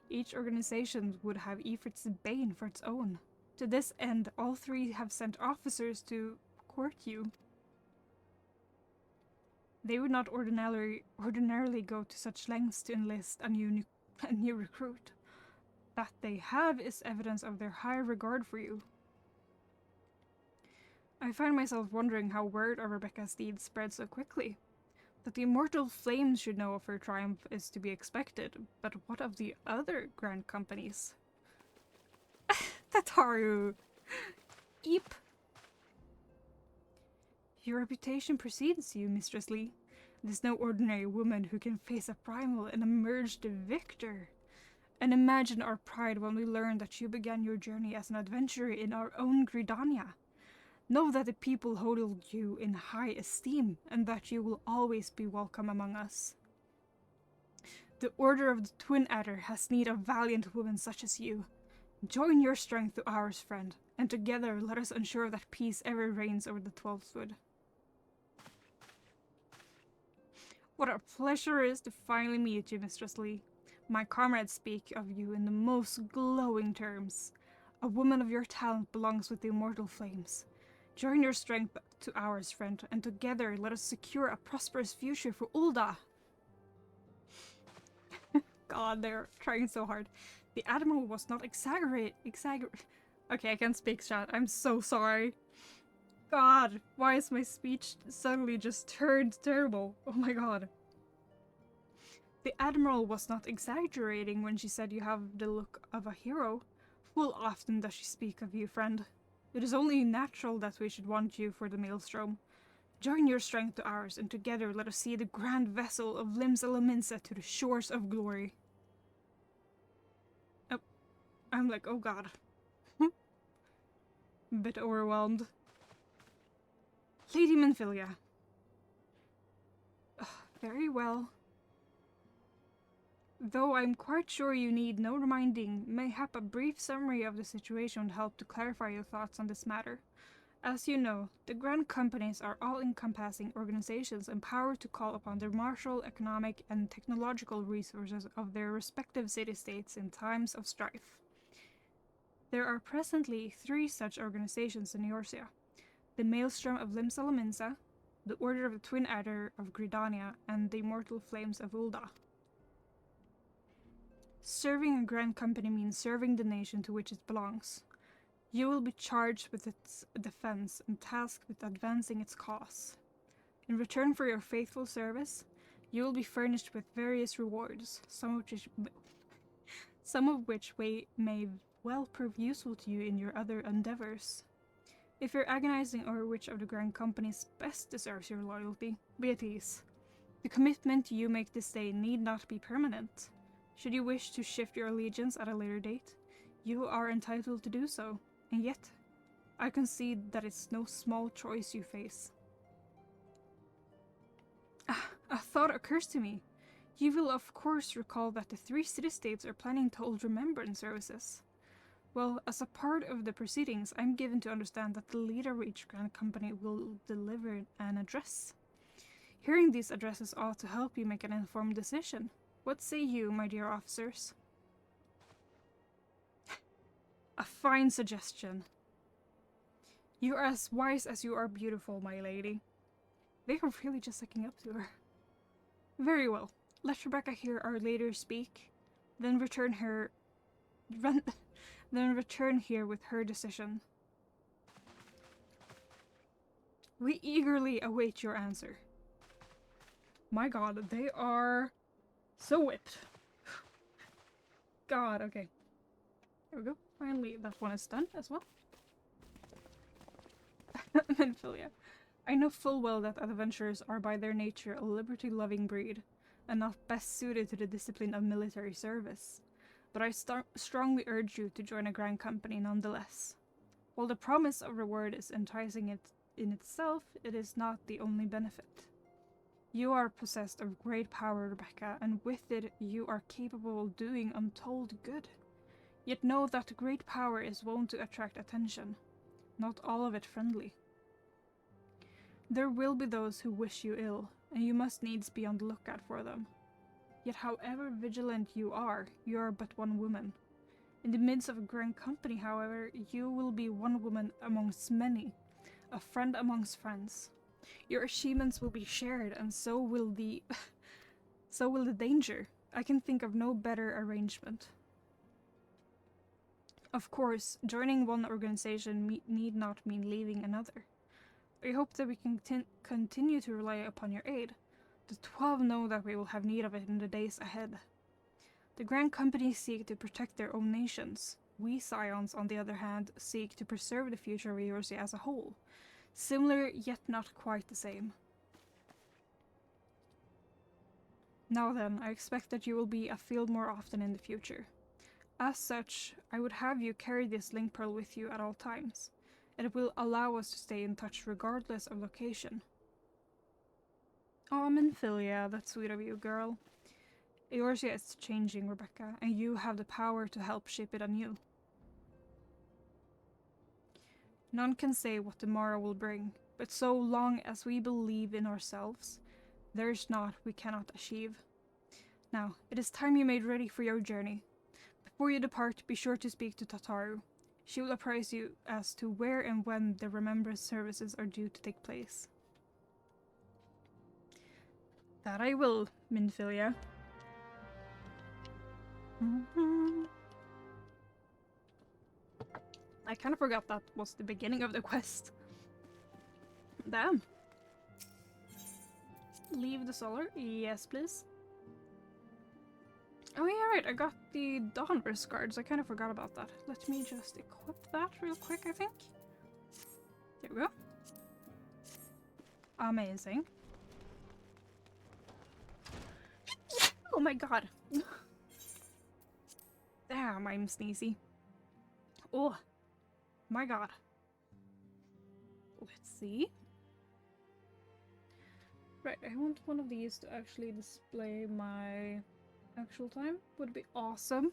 Each organization would have Ifrit's Bane for its own. To this end, all three have sent officers to court you. They would not ordinarily go to such lengths to enlist a new recruit. That they have is evidence of their high regard for you. I find myself wondering how word of Rebecca's deed spread so quickly. That the immortal flames should know of her triumph is to be expected, but what of the other grand companies? Tataru! Eep! Your reputation precedes you, Mistress Lee. It is no ordinary woman who can face a primal and emerge the victor. And imagine our pride when we learn that you began your journey as an adventurer in our own Gridania. Know that the people hold you in high esteem, and that you will always be welcome among us. The Order of the Twin Adder has need of valiant women such as you. Join your strength to ours, friend, and together let us ensure that peace ever reigns over the 12th Wood. What a pleasure it is to finally meet you, Mistress Lee. My comrades speak of you in the most glowing terms. A woman of your talent belongs with the immortal flames. Join your strength to ours, friend, and together let us secure a prosperous future for Ulda. God, they're trying so hard. The Admiral was not exaggerate. Okay, I can't speak, chat. I'm so sorry. God, why is my speech suddenly just turned terrible? Oh my god. The Admiral was not exaggerating when she said you have the look of a hero. Full often does she speak of you, friend. It is only natural that we should want you for the Maelstrom. Join your strength to ours, and together let us see the grand vessel of Limsa Lominsa to the shores of glory. Oh, I'm like, oh god. Bit overwhelmed. Lady Minfilia. Very well. Though I'm quite sure you need no reminding, mayhap a brief summary of the situation would help to clarify your thoughts on this matter. As you know, the Grand Companies are all-encompassing organizations empowered to call upon the martial, economic, and technological resources of their respective city-states in times of strife. There are presently 3 such organizations in Eorzea: the Maelstrom of Limsa Lominsa, the Order of the Twin Adder of Gridania, and the Immortal Flames of Ulda. Serving a Grand Company means serving the nation to which it belongs. You will be charged with its defense and tasked with advancing its cause. In return for your faithful service, you will be furnished with various rewards, some of which may well prove useful to you in your other endeavors. If you're agonizing over which of the Grand Companies best deserves your loyalty, be at ease. The commitment you make this day need not be permanent. Should you wish to shift your allegiance at a later date, you are entitled to do so, and yet, I concede that it's no small choice you face. A thought occurs to me. You will of course recall that the 3 city-states are planning to hold remembrance services. Well, as a part of the proceedings, I'm given to understand that the leader of each grand company will deliver an address. Hearing these addresses ought to help you make an informed decision. What say you, my dear officers? A fine suggestion. You are as wise as you are beautiful, my lady. They are really just looking up to her. Very well. Let Rebecca hear our leader speak, then return here with her decision. We eagerly await your answer. My god, they are so whipped. God, okay. There we go. Finally, that one is done as well. Menphilia. I know full well that adventurers are by their nature a liberty-loving breed, and not best suited to the discipline of military service. But I strongly urge you to join a grand company nonetheless. While the promise of reward is enticing in itself, it is not the only benefit. You are possessed of great power, Rebecca, and with it you are capable of doing untold good. Yet know that great power is wont to attract attention, not all of it friendly. There will be those who wish you ill, and you must needs be on the lookout for them. Yet however vigilant you are but one woman. In the midst of a grand company, however, you will be one woman amongst many, a friend amongst friends. Your achievements will be shared, and so will the danger. I can think of no better arrangement. Of course, joining one organization need not mean leaving another. I hope that we can continue to rely upon your aid. The 12 know that we will have need of it in the days ahead. The grand companies seek to protect their own nations. We Scions, on the other hand, seek to preserve the future of Eorzea as a whole. Similar, yet not quite the same. Now then, I expect that you will be afield more often in the future. As such, I would have you carry this link pearl with you at all times. It will allow us to stay in touch regardless of location. Oh, Menphilia, that's sweet of you, girl. Eorzea is changing, Rebecca, and you have the power to help shape it anew. None can say what tomorrow will bring, but so long as we believe in ourselves, there is naught we cannot achieve. Now, it is time you made ready for your journey. Before you depart, be sure to speak to Tataru. She will apprise you as to where and when the remembrance services are due to take place. That I will, Menphilia. I kind of forgot that was the beginning of the quest. Damn. Leave the solar? Yes, please. Oh yeah, right, I got the Dawnverse cards. I kind of forgot about that. Let me just equip that real quick, I think. There we go. Amazing. Oh my god. Damn, I'm sneezy. Oh my god. Let's see. Right, I want one of these to actually display my actual time. Would be awesome.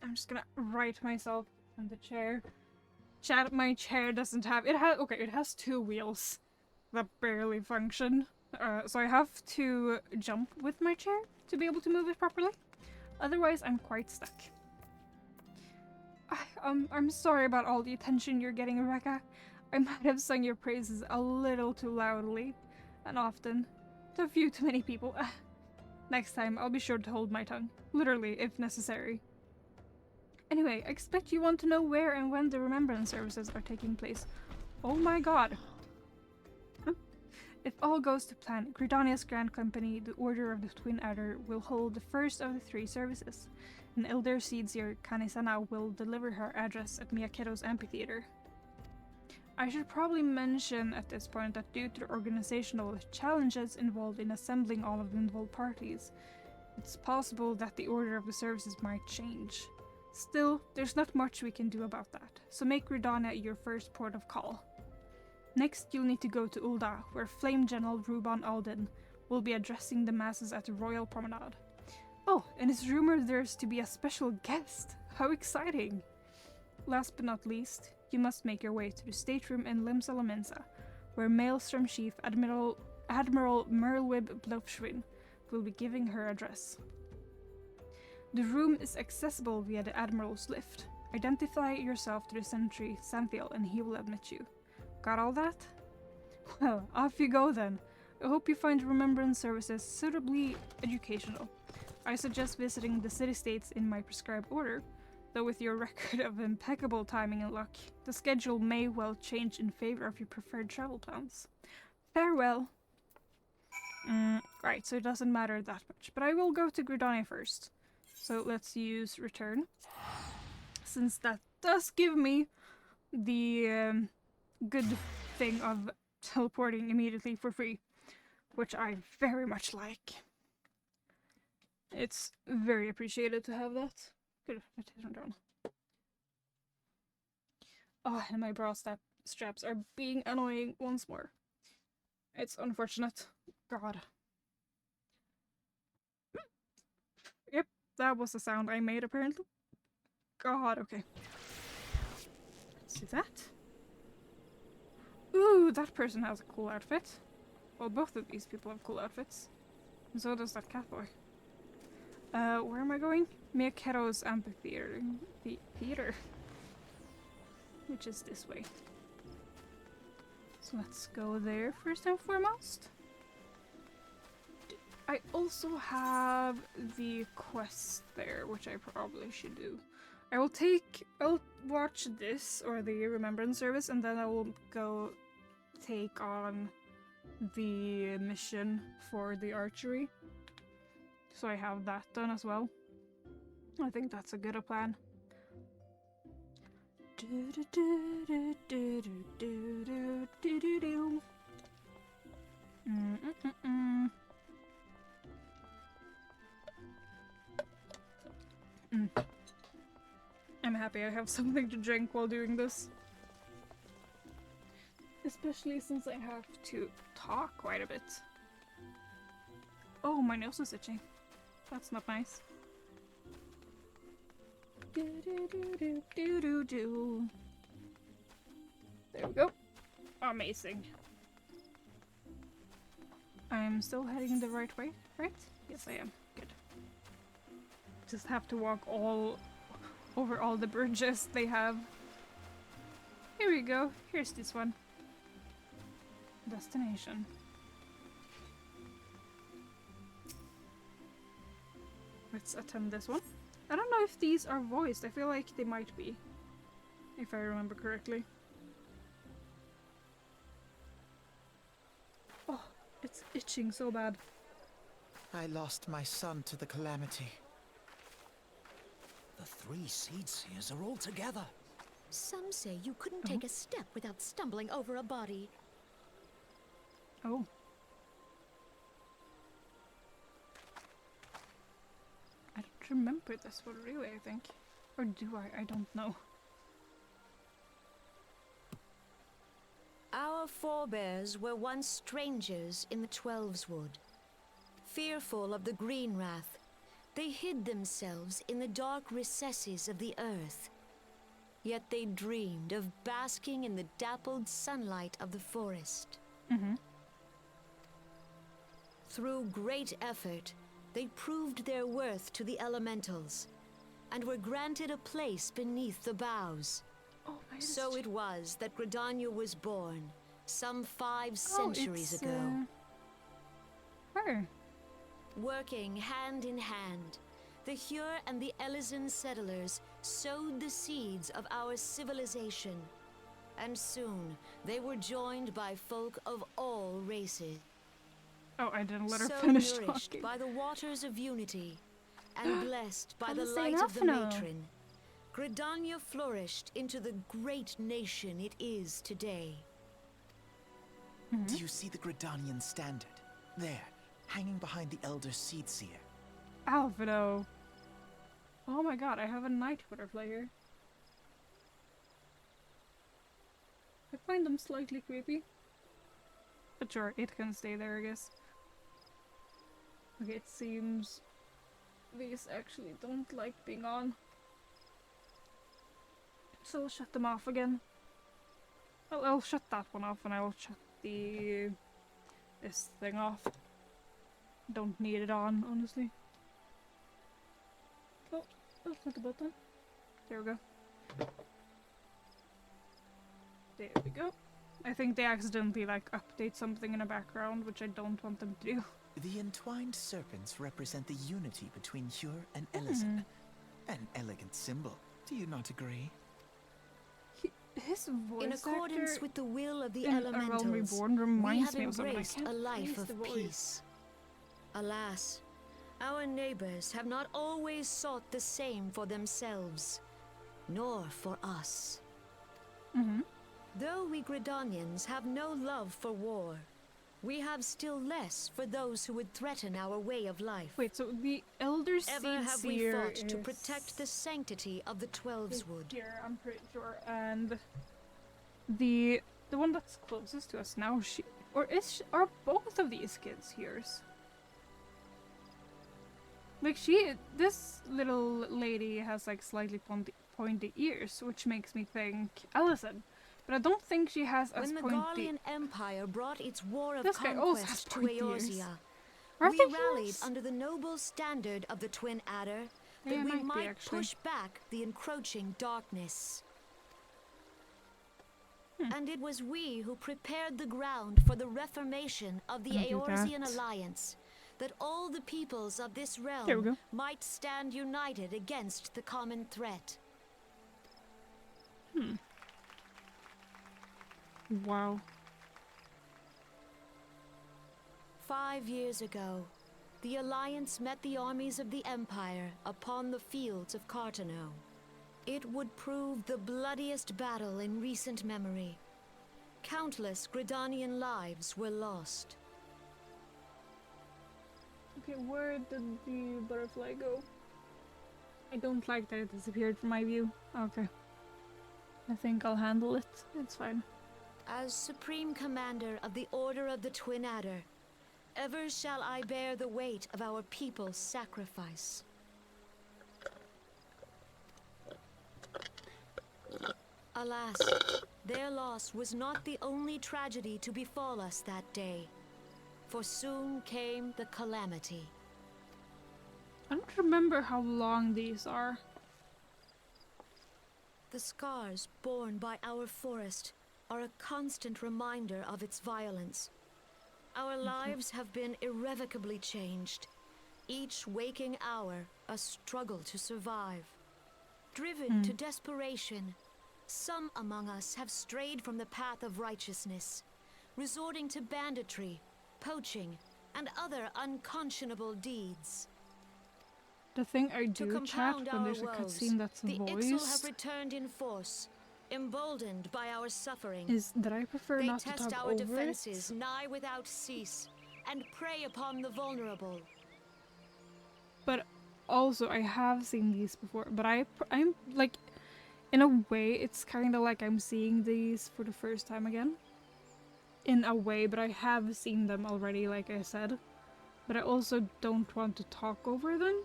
I'm just gonna write myself on the chair. Chat, my chair doesn't have... It has 2 wheels that barely function. So I have to jump with my chair to be able to move it properly. Otherwise, I'm quite stuck. I'm sorry about all the attention you're getting, Rebecca. I might have sung your praises a little too loudly, and often, to a few too many people. Next time, I'll be sure to hold my tongue. Literally, if necessary. Anyway, I expect you want to know where and when the remembrance services are taking place. Oh my god. If all goes to plan, Gridania's Grand Company, the Order of the Twin Adder, will hold the first of the 3 services, and Elder Seedseer Kanisana will deliver her address at Miyaketo's amphitheater. I should probably mention at this point that due to the organizational challenges involved in assembling all of the involved parties, it's possible that the order of the services might change. Still, there's not much we can do about that, so make Gridania your first port of call. Next, you'll need to go to Ul'dah, where Flame General Ruban Alden will be addressing the masses at the Royal Promenade. Oh, and it's rumored there's to be a special guest. How exciting! Last but not least, you must make your way to the stateroom in Limsa Mensa, where Maelstrom Chief Admiral Merlwyb Blofschwin will be giving her address. The room is accessible via the Admiral's lift. Identify yourself to the sentry, Santhiel, and he will admit you. Got all that? Well, off you go then. I hope you find remembrance services suitably educational. I suggest visiting the city-states in my prescribed order, though with your record of impeccable timing and luck, the schedule may well change in favor of your preferred travel plans. Farewell. Right, so it doesn't matter that much, but I will go to Gridania first. So let's use return, since that does give me the good thing of teleporting immediately for free, which I very much like. It's very appreciated to have that. Good, I turned on. Oh, and my bra straps are being annoying once more. It's unfortunate. God. Yep, that was the sound I made apparently. God, okay. Let's do that. Ooh, that person has a cool outfit. Well, both of these people have cool outfits. And so does that catboy. Where am I going? Miakero's amphitheater. Theater. Which is this way. So let's go there first and foremost. I also have the quest there, which I probably should do. I'll watch this, or the Remembrance Service, and then I will go take on the mission for the archery. So I have that done as well. I think that's a good plan. I'm happy I have something to drink while doing this. Especially since I have to talk quite a bit. Oh, my nose is itching. That's not nice. There we go. Amazing. I'm still heading the right way, right? Yes, I am. Good. Just have to walk over all the bridges they have. Here we go. Here's this one. Destination. Let's attend this one. I don't know if these are voiced. I feel like they might be, if I remember correctly. Oh, it's itching so bad. I lost my son to the calamity. The 3 Seedseers are all together. Some say you couldn't take a step without stumbling over a body. Oh. I don't remember this one really, I think. Or do I? I don't know. Our forebears were once strangers in the Twelveswood. Fearful of the Green Wrath, they hid themselves in the dark recesses of the earth. Yet they dreamed of basking in the dappled sunlight of the forest. Through great effort, they proved their worth to the elementals, and were granted a place beneath the boughs. Oh, so it was that Gridania was born, some 5 centuries ago. Her. Working hand in hand, the Hyur and the Elysian settlers sowed the seeds of our civilization, and soon they were joined by folk of all races. Oh, I didn't let her so finish nourished talking. by the waters of unity, and blessed by the light of the matron, Gridania flourished into the great nation it is today. Do you see the Gridanian standard? There, hanging behind the Elder Seedseer. Alfredo. Oh my god, I have a night butterfly here. I find them slightly creepy. But sure, it can stay there, I guess. Okay, it seems these actually don't like being on. So I'll shut them off again. Well, I'll shut that one off and I'll shut this thing off. Don't need it on, honestly. Oh, that's not the button. There we go. There we go. I think they accidentally like update something in the background, which I don't want them to do. The entwined serpents represent the unity between Hyur and Ellison. An elegant symbol. Do you not agree? His voice In accordance actor with the will of the in A Realm elementals, Reborn we reminds have me of someone. I embraced can't a life place of the voice. peace. Alas, our neighbors have not always sought the same for themselves, nor for us. Though we Gridanians have no love for war, we have still less for those who would threaten our way of life. Wait, so the Elder Ever have we Seer fought to is protect the sanctity of the Twelveswood? here, I'm pretty sure, and the one that's closest to us now, are both of these kids Hyur's? Like this little lady has like slightly pointy ears, which makes me think Ellison. But I don't think she has as When the pointy. Garlean Empire brought its war of This guy also has conquest to pointy ears. Eorzea, Are we they rallied Hyur's? under the noble standard of the Twin Adder Yeah, that we might be, might actually. push back the encroaching darkness. And it was we who prepared the ground for the reformation of the I'll do Eorzean that. Alliance, that all the peoples of this There we realm go. might stand united against the common threat. Wow. 5 years ago, the Alliance met the armies of the Empire upon the fields of Cartano. It would prove the bloodiest battle in recent memory. Countless Gridanian lives were lost. Okay, where did the butterfly go? I don't like that it disappeared from my view. Okay. I think I'll handle it. It's fine. As Supreme Commander of the Order of the Twin Adder, ever shall I bear the weight of our people's sacrifice. Alas, their loss was not the only tragedy to befall us that day, for soon came the calamity. I don't remember how long these are. The scars borne by our forest are a constant reminder of its violence. Our lives have been irrevocably changed, each waking hour a struggle to survive. Driven to desperation, some among us have strayed from the path of righteousness, resorting to banditry, poaching, and other unconscionable deeds. The thing I To do chat compound when our there's a woes, cutscene that's the Ixal have voiced returned in force, emboldened by our suffering. is that I prefer They not to test talk our over defenses it. nigh without cease, and prey upon the vulnerable. But also, I have seen these before, but I'm like, in a way, it's kind of like I'm seeing these for the first time again. In a way, but I have seen them already, like I said. But I also don't want to talk over them.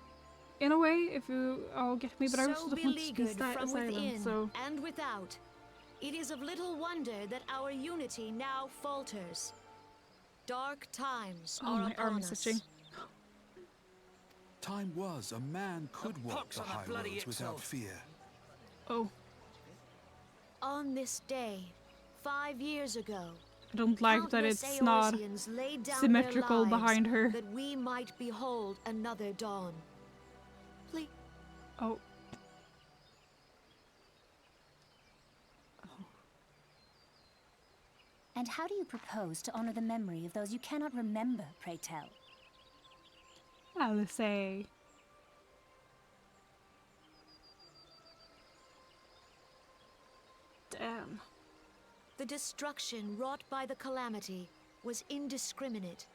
In a way, if you all get me, but I also So don't want to be beleaguered from silent, within so... and without, it is of little wonder that our unity now falters. Dark times Oh, are my upon arm is us. itching. Time was a man could walk pox the on that high bloody roads without Ixal. fear. Oh, On this day, 5 years ago, I don't like that countless it's not Eorzeans laid down symmetrical their lives behind her. that we might behold another dawn. Please. Oh. And how do you propose to honor the memory of those you cannot remember, pray tell? I'll say. Damn. The destruction wrought by the calamity was indiscriminate.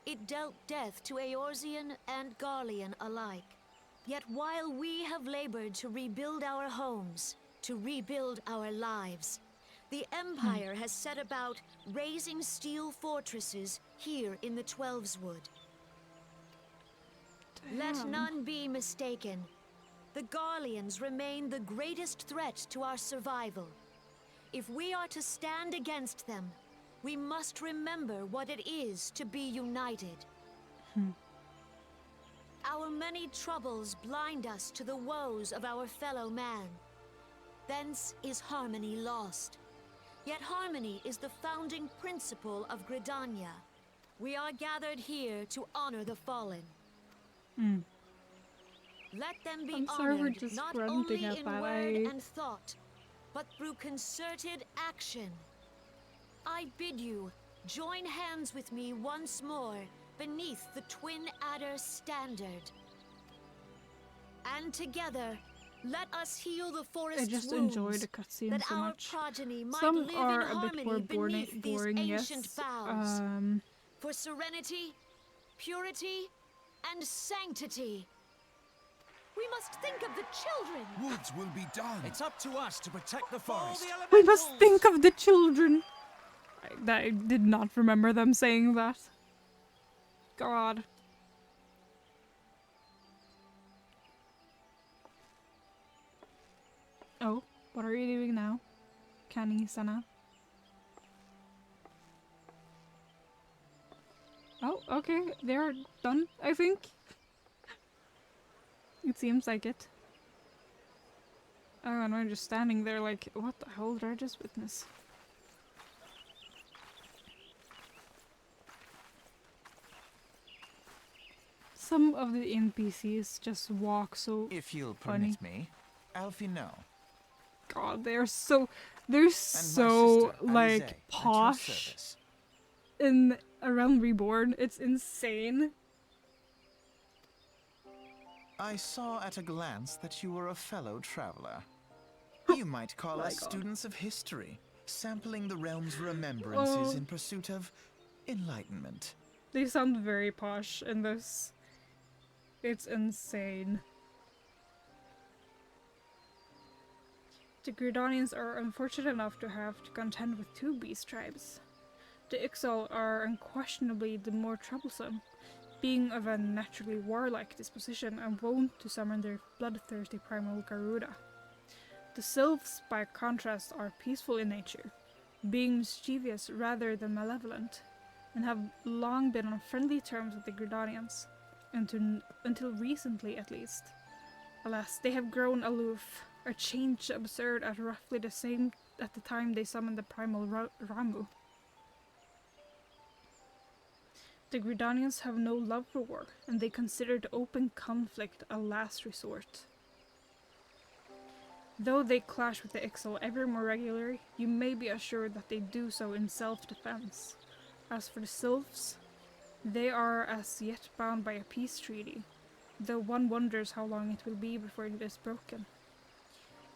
It dealt death to Eorzean and Garlean alike. Yet while we have labored to rebuild our homes, to rebuild our lives, the Empire has set about raising steel fortresses here in the Twelveswood. Let Damn. none be mistaken. The Garleans remain the greatest threat to our survival. If we are to stand against them, we must remember what it is to be united. Our many troubles blind us to the woes of our fellow man. Thence is harmony lost. Yet harmony is the founding principle of Gridania. We are gathered here to honor the fallen. Let them be I'm sorry we're honored just not grunting only at in that. word and thought, but through concerted action. I bid you join hands with me once more beneath the Twin Adder standard. And together, let us heal the I forest's just wounds, enjoy the cutscenes that so our much. progeny might Some live are in a bit more harmony beneath these boring, ancient yes. vows. For serenity, purity, and sanctity. We must think of the children. Woods will be done. It's up to us to protect the forest. We must think of the children. I did not remember them saying that. God. Oh, what are you doing now, Kani-sana? Oh, okay, they're done, I think. It seems like it. Oh, and we're just standing there like, what the hell did I just witness? Some of the NPCs just walk so If you'll funny. permit me, Alfie, no. God, they're And so my sister, like Alize, at your posh service. in A Realm Reborn. It's insane. I saw at a glance that you were a fellow traveler. You might call My us God. students of history, sampling the realm's remembrances Oh. in pursuit of enlightenment. They sound very posh in this. It's insane. The Gridanians are unfortunate enough to have to contend with two beast tribes. The Ixal are unquestionably the more troublesome, being of a naturally warlike disposition and wont to summon their bloodthirsty primal Garuda. The Sylphs, by contrast, are peaceful in nature, being mischievous rather than malevolent, and have long been on friendly terms with the Gridanians, until recently at least. Alas, they have grown aloof, or changed absurd at roughly the same at the time they summoned the primal Ramu. The Gridanians have no love for war, and they consider the open conflict a last resort. Though they clash with the Ixal ever more regularly, you may be assured that they do so in self-defense. As for the Sylphs, they are as yet bound by a peace treaty, though one wonders how long it will be before it is broken.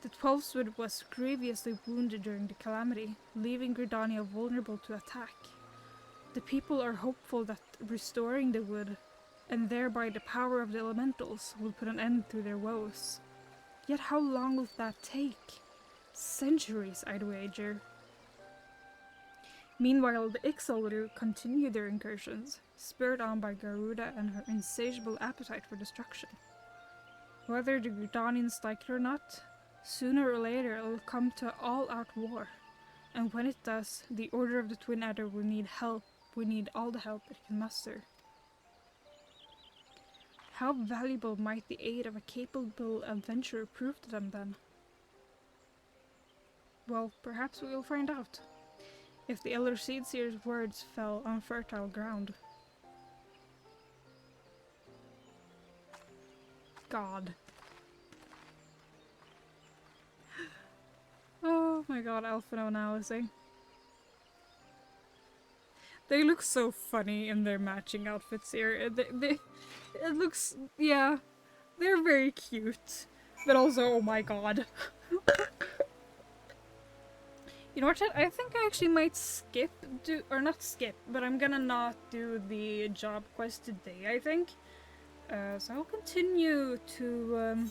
The Twelveswood was grievously wounded during the calamity, leaving Gridania vulnerable to attack. The people are hopeful that restoring the wood, and thereby the power of the elementals, will put an end to their woes. Yet how long will that take? Centuries, I'd wager. Meanwhile, the Ixal will continue their incursions, spurred on by Garuda and her insatiable appetite for destruction. Whether the Gridanians like it or not, sooner or later it will come to all-out war, and when it does, the Order of the Twin Adder will need help. We need all the help it can muster. How valuable might the aid of a capable adventurer prove to them then? Well, perhaps we will find out, if the Elder Seedseer's words fell on fertile ground. God. Oh my god, Alphino analyzing. They look so funny in their matching outfits here. It looks, yeah, they're very cute. But also, oh my god. You know what, chat? I think I actually might or not skip, but I'm gonna not do the job quest today, I think. So I'll continue to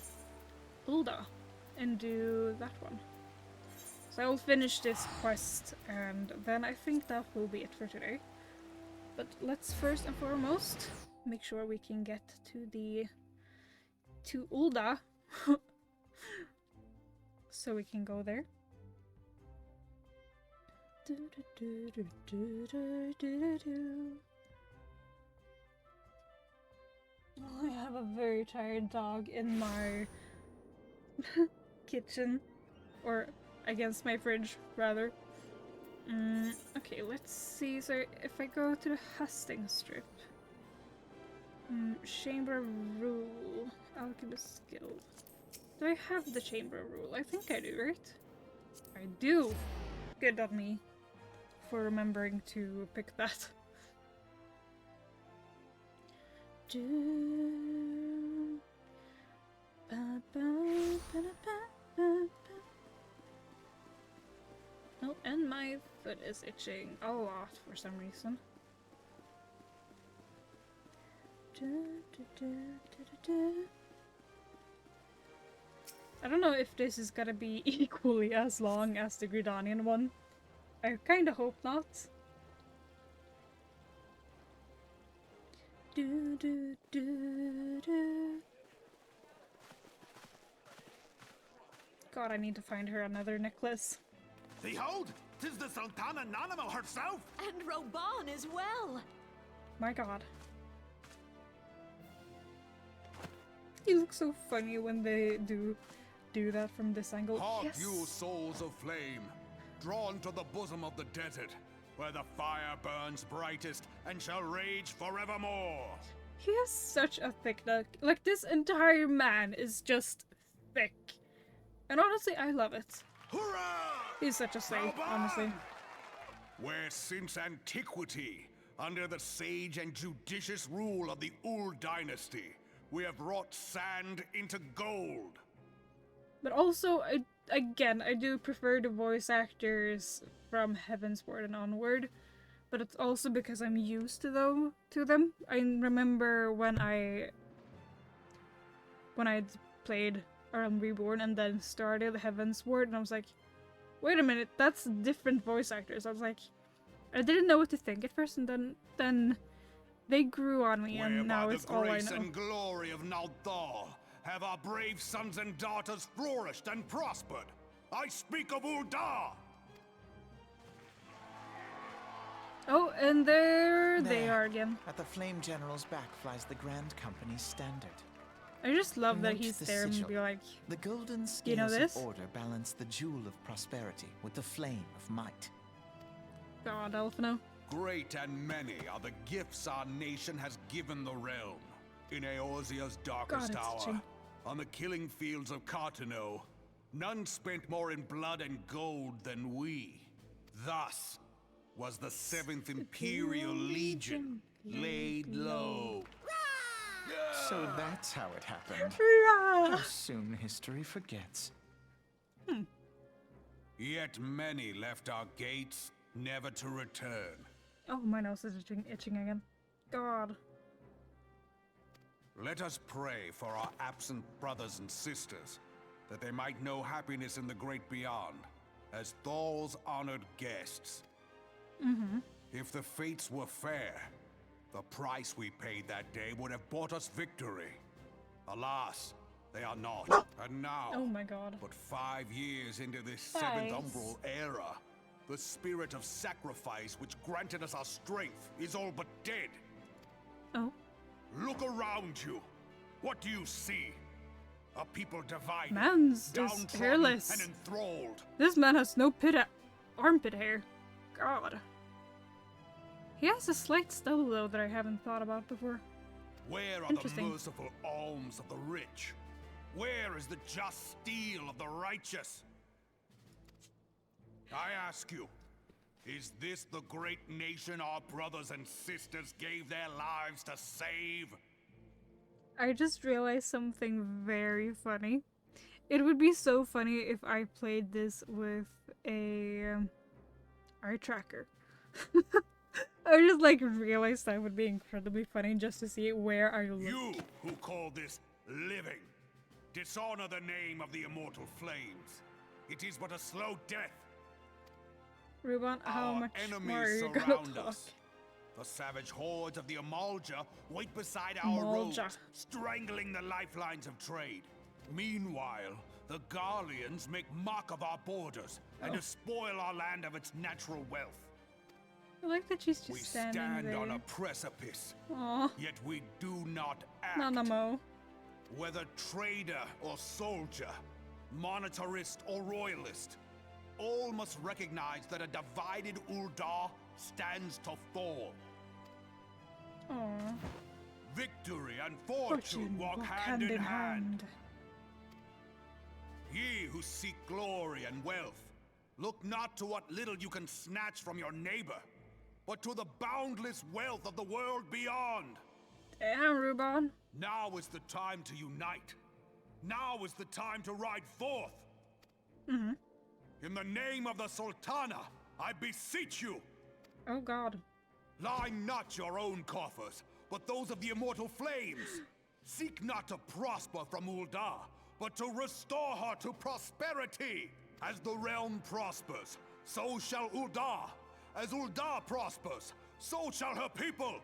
Ulda and do that one. So I will finish this quest, and then I think that will be it for today. But let's first and foremost make sure we can get to Ulda. So we can go there. I have a very tired dog in my kitchen, or against my fridge, rather. Okay, let's see. So if I go to the Hastings strip, Chamber Rule, Alchemist Skill. Do I have the Chamber Rule? I think I do, right? I do. Good on me for remembering to pick that. Oh, and my foot is itching a lot for some reason. I don't know if this is gonna be equally as long as the Gridanian one. I kinda hope not. God, I need to find her another necklace. Behold, 'tis the Sultana Nanimo herself! And Roban as well! My god. He looks so funny when they do that from this angle. Hark Yes! you souls of flame, drawn to the bosom of the desert, where the fire burns brightest and shall rage forevermore. He has such a thick neck. Like, this entire man is just thick. And honestly, I love it. Hurrah! He's such a slave, honestly. Where since antiquity, under the sage and judicious rule of the Ul dynasty, we have wrought sand into gold. But also, I do prefer the voice actors from Heavensward and onward. But it's also because I'm used to them. I remember when I'd played Realm Reborn and then started Heavensward, and I was like, wait a minute, that's different voice actors. I was like, I didn't know what to think at first, and then they grew on me, and now it's all I know. By the grace and glory of Naldar have our brave sons and daughters flourished and prospered. I speak of Uldar! Oh, and there they are again. At the Flame General's back flies the Grand Company's standard. I just love that Note he's the there and sigil. be like, The golden you know scales this? of order balance the jewel of prosperity with the flame of might. God, Elfino. Great and many are the gifts our nation has given the realm. In Eorzea's darkest God, it's hour, itching. on the killing fields of Cartano, none spent more in blood and gold than we. Thus was the 7th Imperial Legion laid low. So that's how it happened. How soon history forgets. Yet many left our gates, never to return. Oh, my nose is itching again. God. Let us pray for our absent brothers and sisters, that they might know happiness in the great beyond, as Thal's honored guests. If the fates were fair, the price we paid that day would have bought us victory. Alas, they are not. And now, Oh my god. but 5 years into this Guys. 7th Umbral era, the spirit of sacrifice which granted us our strength is all but dead. Oh. Look around you. What do you see? A people divided, Man's just downtrodden, hairless. and enthralled. This man has no armpit hair. God. He has a slight stubble, though, that I haven't thought about before. Where are the Interesting. merciful alms of the rich? Where is the just steel of the righteous? I ask you, is this the great nation our brothers and sisters gave their lives to save? I just realized something very funny. It would be so funny if I played this with a eye tracker. I just realized that would be incredibly funny just to see where I look. You who call this living, dishonor the name of the immortal flames. It is but a slow death. Ruben, how Our much enemies more are you gonna surround talk? us. The savage hordes of the Amalja wait beside our roads, strangling the lifelines of trade. Meanwhile, the Garleans make mock of our borders and despoil our land of its natural wealth. I like that she's just We standing stand there. on a precipice, Aww. yet we do not act. Nanamo. Whether trader or soldier, monetarist or royalist, all must recognize that a divided Uldar stands to fall. Aww. Victory and fortune walk hand in hand. Ye who seek glory and wealth, look not to what little you can snatch from your neighbor, but to the boundless wealth of the world beyond. Damn, Ruban. Now is the time to unite. Now is the time to ride forth. In the name of the Sultana, I beseech you. Oh God. Line not your own coffers, but those of the immortal flames. Seek not to prosper from Uldar, but to restore her to prosperity. As the realm prospers, so shall Uldar. As Uldar prospers, so shall her people.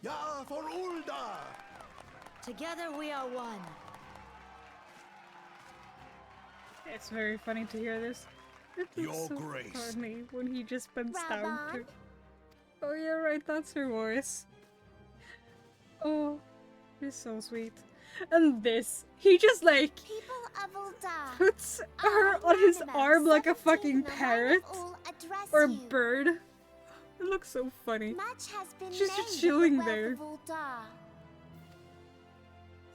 Ya for Uldar! Together we are one. It's very funny to hear this. Your so Grace. funny when he just bends down Raban? to... Oh yeah, right, that's her voice. Oh, it's so sweet. And this, he just like People of Uldar, puts her on his arm like a fucking parrot or bird. It looks so funny. Much has been She's made just of chilling the wealth there. of Uldar.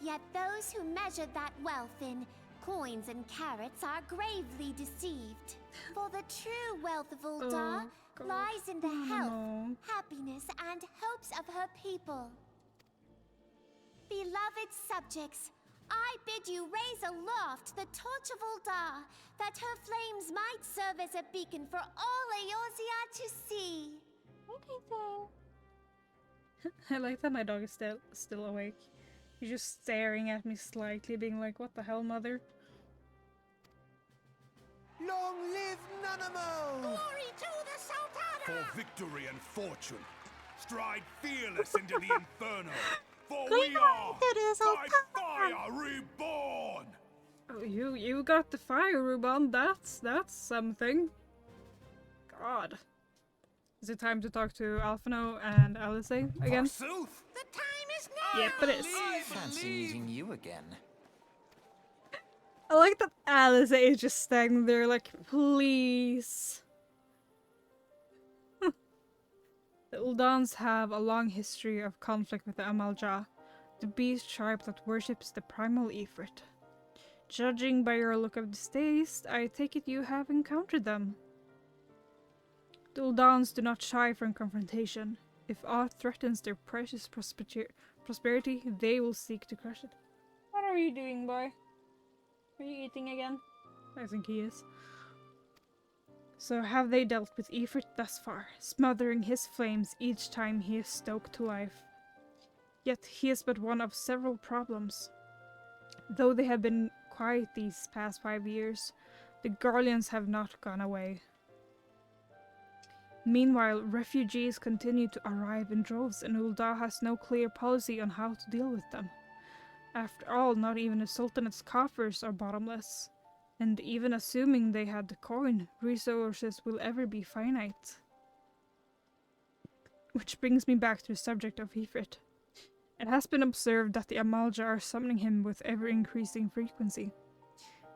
Yet those who measure that wealth in coins and carats are gravely deceived. For the true wealth of Uldar God. lies in the Oh, health, no. happiness, and hopes of her people. Beloved subjects, I bid you raise aloft the torch of Uldar, that her flames might serve as a beacon for all Eorzea to see. I like that my dog is still awake. He's just staring at me slightly, being like, "What the hell, mother?" Long live Nanamo! Glory to the Sultana! For victory and fortune, stride fearless into the inferno. For we are by fire reborn. Oh, you got the fire, Ruban. That's something. God. Is it time to talk to Alphino and Alice again? Forsooth. The time is now! Yep, it is. Fancy meeting you again. I like that Alice is just standing there like, please. The Uldans have a long history of conflict with the Amalja, the beast tribe that worships the primal Ifrit. Judging by your look of distaste, I take it you have encountered them. The Uldans do not shy from confrontation. If aught threatens their precious prosperity, they will seek to crush it. What are you doing, boy? Are you eating again? I think he is. So have they dealt with Ifrit thus far, smothering his flames each time he is stoked to life. Yet he is but one of several problems. Though they have been quiet these past 5 years, the Garleans have not gone away. Meanwhile, refugees continue to arrive in droves, and Uldar has no clear policy on how to deal with them. After all, not even the Sultanate's coffers are bottomless. And even assuming they had the coin, resources will ever be finite. Which brings me back to the subject of Ifrit. It has been observed that the Amalja are summoning him with ever-increasing frequency.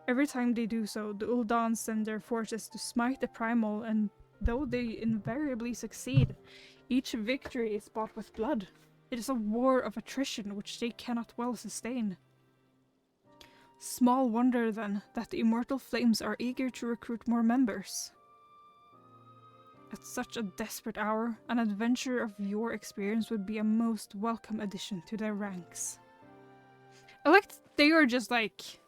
Every time they do so, the Uldans send their forces to smite the primal, and though they invariably succeed, each victory is bought with blood. It is a war of attrition which they cannot well sustain. Small wonder, then, that the immortal flames are eager to recruit more members. At such a desperate hour, an adventurer of your experience would be a most welcome addition to their ranks. I like that they are just like...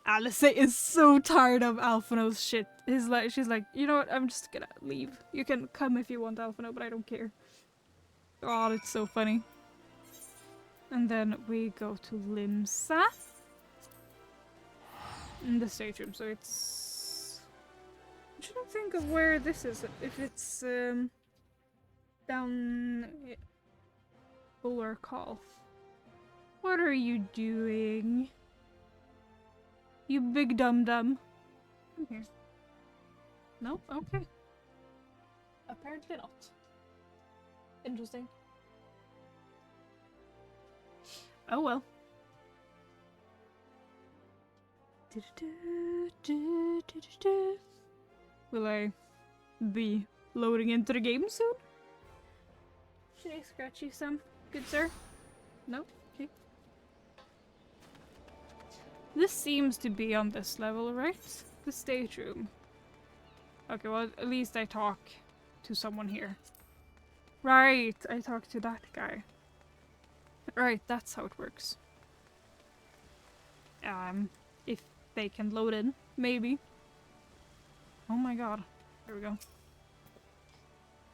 Alice is so tired of Alphino's shit. She's like, you know what, I'm just gonna leave. You can come if you want, Alphino, but I don't care. God, it's so funny. And then we go to Limsa. In the stage room, so it's... I'm trying to think of where this is. If it's... down Buller Call. What are you doing? You big dum-dum. Come here. No? Okay. Apparently not. Interesting. Oh well. Will I be loading into the game soon? Should I scratch you some, good sir? No? Okay. This seems to be on this level, right? The stage room. Okay, well, at least I talk to someone here. Right, I talk to that guy. Right, that's how it works. If they can load in, maybe. Oh my god. Here we go.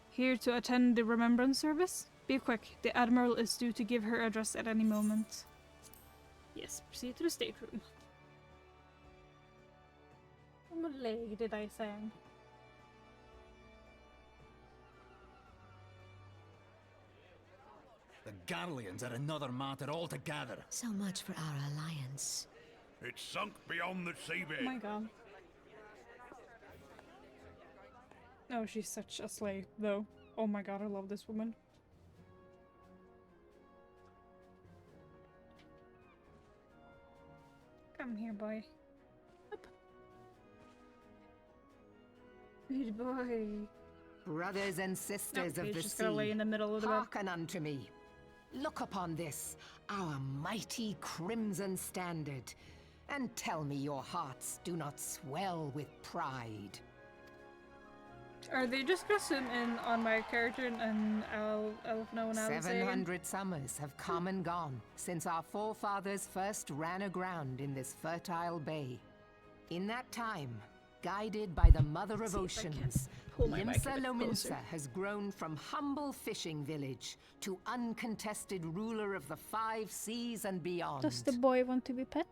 Here to attend the remembrance service? Be quick, the Admiral is due to give her address at any moment. Yes, proceed to the stateroom. How much leg did I say? The Garleans are another matter altogether. So much for our alliance. It's sunk beyond the seabed. Oh my god. Oh, she's such a slave, though. Oh my god, I love this woman. Come here, boy. Up. Good boy. Brothers and sisters of the just gonna lay in sea, the middle of the bed. hearken unto me. Look upon this, our mighty crimson standard, and tell me your hearts do not swell with pride. Are they just gonna zoom in on my character and I'll know what I was saying? 700 summers have come and gone since our forefathers first ran aground in this fertile bay. In that time, guided by the Mother of Oceans, Limsa Lominsa has grown from humble fishing village to uncontested ruler of the 5 seas and beyond. Does the boy want to be pet?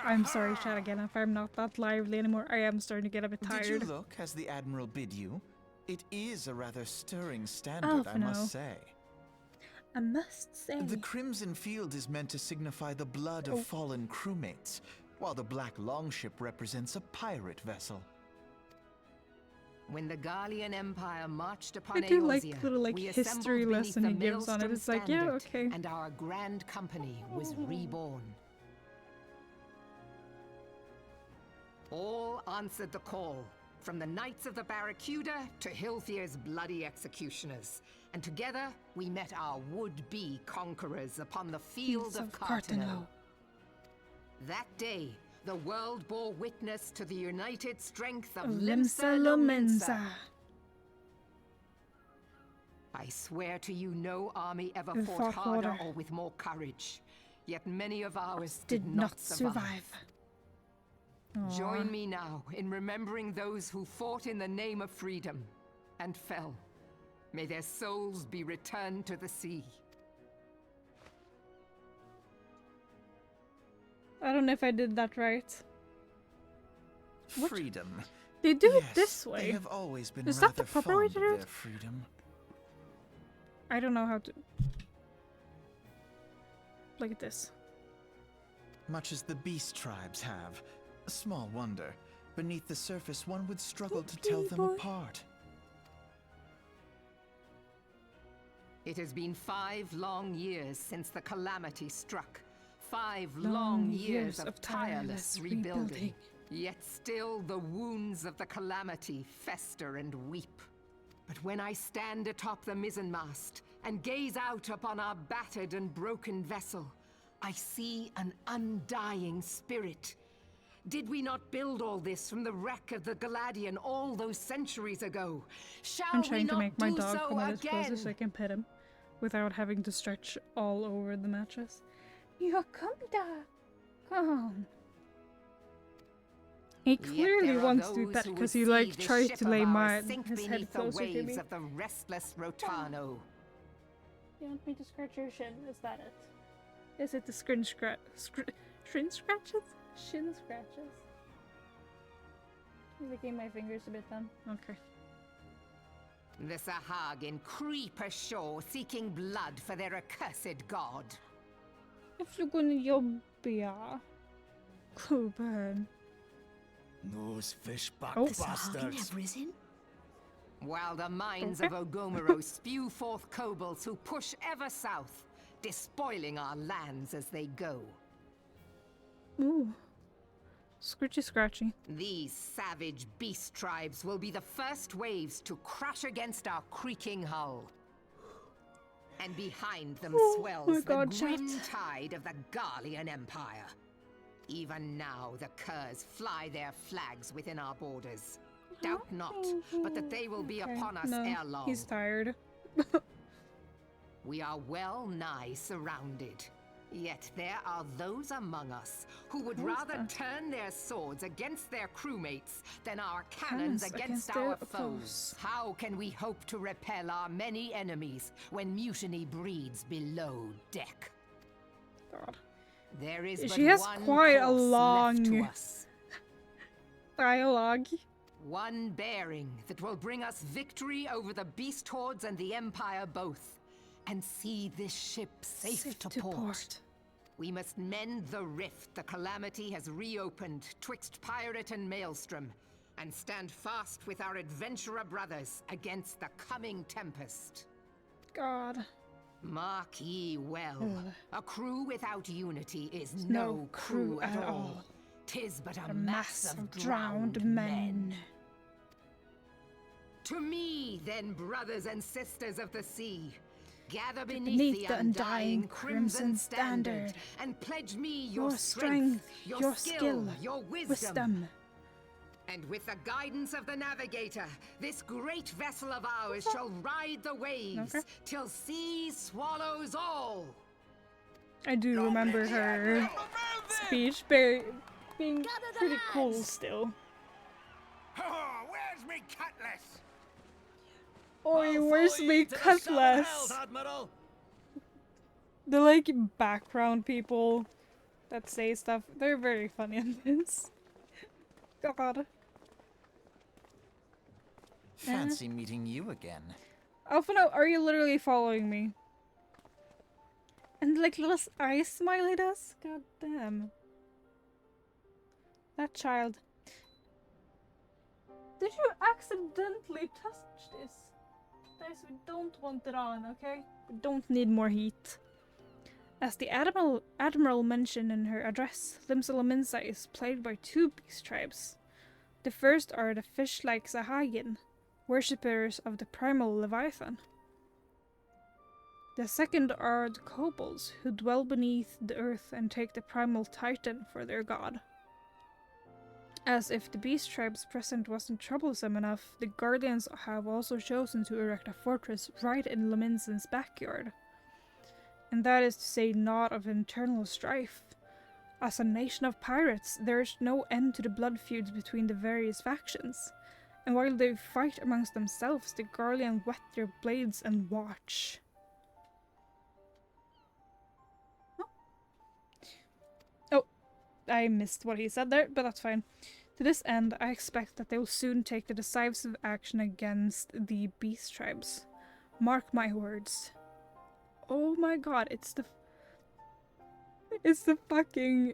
I'm sorry, chat again, if I'm not that lively anymore. I am starting to get a bit tired. Did you look as the Admiral bid you? It is a rather stirring standard, I must say. I must say. The crimson field is meant to signify the blood of fallen crewmates, while the black longship represents a pirate vessel. When the Garlean Empire marched upon I do like Eorzea, the little we history assembled lesson beneath he the gives on it. Maelstrom It's like, yeah, standard, okay. and our grand company was reborn. All answered the call, from the Knights of the Barracuda to Hilthier's bloody executioners. And together, we met our would-be conquerors upon the field of Cartano. That day, the world bore witness to the united strength of Limsa Lominsa. I swear to you, no army ever fought harder or with more courage. Yet many of ours did not survive. Join me now in remembering those who fought in the name of freedom and fell. May their souls be returned to the sea. I don't know if I did that right. What? Freedom. They do Yes, it this way. They have always been Is that the rather proper way fond to of do their it? freedom. I don't know how to. Look at this. Much as the beast tribes have. Small wonder. Beneath the surface, one would struggle to tell them apart. It has been 5 long years since the calamity struck. 5 long years of tireless rebuilding. Yet still the wounds of the calamity fester and weep. But when I stand atop the mizzenmast and gaze out upon our battered and broken vessel, I see an undying spirit. Did we not build all this from the wreck of the Galadian all those centuries ago? Shall I'm trying to make my dog so come a bit again? closer so I can pet him without having to stretch all over the mattress. Yeah, come down. Come. He clearly wants to do that because he like tries to lay his head closer to me. Of the restless Rotano. You want me to scratch your shin? Is that it? Is it the shin scratches? Shin scratches? Licking my fingers a bit then. Okay. The Sahagin creep ashore seeking blood for their accursed god. Flugan jobbiga. Kuben. Those fishbuck The Sahagin bastards. have risen? While the mines of Ogomero spew forth kobolds who push ever south, despoiling our lands as they go. Ooh. Scritchy scratchy. These savage beast tribes will be the first waves to crash against our creaking hull. And behind them swells the grim tide of the Garlean Empire. Even now, the Curs fly their flags within our borders. Doubt not, but that they will be upon us ere long. He's tired. We are well nigh surrounded. Yet there are those among us who would rather turn their swords against their crewmates than our cannons against our foes. How can we hope to repel our many enemies when mutiny breeds below deck? God. There is She has quite a long dialogue. One bearing that will bring us victory over the beast hordes and the Empire both, and see this ship safe to port. We must mend the rift the Calamity has reopened twixt pirate and maelstrom, and stand fast with our adventurer brothers against the coming tempest. God. Mark ye well, a crew without unity is no crew at all. 'Tis but a mass of drowned men. To me, then, brothers and sisters of the sea, gather beneath the undying crimson standard, and pledge me your strength, your skill, your wisdom. And with the guidance of the navigator, this great vessel of ours shall ride the waves till sea swallows all. I do remember her speech being pretty cool still. Oh, where's me cutlass? Oi, where's me cutlass? The like background people that say stuff, they're very funny in this. God. Fancy meeting you again. Alphino, are you literally following me? And like little eyes smiley does? God damn. That child. Did you accidentally touch this? Guys, we don't want it on, okay? We don't need more heat. As the Admiral mentioned in her address, Limsa is plagued by two beast tribes. The first are the fish-like Sahagin, worshippers of the primal Leviathan. The second are the kobolds, who dwell beneath the earth and take the primal Titan for their god. As if the beast tribe's presence wasn't troublesome enough, the Guardians have also chosen to erect a fortress right in Leminsen's backyard. And that is to say naught of internal strife. As a nation of pirates, there is no end to the blood feuds between the various factions. And while they fight amongst themselves, the Guardians whet their blades and watch. Oh, I missed what he said there, but that's fine. To this end, I expect that they will soon take the decisive action against the beast tribes. Mark my words. Oh my god, it's the fucking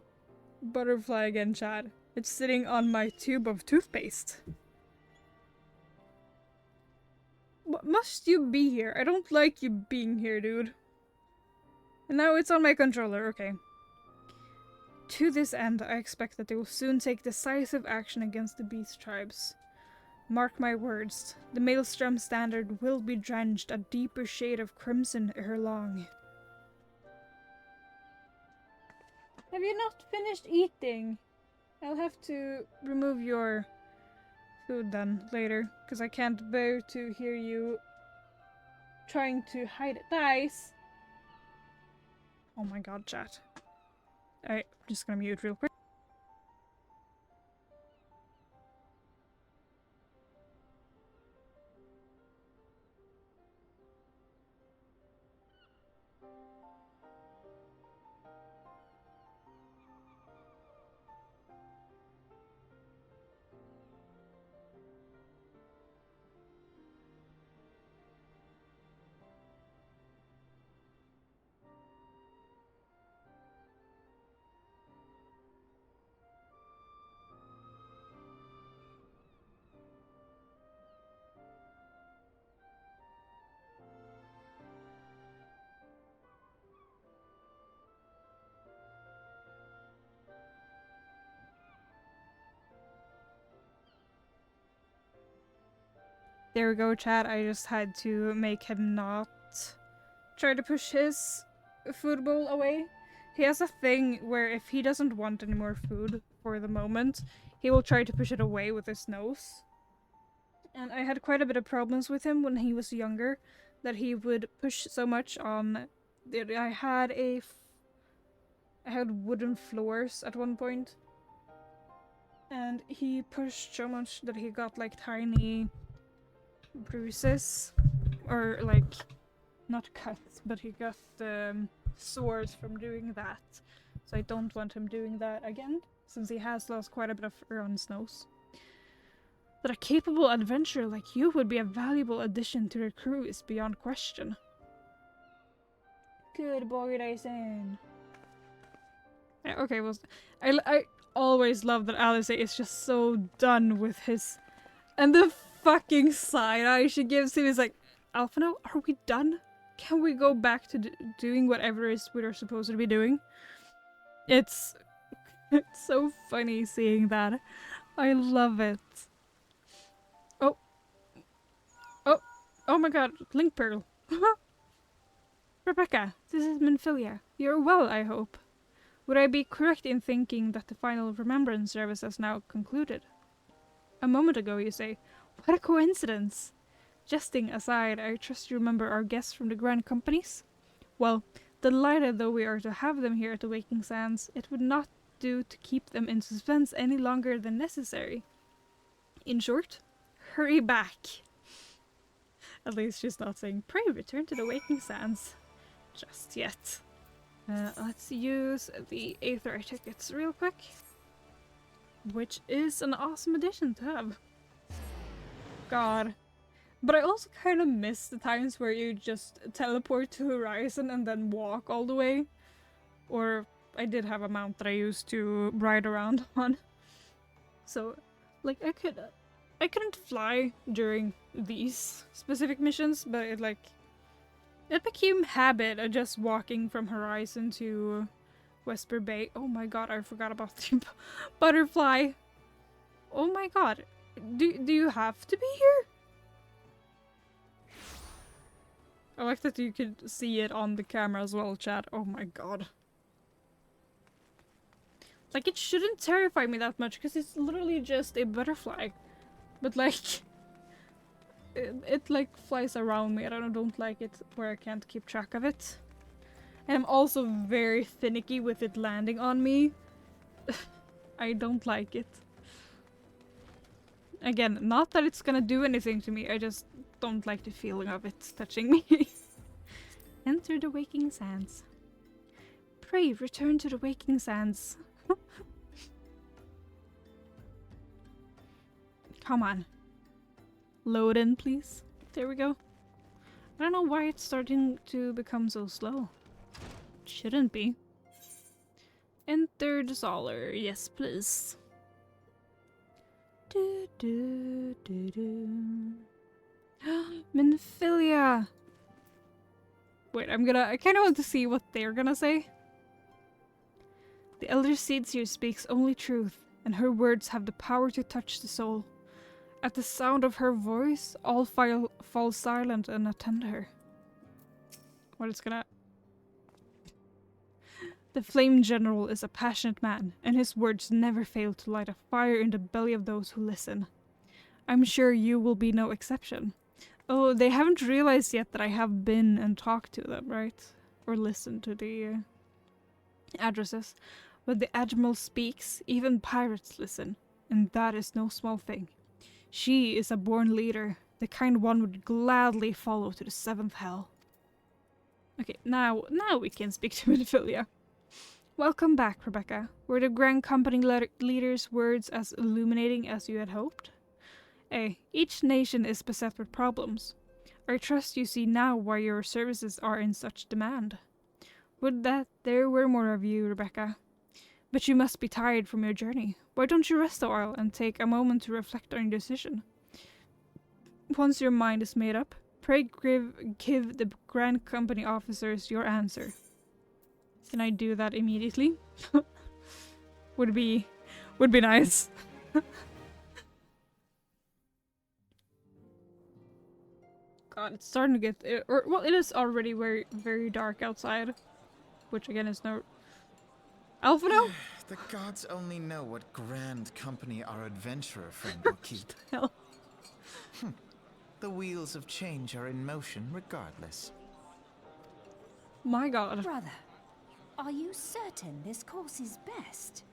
butterfly again, Chad. It's sitting on my tube of toothpaste. Must you be here? I don't like you being here, dude. And now it's on my controller, okay. To this end, I expect that they will soon take decisive action against the beast tribes. Mark my words, the Maelstrom standard will be drenched a deeper shade of crimson ere long. Have you not finished eating? I'll have to remove your food then later, because I can't bear to hear you trying to hide it. Nice! Oh my god, chat. Alright, I'm just gonna mute real quick. There we go, chat. I just had to make him not try to push his food bowl away. He has a thing where if he doesn't want any more food for the moment, he will try to push it away with his nose. And I had quite a bit of problems with him when he was younger, that he would push so much on... I had wooden floors at one point, and he pushed so much that he got like tiny bruises, or like, not cuts, but he got sores from doing that. So I don't want him doing that again, since he has lost quite a bit of fur on his nose. That a capable adventurer like you would be a valuable addition to the crew is beyond question. Good boy, Dyson. Yeah, okay, well, I always love that Alice is just so done with his... And the fucking side eye she gives him is like, Alphino, are we done? Can we go back to doing whatever it is we're supposed to be doing? It's so funny seeing that. I love it. Oh my god, Link Pearl. Rebecca, this is Minfilia. You're well, I hope. Would I be correct in thinking that the final remembrance service has now concluded? A moment ago, you say. What a coincidence! Jesting aside, I trust you remember our guests from the Grand Companies? Well, delighted though we are to have them here at the Waking Sands, it would not do to keep them in suspense any longer than necessary. In short, hurry back. At least she's not saying, pray return to the Waking Sands. Just yet. Let's use the Aether tickets real quick. Which is an awesome addition to have. God. But I also kind of miss the times where you just teleport to Horizon and then walk all the way. Or I did have a mount that I used to ride around on. So, like, I couldn't fly during these specific missions, but it became habit of just walking from Horizon to Whisper Bay. Oh my god, I forgot about the butterfly. Oh my god. Do you have to be here? I like that you could see it on the camera as well, chat. Oh my god. Like, it shouldn't terrify me that much, because it's literally just a butterfly. But like... It like flies around me. I don't like it where I can't keep track of it. And I'm also very finicky with it landing on me. I don't like it. Again, not that it's gonna do anything to me, I just don't like the feeling of it touching me. Enter the Waking Sands. Pray return to the Waking Sands. Come on. Load in, please. There we go. I don't know why it's starting to become so slow. It shouldn't be. Enter the Zoller. Yes, please. Do, do, do, do. Minfilia! Wait, I kind of want to see what they're gonna say. The Elder Seedseer speaks only truth, and her words have the power to touch the soul. At the sound of her voice, all fall silent and attend her. What is gonna... The Flame General is a passionate man, and his words never fail to light a fire in the belly of those who listen. I'm sure you will be no exception. Oh, they haven't realized yet that I have been and talked to them, right? Or listened to the addresses. When the Admiral speaks, even pirates listen, and that is no small thing. She is a born leader, the kind one would gladly follow to the 7th hell. Okay, now we can speak to Minfilia. Welcome back, Rebecca. Were the Grand Company leader's words as illuminating as you had hoped? Each nation is beset with problems. I trust you see now why your services are in such demand. Would that there were more of you, Rebecca. But you must be tired from your journey. Why don't you rest a while and take a moment to reflect on your decision? Once your mind is made up, pray give the Grand Company officers your answer. Can I do that immediately? would be nice. God, it's starting to get, well, it is already very, very dark outside, which again is no. Alphino? The gods only know what grand company our adventurer friend will keep. Hell. The wheels of change are in motion regardless. My God. Brother, are you certain this course is best?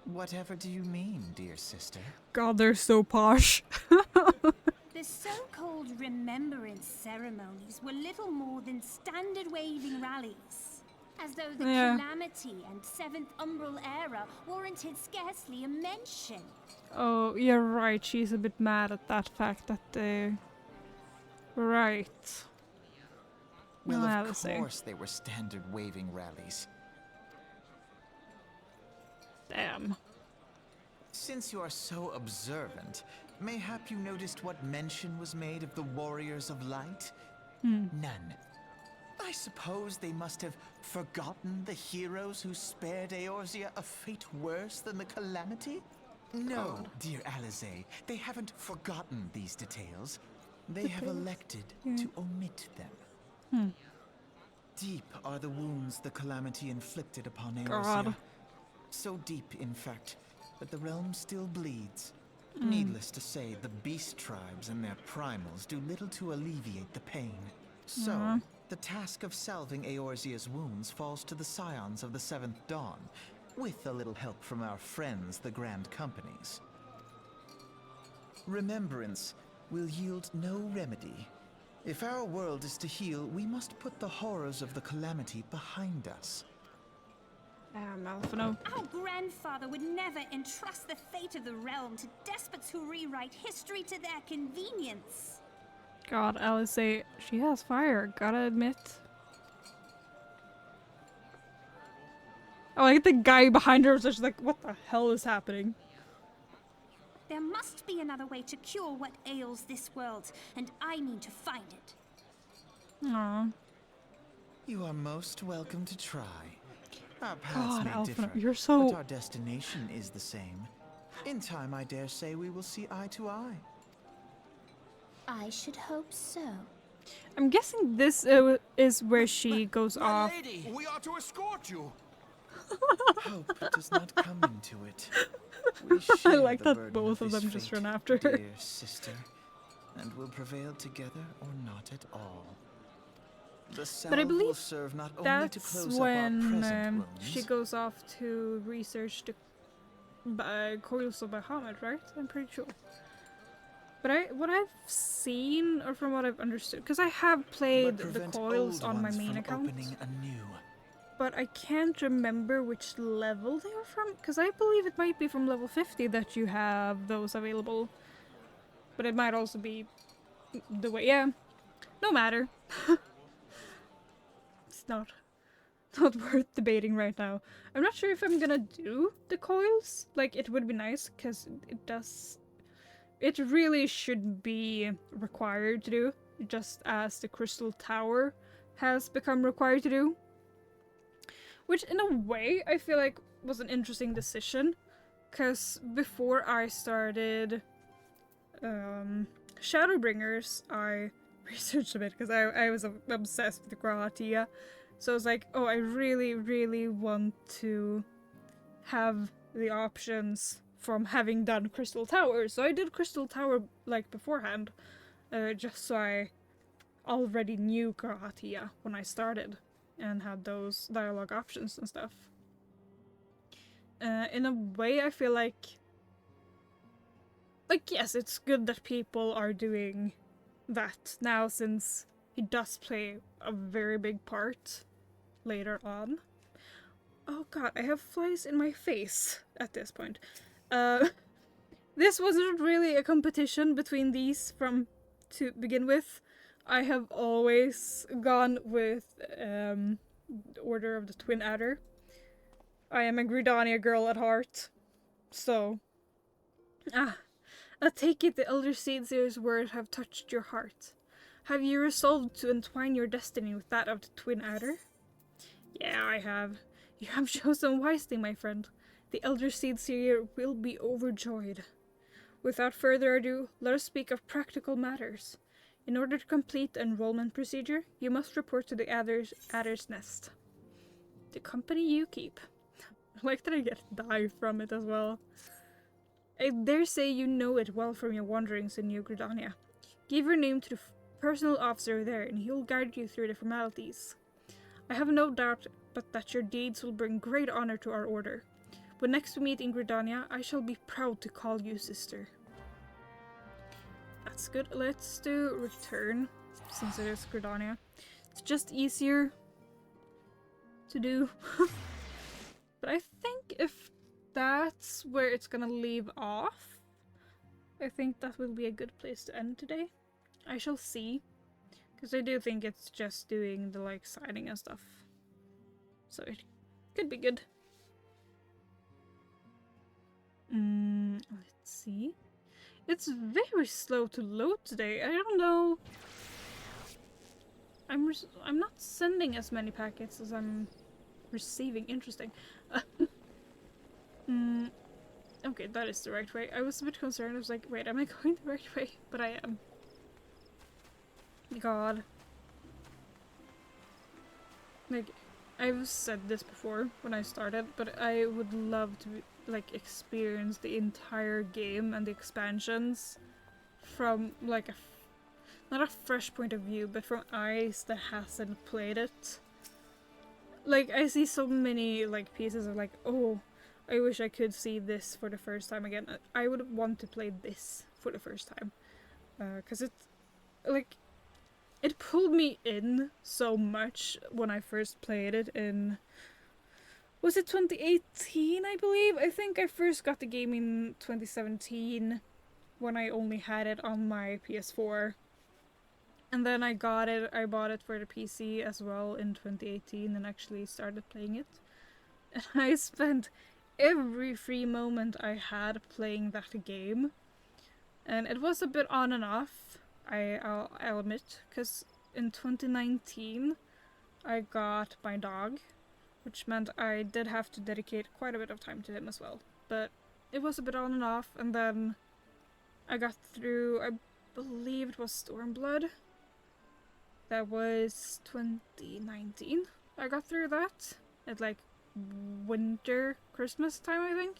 Whatever do you mean, dear sister? God, they're so posh. The so-called remembrance ceremonies were little more than standard waving rallies. As though the Calamity and Seventh Umbral Era warranted scarcely a mention. Oh, you're right. She's a bit mad at that fact that they... Right. Well, of course they were standard waving rallies. Damn. Since you are so observant, mayhap you noticed what mention was made of the Warriors of Light? None. I suppose they must have forgotten the heroes who spared Eorzea a fate worse than the Calamity? No, dear Alizé, they haven't forgotten these details. They have elected to omit them. Deep are the wounds the Calamity inflicted upon Eorzea. So deep, in fact, that the realm still bleeds. Needless to say, the beast tribes and their primals do little to alleviate the pain. So, the task of salving Eorzea's wounds falls to the scions of the Seventh Dawn, with a little help from our friends, the Grand Companies. Remembrance will yield no remedy. If our world is to heal, we must put the horrors of the Calamity behind us. Alphino. Our grandfather would never entrust the fate of the realm to despots who rewrite history to their convenience. God, Alizé, she has fire, gotta admit. Oh, I get the guy behind her is just like, what the hell is happening? There must be another way to cure what ails this world, and I mean to find it. Aww. You are most welcome to try. Our paths may differ, you're so... but our destination is the same. In time, I dare say we will see eye to eye. I should hope so. I'm guessing this is where she goes off. Lady, we are to escort you. Hope does not come into it. I like that both of them just run after her. Dear sister, and will prevail together or not at all. But I believe serve not only that's to close when up our she goes off to research the coils of Bahamut, right? I'm pretty sure. But what I've seen, or from what I've understood, because I have played the coils on my main account, but I can't remember which level they are from, because I believe it might be from level 50 that you have those available. But it might also be the way, yeah, no matter. It's not worth debating right now. I'm not sure if I'm gonna do the coils. Like, it would be nice, because it really should be required to do, just as the Crystal Tower has become required to do. Which, in a way, I feel like was an interesting decision, because before I started Shadowbringers, I researched a bit, because I was obsessed with Gratia. So I was like, oh, I really, really want to have the options from having done Crystal Tower. So I did Crystal Tower, like, beforehand, just so I already knew Gratia when I started, and had those dialogue options and stuff. In a way, I feel like, yes, it's good that people are doing that now, since he does play a very big part later on. Oh god, I have flies in my face at this point. This wasn't really a competition between these to begin with. I have always gone with Order of the Twin Adder. I am a Gridania girl at heart, so... I take it the Elder Seedseer's words have touched your heart. Have you resolved to entwine your destiny with that of the Twin Adder? Yeah, I have. You have chosen wisely, my friend. The Elder Seedseer will be overjoyed. Without further ado, let us speak of practical matters. In order to complete the enrollment procedure, you must report to the Adder's Nest, the company you keep. I like that I get die from it as well. I dare say you know it well from your wanderings in New Gridania. Give your name to the personal officer there and he'll guide you through the formalities. I have no doubt but that your deeds will bring great honor to our order. When next we meet in Gridania, I shall be proud to call you sister. That's good. Let's do return, since it is Gridania. It's just easier to do. But I think if that's where it's gonna leave off, I think that will be a good place to end today. I shall see. Because I do think it's just doing the like signing and stuff. So it could be good. Let's see. It's very slow to load today. I don't know. I'm not sending as many packets as I'm receiving. Interesting. Okay, that is the right way. I was a bit concerned. I was like, wait, am I going the right way? But I am. God. Like, I've said this before when I started, but I would love to like experience the entire game and the expansions from like not a fresh point of view, but from eyes that hasn't played it. Like, I see so many like pieces of like, oh, I wish I could see this for the first time again. I would want to play this for the first time, because it's like it pulled me in so much when I first played it in, was it 2018, I believe? I think I first got the game in 2017 when I only had it on my PS4. And then I bought it for the PC as well in 2018 and actually started playing it. And I spent every free moment I had playing that game. And it was a bit on and off, I'll admit, because in 2019 I got my dog, which meant I did have to dedicate quite a bit of time to him as well. But it was a bit on and off, and then I got through, I believe it was Stormblood. That was 2019. I got through that at like winter, Christmas time, I think.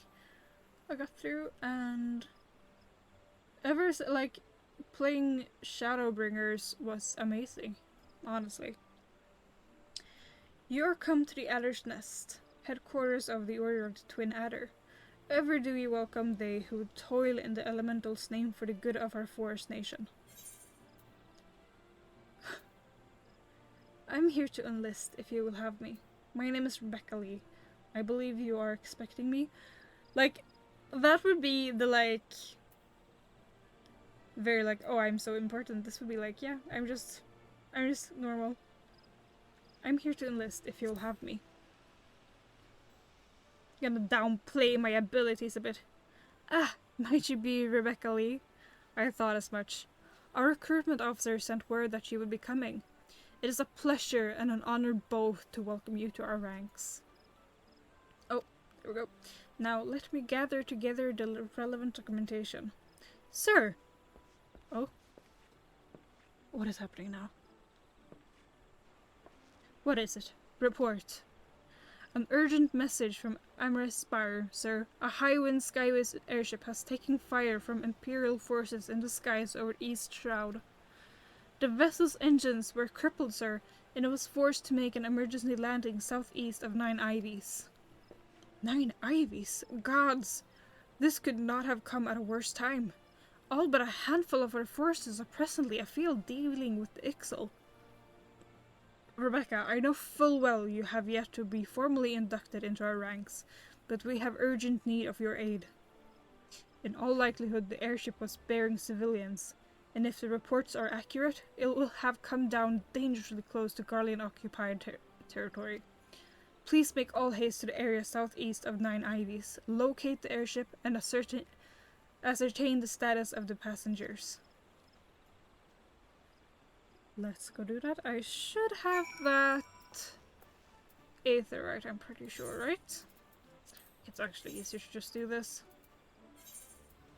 I got through, and like playing Shadowbringers was amazing, honestly. You are come to the Adder's Nest, headquarters of the Order of the Twin Adder. Ever do we welcome they who toil in the elemental's name for the good of our forest nation. I'm here to enlist if you will have me. My name is Rebecca Lee. I believe you are expecting me. Like, that would be the like very like, oh, I'm so important. This would be like, yeah, I'm just normal. I'm here to enlist if you'll have me. I'm gonna downplay my abilities a bit. Ah, might you be Rebecca Lee? I thought as much. Our recruitment officer sent word that you would be coming. It is a pleasure and an honor both to welcome you to our ranks. Oh, there we go. Now let me gather together the relevant documentation. Sir! Oh? What is happening now? What is it? Report. An urgent message from Amaris Spire, sir. A high-wind skyways airship has taken fire from Imperial forces in the skies over East Shroud. The vessel's engines were crippled, sir, and it was forced to make an emergency landing southeast of 9 Ivies. 9 Ivies? Gods! This could not have come at a worse time. All but a handful of our forces are presently afield dealing with the Ixal. Rebecca, I know full well you have yet to be formally inducted into our ranks, but we have urgent need of your aid. In all likelihood, the airship was bearing civilians, and if the reports are accurate, it will have come down dangerously close to Garlean-occupied territory. Please make all haste to the area southeast of 9 Ivies, locate the airship, and ascertain the status of the passengers. Let's go do that. I should have that Aether, right? I'm pretty sure, right? It's actually easier to just do this.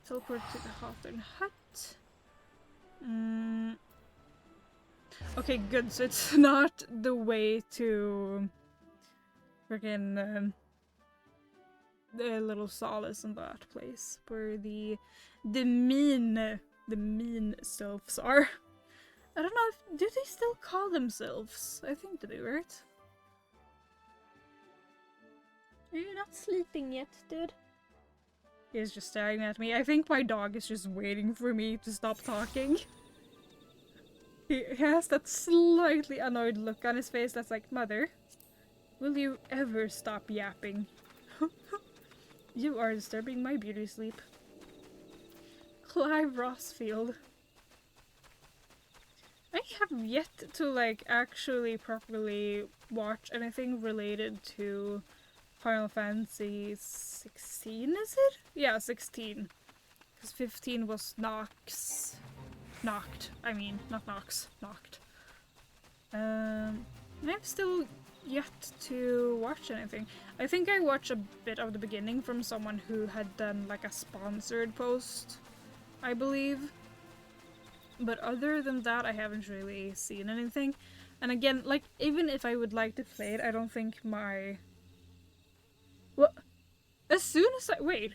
Teleport to the Hawthorne Hut. Okay, good. So it's not the way to freaking the little solace in that place where the mean selves are. I don't know if do they still call themselves? I think they do, right? Are you not sleeping yet, dude? He's just staring at me. I think my dog is just waiting for me to stop talking. He has that slightly annoyed look on his face that's like, Mother, will you ever stop yapping? You are disturbing my beauty sleep. Clive Rossfield. I have yet to, like, actually properly watch anything related to Final Fantasy 16, is it? Yeah, 16. Because 15 was Nox. Knocked. I mean, not Nox. Knocked. I've still yet to watch anything. I think I watched a bit of the beginning from someone who had done like a sponsored post, I believe. But other than that, I haven't really seen anything. And again, like, even if I would like to play it, I don't think my... What? As soon as I... Wait.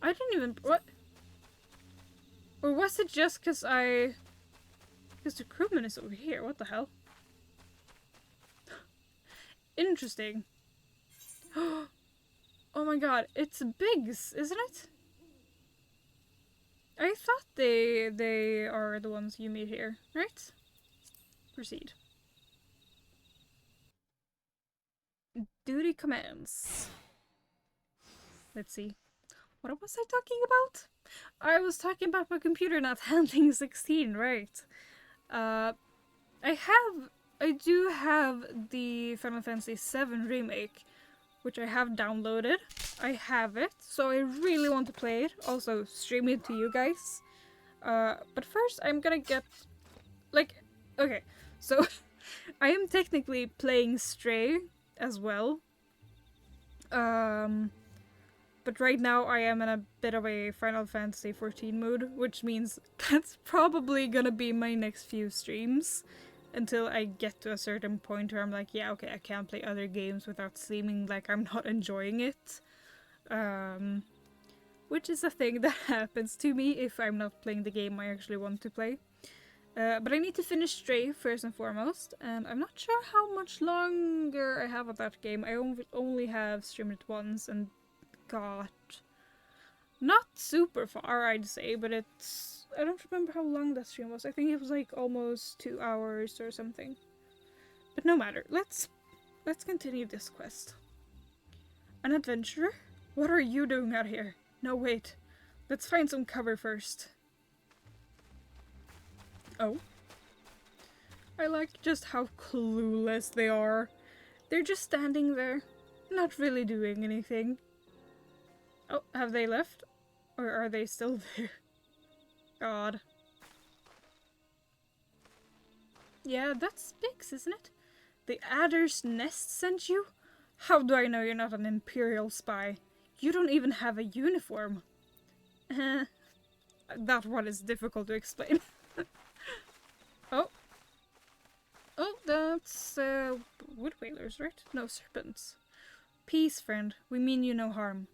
I didn't even... What? Or was it just because I... Because the crewman is over here. What the hell? Interesting. Oh my god, it's Biggs, isn't it? I thought they are the ones you meet here, right? Proceed. Duty commands. Let's see. What was I talking about? I was talking about my computer not handling 16, right? I do have the Final Fantasy VII Remake, which I have downloaded. I have it, so I really want to play it. Also, stream it to you guys. But first, I'm gonna get... Like, okay, so I am technically playing Stray as well. But right now I am in a bit of a Final Fantasy XIV mood, which means that's probably gonna be my next few streams. Until I get to a certain point where I'm like, yeah, okay, I can't play other games without seeming like I'm not enjoying it. Which is a thing that happens to me if I'm not playing the game I actually want to play. But I need to finish Stray first and foremost, and I'm not sure how much longer I have of that game. I only have streamed it once and got not super far, I'd say, but it's... I don't remember how long that stream was. I think it was like almost 2 hours or something. But no matter. Let's continue this quest. An adventurer? What are you doing out here? No, wait. Let's find some cover first. Oh. I like just how clueless they are. They're just standing there, not really doing anything. Oh, have they left? Or are they still there? God. Yeah, that's Biggs, isn't it? The Adder's Nest sent you? How do I know you're not an Imperial spy? You don't even have a uniform. That one is difficult to explain. Oh. Oh, that's, wood whalers, right? No, serpents. Peace, friend. We mean you no harm.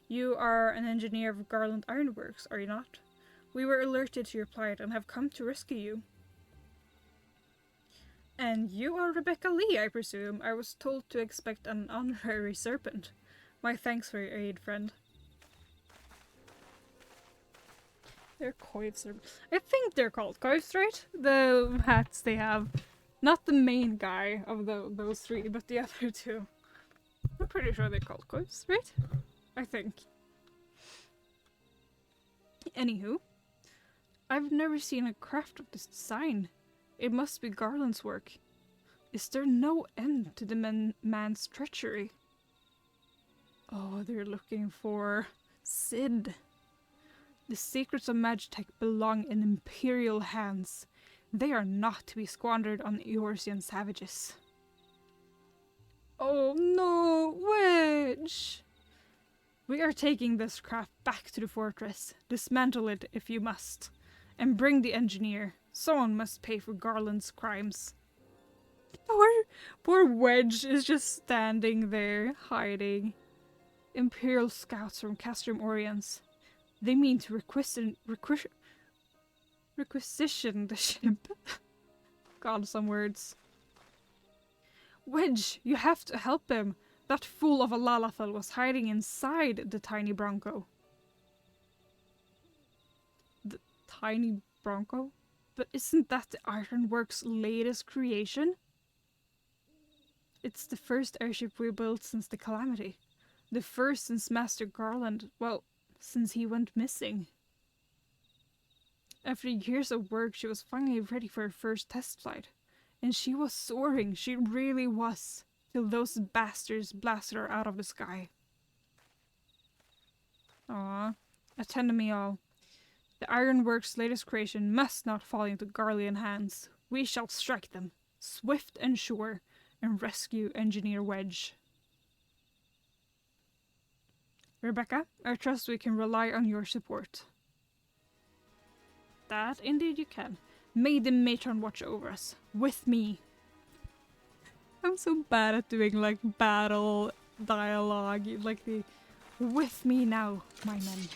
You are an engineer of Garland Ironworks, are you not? We were alerted to your plight and have come to rescue you. And you are Rebecca Lee, I presume. I was told to expect an honorary serpent. My thanks for your aid, friend. They're coifs. I think they're called coifs, right? The hats they have. Not the main guy of those three, but the other two. I'm pretty sure they're called coifs, right? I think. Anywho. I've never seen a craft of this design. It must be Garland's work. Is there no end to the man's treachery? Oh, they're looking for Sid. The secrets of Magitech belong in Imperial hands. They are not to be squandered on Eorzean savages. Oh no, Wedge! We are taking this craft back to the fortress. Dismantle it if you must. And bring the engineer. Someone must pay for Garland's crimes. Poor Wedge is just standing there, hiding. Imperial scouts from Castrum Oriens. They mean to requisition the ship. God, some words. Wedge, you have to help him. That fool of a Lalafell was hiding inside the tiny Bronco. The tiny Bronco? But isn't that the Ironworks' latest creation? It's the first airship we built since the Calamity. The first since Master Garland, well, since he went missing. After years of work, she was finally ready for her first test flight. And she was soaring, she really was, till those bastards blasted her out of the sky. Aww. Attend to me all. The Ironworks' latest creation must not fall into Garlean hands. We shall strike them, swift and sure, and rescue Engineer Wedge. Rebecca, I trust we can rely on your support. That indeed you can. May the matron watch over us. With me. I'm so bad at doing like battle dialogue, like the with me now, my men.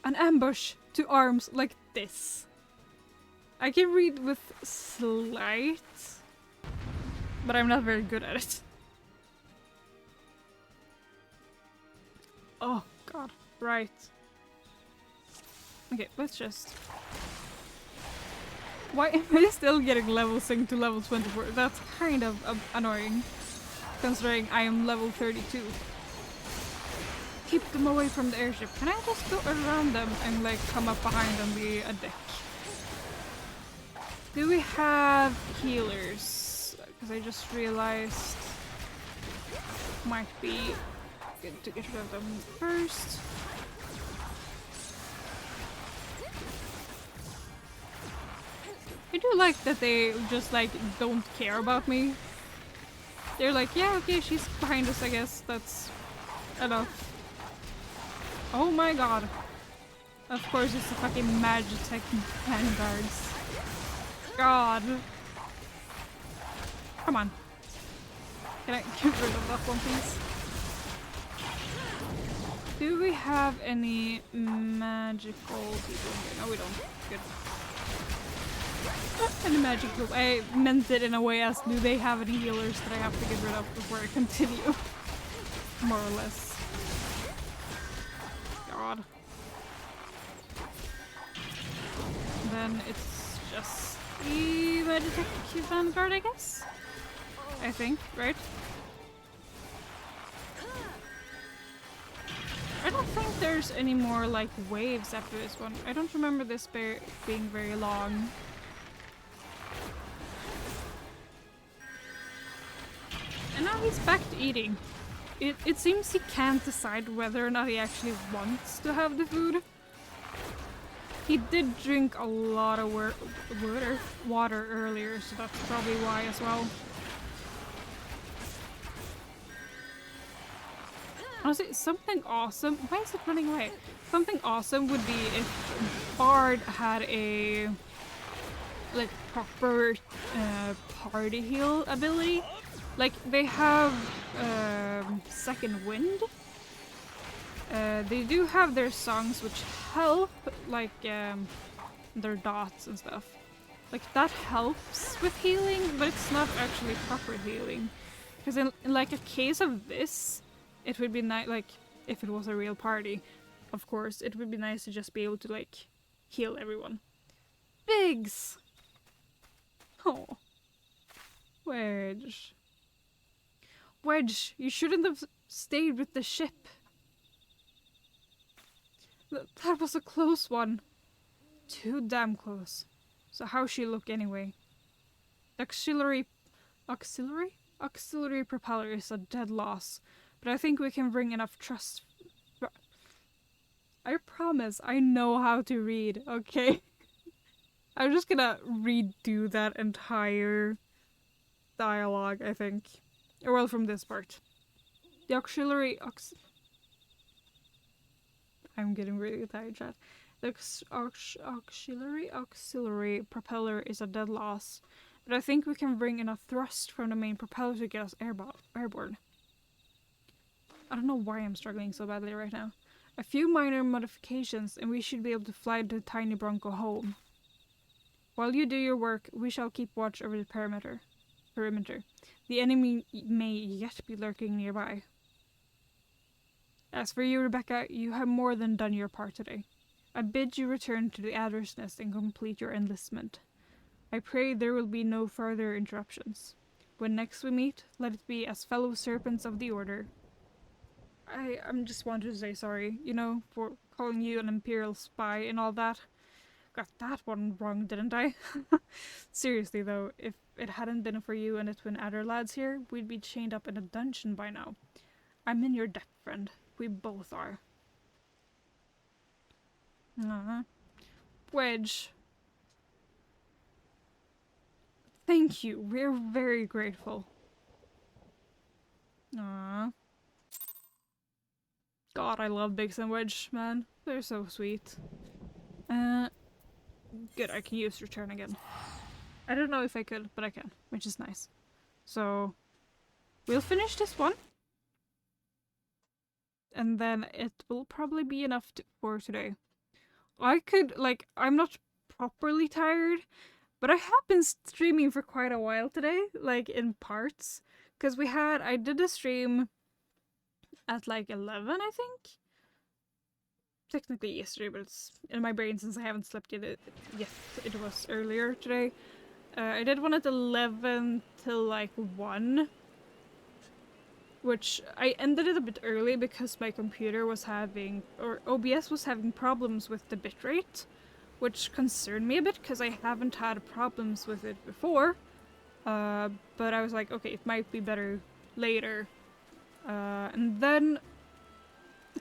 An ambush to arms like this. I can read with slight, but I'm not very good at it. Oh god, right. Okay, let's just... Why am I still getting level synced to level 24? That's kind of annoying, considering I am level 32. Keep them away from the airship. Can I just go around them and like come up behind and be a dick? Do we have healers? Because I just realized might be good to get rid of them first. I do like that they just like don't care about me. They're like, yeah, okay, she's behind us, I guess. That's enough. Oh my god. Of course it's the fucking Magitech vanguards. God. Come on. Can I get rid of that one, please? Do we have any magical people here? No, we don't. Good. Any magical... I meant it in a way as, do they have any healers that I have to get rid of before I continue? More or less. God. Then it's just the Magitech vanguard, I guess? I think, right? I don't think there's any more like waves after this one. I don't remember this being very long. And now he's back to eating. It seems he can't decide whether or not he actually wants to have the food. He did drink a lot of water earlier, so that's probably why as well. Honestly, something awesome. Why is it running away? Something awesome would be if Bard had a like proper party heal ability. Like they have Second Wind. They do have their songs which help, like their dots and stuff. Like that helps with healing, but it's not actually proper healing. Because in like a case of this, it would be nice, like, if it was a real party, of course, it would be nice to just be able to, like, heal everyone. Biggs! Oh. Wedge. Wedge, you shouldn't have stayed with the ship. That was a close one. Too damn close. So how's she look anyway? The auxiliary propeller is a dead loss. But I think we can bring enough trust. I promise I know how to read, okay? I'm just gonna redo that entire dialogue, I think. Or well, from this part. The I'm getting really tired, chat. The auxiliary propeller is a dead loss. but I think we can bring enough thrust from the main propeller to get us airborne. I don't know why I'm struggling so badly right now. A few minor modifications and we should be able to fly the tiny Bronco home. While you do your work, we shall keep watch over the perimeter. The enemy may yet be lurking nearby. As for you, Rebecca, you have more than done your part today. I bid you return to the Adder's Nest and complete your enlistment. I pray there will be no further interruptions. When next we meet, let it be as fellow serpents of the Order. I'm just wanted to say sorry, you know, for calling you an Imperial spy and all that. Got that one wrong, didn't I? Seriously though, if it hadn't been for you and the twin Adder lads here, we'd be chained up in a dungeon by now. I'm in your debt, friend. We both are. Wedge. Thank you. We're very grateful. God, I love Biggs and Wedge, man. They're so sweet. Good, I can use return again. I don't know if I could, but I can, which is nice. So, we'll finish this one. And then it will probably be enough for today. I'm not properly tired, but I have been streaming for quite a while today, like in parts. Because I did a stream at like 11, I think? Technically yesterday, but it's in my brain since I haven't slept yet. It was earlier today. I did one at 11 till like 1. Which I ended it a bit early because my computer was having, or OBS was having problems with the bitrate, which concerned me a bit because I haven't had problems with it before. But I was like, okay, it might be better later. And then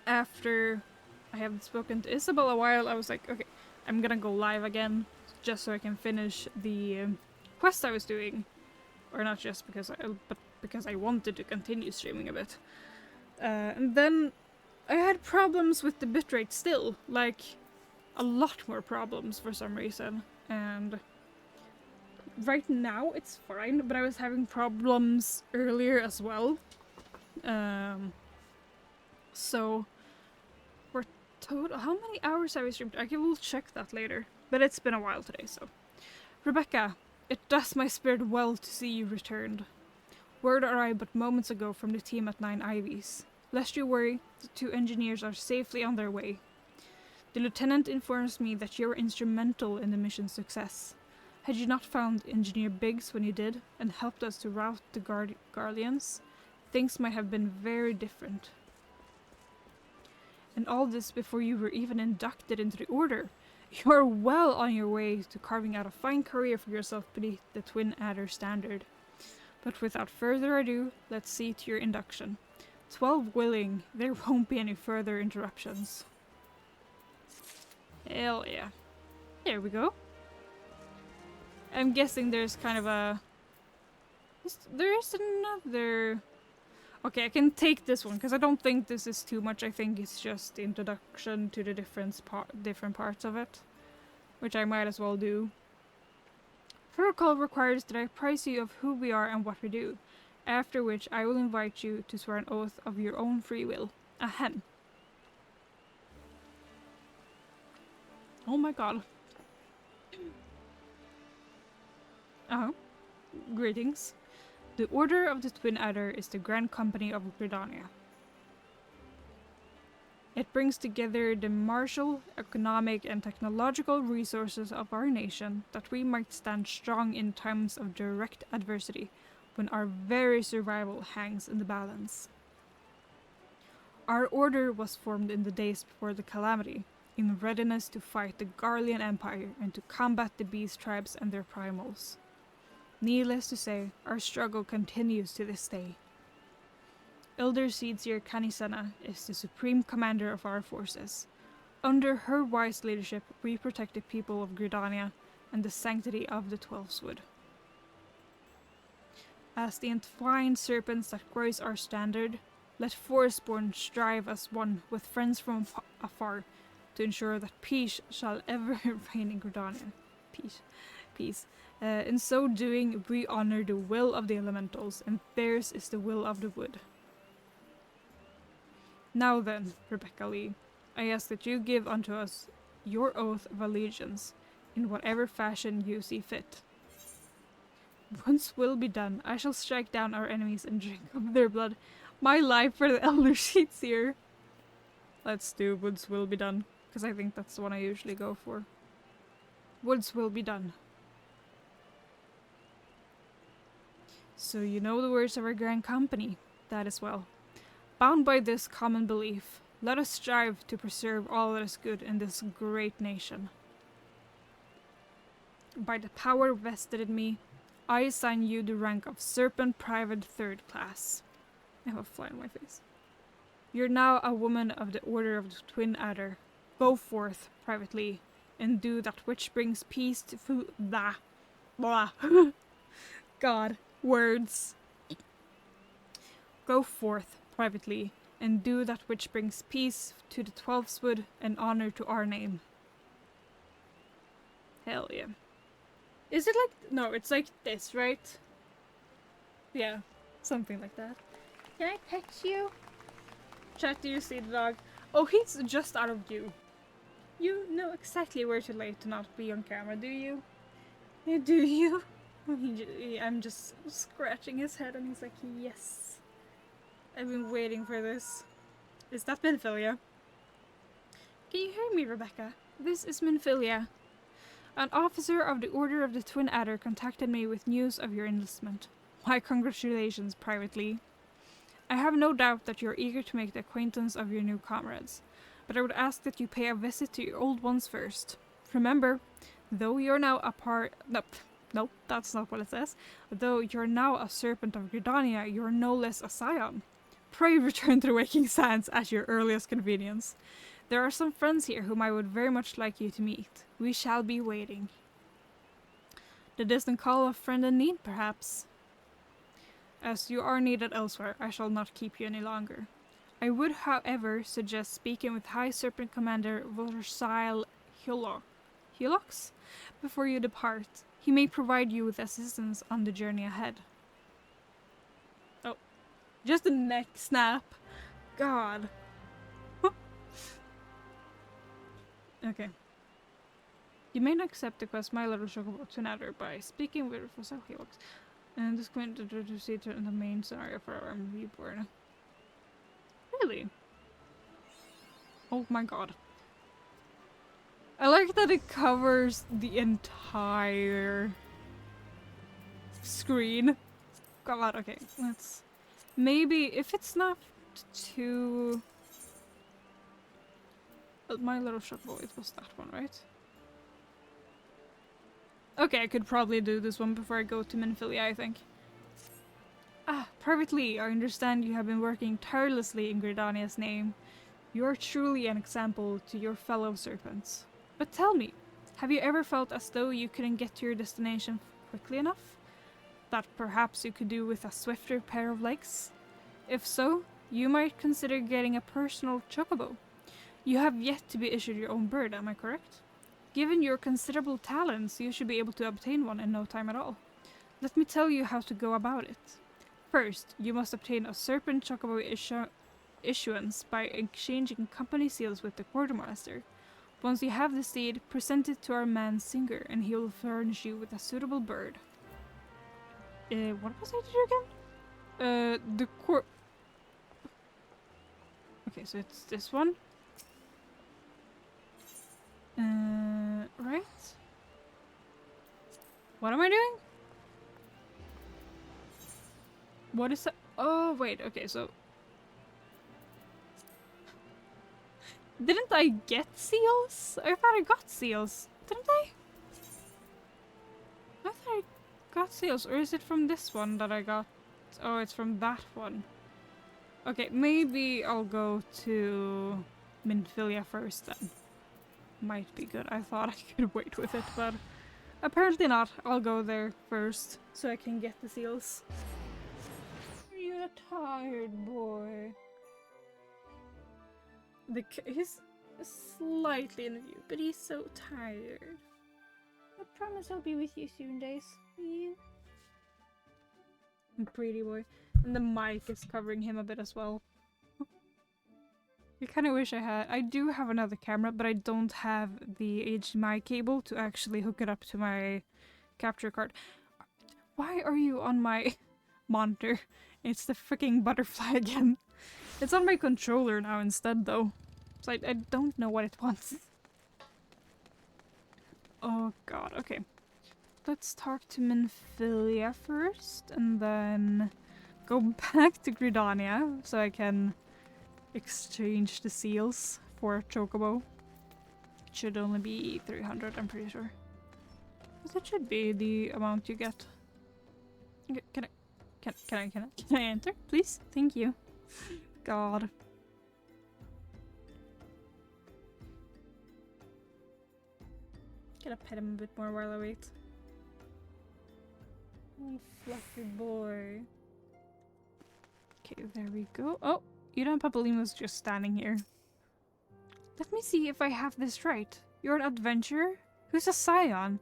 after I haven't spoken to Isabel a while, I was like, okay, I'm gonna go live again just so I can finish the quest I was doing. Or not just because but because I wanted to continue streaming a bit. And then I had problems with the bitrate still, like a lot more problems for some reason. And right now it's fine, but I was having problems earlier as well. So for total, how many hours have I streamed? I will check that later, but it's been a while today, so. Rebecca, it does my spirit well to see you returned. Word arrived but moments ago from the team at 9 Ivies. Lest you worry, the 2 engineers are safely on their way. The lieutenant informs me that you were instrumental in the mission's success. Had you not found Engineer Biggs when you did, and helped us to rout the Garleans, things might have been very different. And all this before you were even inducted into the Order. You are well on your way to carving out a fine career for yourself beneath the Twin Adder standard. But without further ado, let's see to your induction. 12 willing, there won't be any further interruptions. Hell yeah. There we go. I'm guessing there's kind of a... There is another... Okay, I can take this one, because I don't think this is too much. I think it's just the introduction to the different parts of it. Which I might as well do. Protocol requires that I apprise you of who we are and what we do, after which I will invite you to swear an oath of your own free will. Ahem. Oh my god. Greetings. The Order of the Twin Adder is the Grand Company of Gridania. It brings together the martial, economic, and technological resources of our nation that we might stand strong in times of direct adversity when our very survival hangs in the balance. Our order was formed in the days before the calamity, in readiness to fight the Garlean Empire and to combat the beast tribes and their primals. Needless to say, our struggle continues to this day. Elder Seedseer Kanisena is the supreme commander of our forces. Under her wise leadership, we protect the people of Gridania and the sanctity of the Twelveswood. As the entwined serpents that grace our standard, let Forestborn strive as one with friends from afar to ensure that peace shall ever reign in Gridania. peace. In so doing, we honor the will of the elementals, and theirs is the will of the wood. Now then, Rebecca Lee, I ask that you give unto us your oath of allegiance, in whatever fashion you see fit. Once will be done, I shall strike down our enemies and drink of their blood. My life for the elder sheets here. Let's do Woods will be done, because I think that's the one I usually go for. Woods will be done. So you know the words of our grand company. That is well. Bound by this common belief, let us strive to preserve all that is good in this great nation. By the power vested in me, I assign you the rank of Serpent Private 3rd Class. I have a fly on my face. You're now a woman of the Order of the Twin Adder. Go forth, privately, and do that which brings peace to blah. God, words. Go forth, privately, and do that which brings peace to the Twelfswood and honor to our name. Hell yeah. Is it like... No, it's like this, right? Yeah, something like that. Can I pet you? Chat, do you see the dog? Oh, he's just out of view. You know exactly where to lay to not be on camera, do you? Do you? I'm just scratching his head and he's like, yes. I've been waiting for this. Is that Minfilia? Can you hear me, Rebecca? This is Minfilia. An officer of the Order of the Twin Adder contacted me with news of your enlistment. My congratulations, privately. I have no doubt that you're eager to make the acquaintance of your new comrades, but I would ask that you pay a visit to your old ones first. Remember, though you're now a part... Nope, that's not what it says. Though you're now a serpent of Gridania, you're no less a scion. Pray return to the Waking Sands at your earliest convenience. There are some friends here whom I would very much like you to meet. We shall be waiting. The distant call of friend in need, perhaps? As you are needed elsewhere, I shall not keep you any longer. I would, however, suggest speaking with High Serpent Commander Vorsil Helox before you depart. He may provide you with assistance on the journey ahead. Oh, just a neck snap. God. Okay. You may not accept the quest My Little Chocobo to another by speaking with Vorsil Helox. And this going to see to the main scenario for our reborn. Really? Oh my god. I like that it covers the entire screen. God, okay, let's... Maybe, if it's not too... My Little Chocobo, it was that one, right? Okay, I could probably do this one before I go to Minfilia, I think. Ah, privately, I understand you have been working tirelessly in Gridania's name. You are truly an example to your fellow serpents. But tell me, have you ever felt as though you couldn't get to your destination quickly enough? That perhaps you could do with a swifter pair of legs? If so, you might consider getting a personal chocobo. You have yet to be issued your own bird, am I correct? Given your considerable talents, you should be able to obtain one in no time at all. Let me tell you how to go about it. First, you must obtain a serpent chocobo issuance by exchanging company seals with the quartermaster. Once you have the seed, present it to our man Singer, and he will furnish you with a suitable bird. What was I to do again? Okay, so it's this one. Right? What am I doing? What is that? Oh, wait, okay, so... Didn't I get seals? I thought I got seals. Didn't I? I thought I got seals. Or is it from this one that I got? Oh, it's from that one. Okay, maybe I'll go to Minfilia first then. Might be good. I thought I could wait with it, but apparently not. I'll go there first so I can get the seals. You're a tired boy. He's slightly in view, but he's so tired. promise I'll be with you soon, Days. Yeah. Pretty boy. And the mic is covering him a bit as well. I kind of wish I had. I do have another camera, but I don't have the HDMI cable to actually hook it up to my capture card. Why are you on my monitor? It's the freaking butterfly again. It's on my controller now instead, though. So I don't know what it wants. Oh god, okay. Let's talk to Minfilia first, and then go back to Gridania, so I can exchange the seals for Chocobo. It should only be 300, I'm pretty sure. But that should be the amount you get. Can I enter, please? Thank you. God. Gotta pet him a bit more while I wait. Oh, fluffy boy. Okay, there we go. Oh, Ida and Papalimo's just standing here. Let me see if I have this right. You're an adventurer who's a scion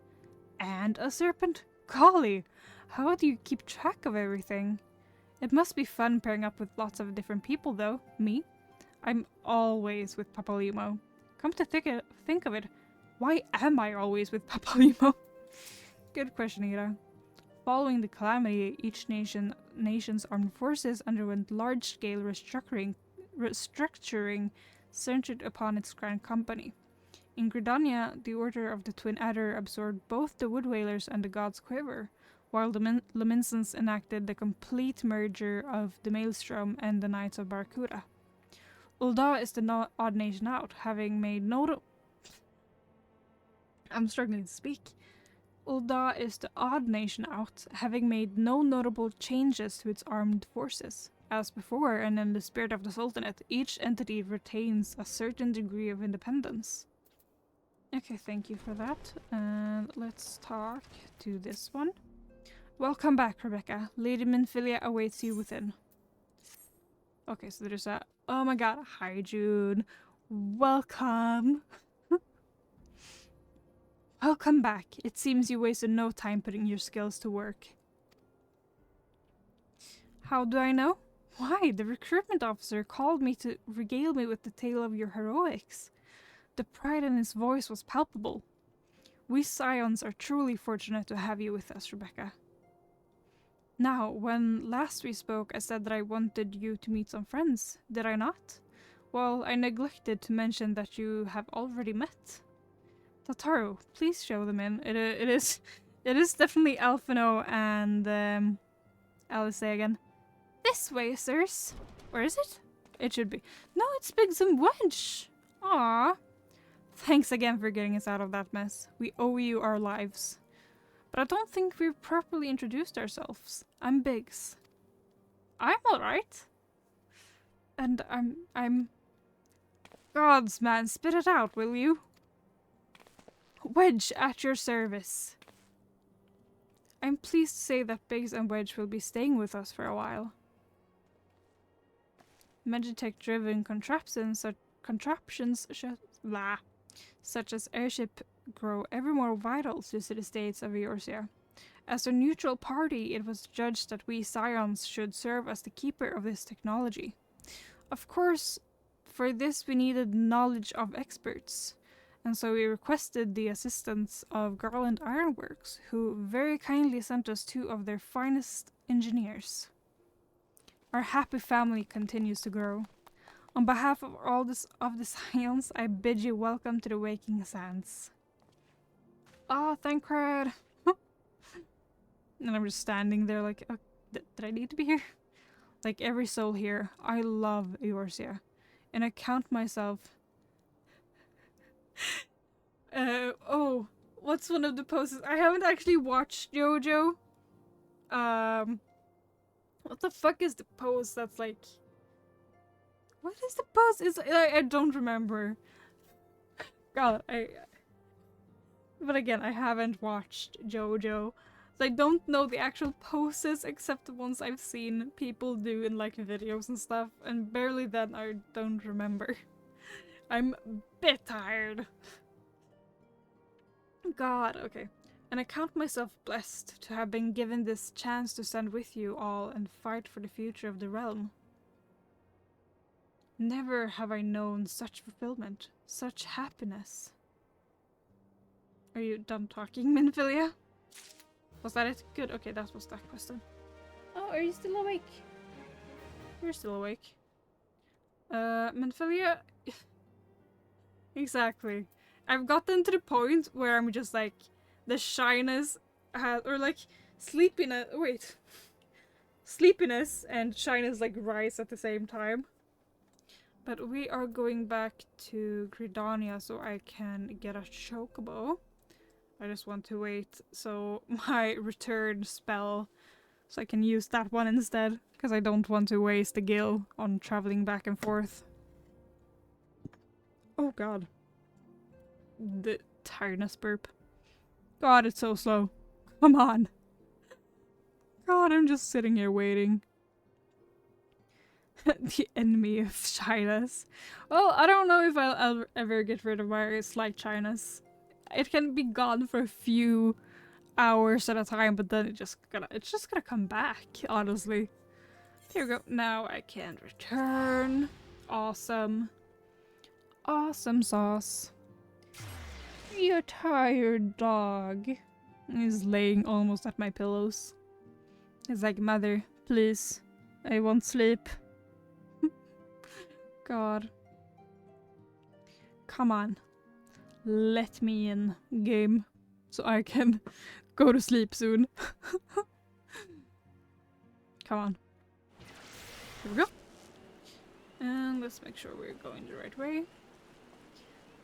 and a serpent. Golly, how do you keep track of everything? It must be fun pairing up with lots of different people, though. Me? I'm always with Papalimo. Come to think of it, why am I always with Papalimo? Good question, Ida. Following the calamity, each nation's armed forces underwent large-scale restructuring centered upon its Grand Company. In Gridania, the Order of the Twin Adder absorbed both the Wood Whalers and the God's Quiver, while the Luminescents enacted the complete merger of the Maelstrom and the Knights of Barracuda. Ul'dah is the odd nation out, having made I'm struggling to speak. Ul'dah is the odd nation out, having made no notable changes to its armed forces. As before, and in the spirit of the Sultanate, each entity retains a certain degree of independence. Okay, thank you for that. And let's talk to this one. Welcome back, Rebecca. Lady Minfilia awaits you within. Okay, so there's a... Oh my god, hi June. Welcome. Welcome back. It seems you wasted no time putting your skills to work. How do I know? Why, the recruitment officer called me to regale me with the tale of your heroics. The pride in his voice was palpable. We Scions are truly fortunate to have you with us, Rebecca. Now, when last we spoke, I said that I wanted you to meet some friends, did I not? Well, I neglected to mention that you have already met. Tataru, please show them in. It is definitely Alphino and Alice again. This way, sirs. Where is it? It should be. No, it's Biggs and Wedge. Ah. Thanks again for getting us out of that mess. We owe you our lives. But I don't think we've properly introduced ourselves. I'm Biggs. I'm alright. And I'm... Gods, man, spit it out, will you? Wedge, at your service. I'm pleased to say that Biggs and Wedge will be staying with us for a while. Magitech-driven contraptions such as airship grow ever more vital to city-states of Eorzea. As a neutral party, it was judged that we Scions should serve as the keeper of this technology. Of course, for this we needed knowledge of experts, and so we requested the assistance of Garland Ironworks, who very kindly sent us 2 of their finest engineers. Our happy family continues to grow. On behalf of all the Scions, I bid you welcome to the Waking Sands. Ah, thank crowd. And I'm just standing there like, oh, did I need to be here? Like every soul here, I love Eorzea, and I count myself. Oh, what's one of the poses? I haven't actually watched JoJo. What the fuck is the pose that's like... What is the pose? I don't remember. God, But again, I haven't watched JoJo. So I don't know the actual poses except the ones I've seen people do in like videos and stuff. And barely then I don't remember. I'm a bit tired. God, okay. And I count myself blessed to have been given this chance to stand with you all and fight for the future of the realm. Never have I known such fulfillment, such happiness. Are you done talking, Minfilia? Was that it? Good, okay, that was that question. Oh, are you still awake? You're still awake. Minfilia? Exactly. I've gotten to the point where I'm just like, the shyness has, or like, sleepiness and shyness like rise at the same time. But we are going back to Gridania so I can get a chocobo. I just want to wait so my return spell, so I can use that one instead, because I don't want to waste a gil on traveling back and forth. Oh god. The tiredness burp. God, it's so slow. Come on. God, I'm just sitting here waiting. The enemy of shyness. Well, I don't know if I'll ever get rid of my slight shyness. It can be gone for a few hours at a time, but then it's just gonna come back, honestly. Here we go. Now I can return. Awesome. Awesome sauce. You tired dog. He's laying almost at my pillows. He's like, mother, please. I won't sleep. God. Come on. Let me in, game. So I can go to sleep soon. Come on. Here we go. And let's make sure we're going the right way.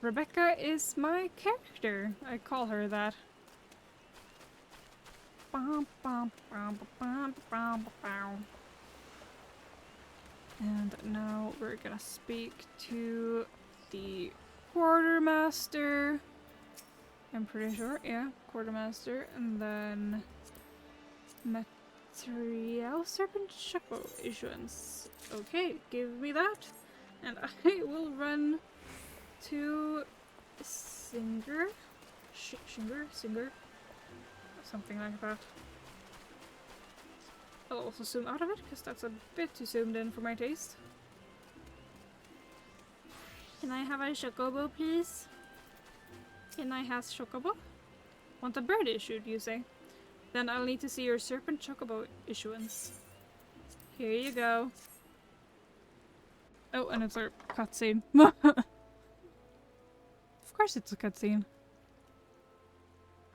Rebecca is my character. I call her that. And now we're gonna speak to the quartermaster. I'm pretty sure, yeah, quartermaster, and then material serpent shackle issuance. Okay, give me that, and I will run to Singer, something like that. I'll also zoom out of it, because that's a bit too zoomed in for my taste. Can I have a chocobo, please? Can I have chocobo? Want a bird issued, you say? Then I'll need to see your serpent chocobo issuance. Here you go. Oh, and it's our cutscene. Of course it's a cutscene.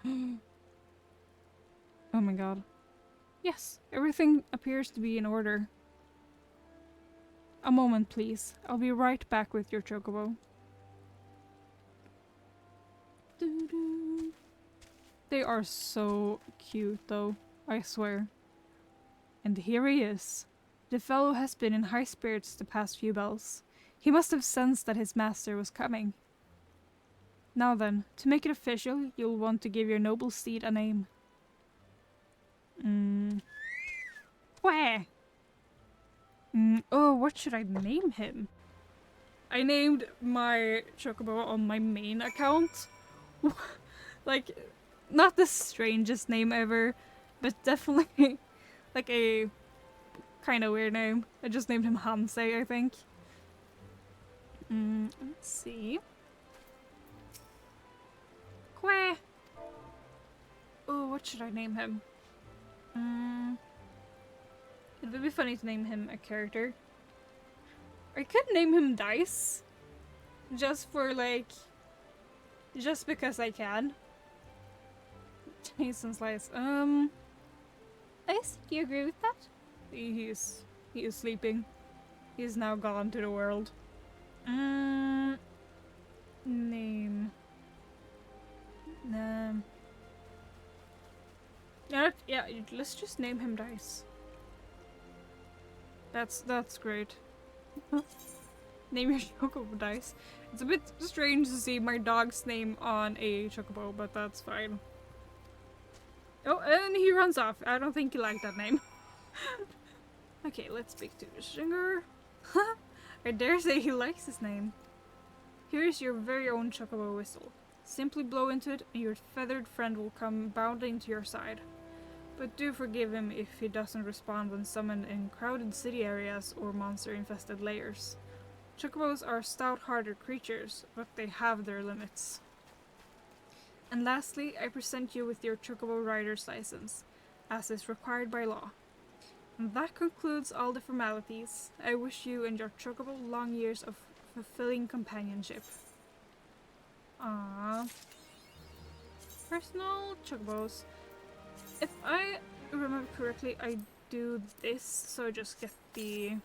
Oh my god. Yes, everything appears to be in order. A moment, please. I'll be right back with your chocobo. Doo-doo. They are so cute, though. I swear. And here he is. The fellow has been in high spirits the past few bells. He must have sensed that his master was coming. Now then, to make it official, you'll want to give your noble steed a name. Where? Oh, what should I name him? I named my chocobo on my main account. Like, not the strangest name ever, but definitely like a kind of weird name. I just named him Hansei, I think. Let's see. Where? Oh, what should I name him? It would be funny to name him a character. I could name him Dice. Just for like... just because I can. Jason Slice. Dice, do you agree with that? He is sleeping. He's now gone to the world. Name. Yeah, let's just name him Dice. That's great. Name your chocobo Dice. It's a bit strange to see my dog's name on a chocobo, but that's fine. Oh, and he runs off. I don't think he liked that name. Okay, let's speak to the singer. I dare say he likes his name. Here's your very own chocobo whistle. Simply blow into it and your feathered friend will come bounding to your side. But do forgive him if he doesn't respond when summoned in crowded city areas or monster-infested layers. Chocobos are stout-hearted creatures, but they have their limits. And lastly, I present you with your Chocobo Rider's license, as is required by law. And that concludes all the formalities. I wish you and your Chocobo long years of fulfilling companionship. Aww. Personal Chocobos. If I remember correctly, I do this, so I just get the...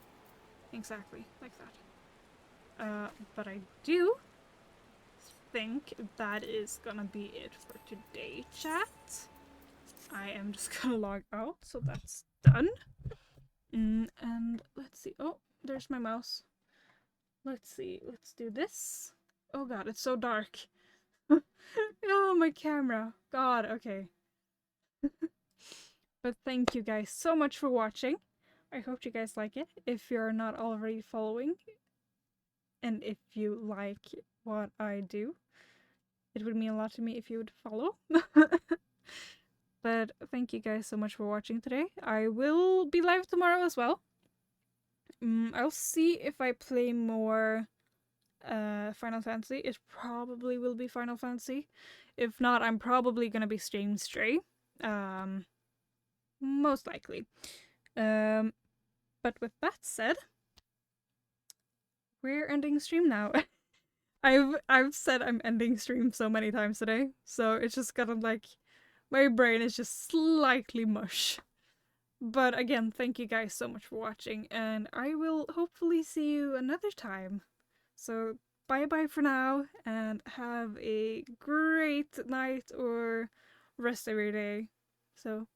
exactly, like that. But I do think that is gonna be it for today, chat. I am just gonna log out, so that's done. And let's see. Oh, there's my mouse. Let's see. Let's do this. Oh god, it's so dark. Oh, my camera. God, okay. But thank you guys so much for watching. I hope you guys like it. If you're not already following, and if you like what I do, it would mean a lot to me if you would follow. But thank you guys so much for watching today. I will be live tomorrow as well. I'll see if I play more Final Fantasy. It probably will be Final Fantasy. If not, I'm probably gonna be streaming Stray. Most likely. But with that said, we're ending stream now. I've said I'm ending stream so many times today, so it's just kind of like my brain is just slightly mush. But again, thank you guys so much for watching, and I will hopefully see you another time. So bye bye for now, and have a great night or rest of your day. So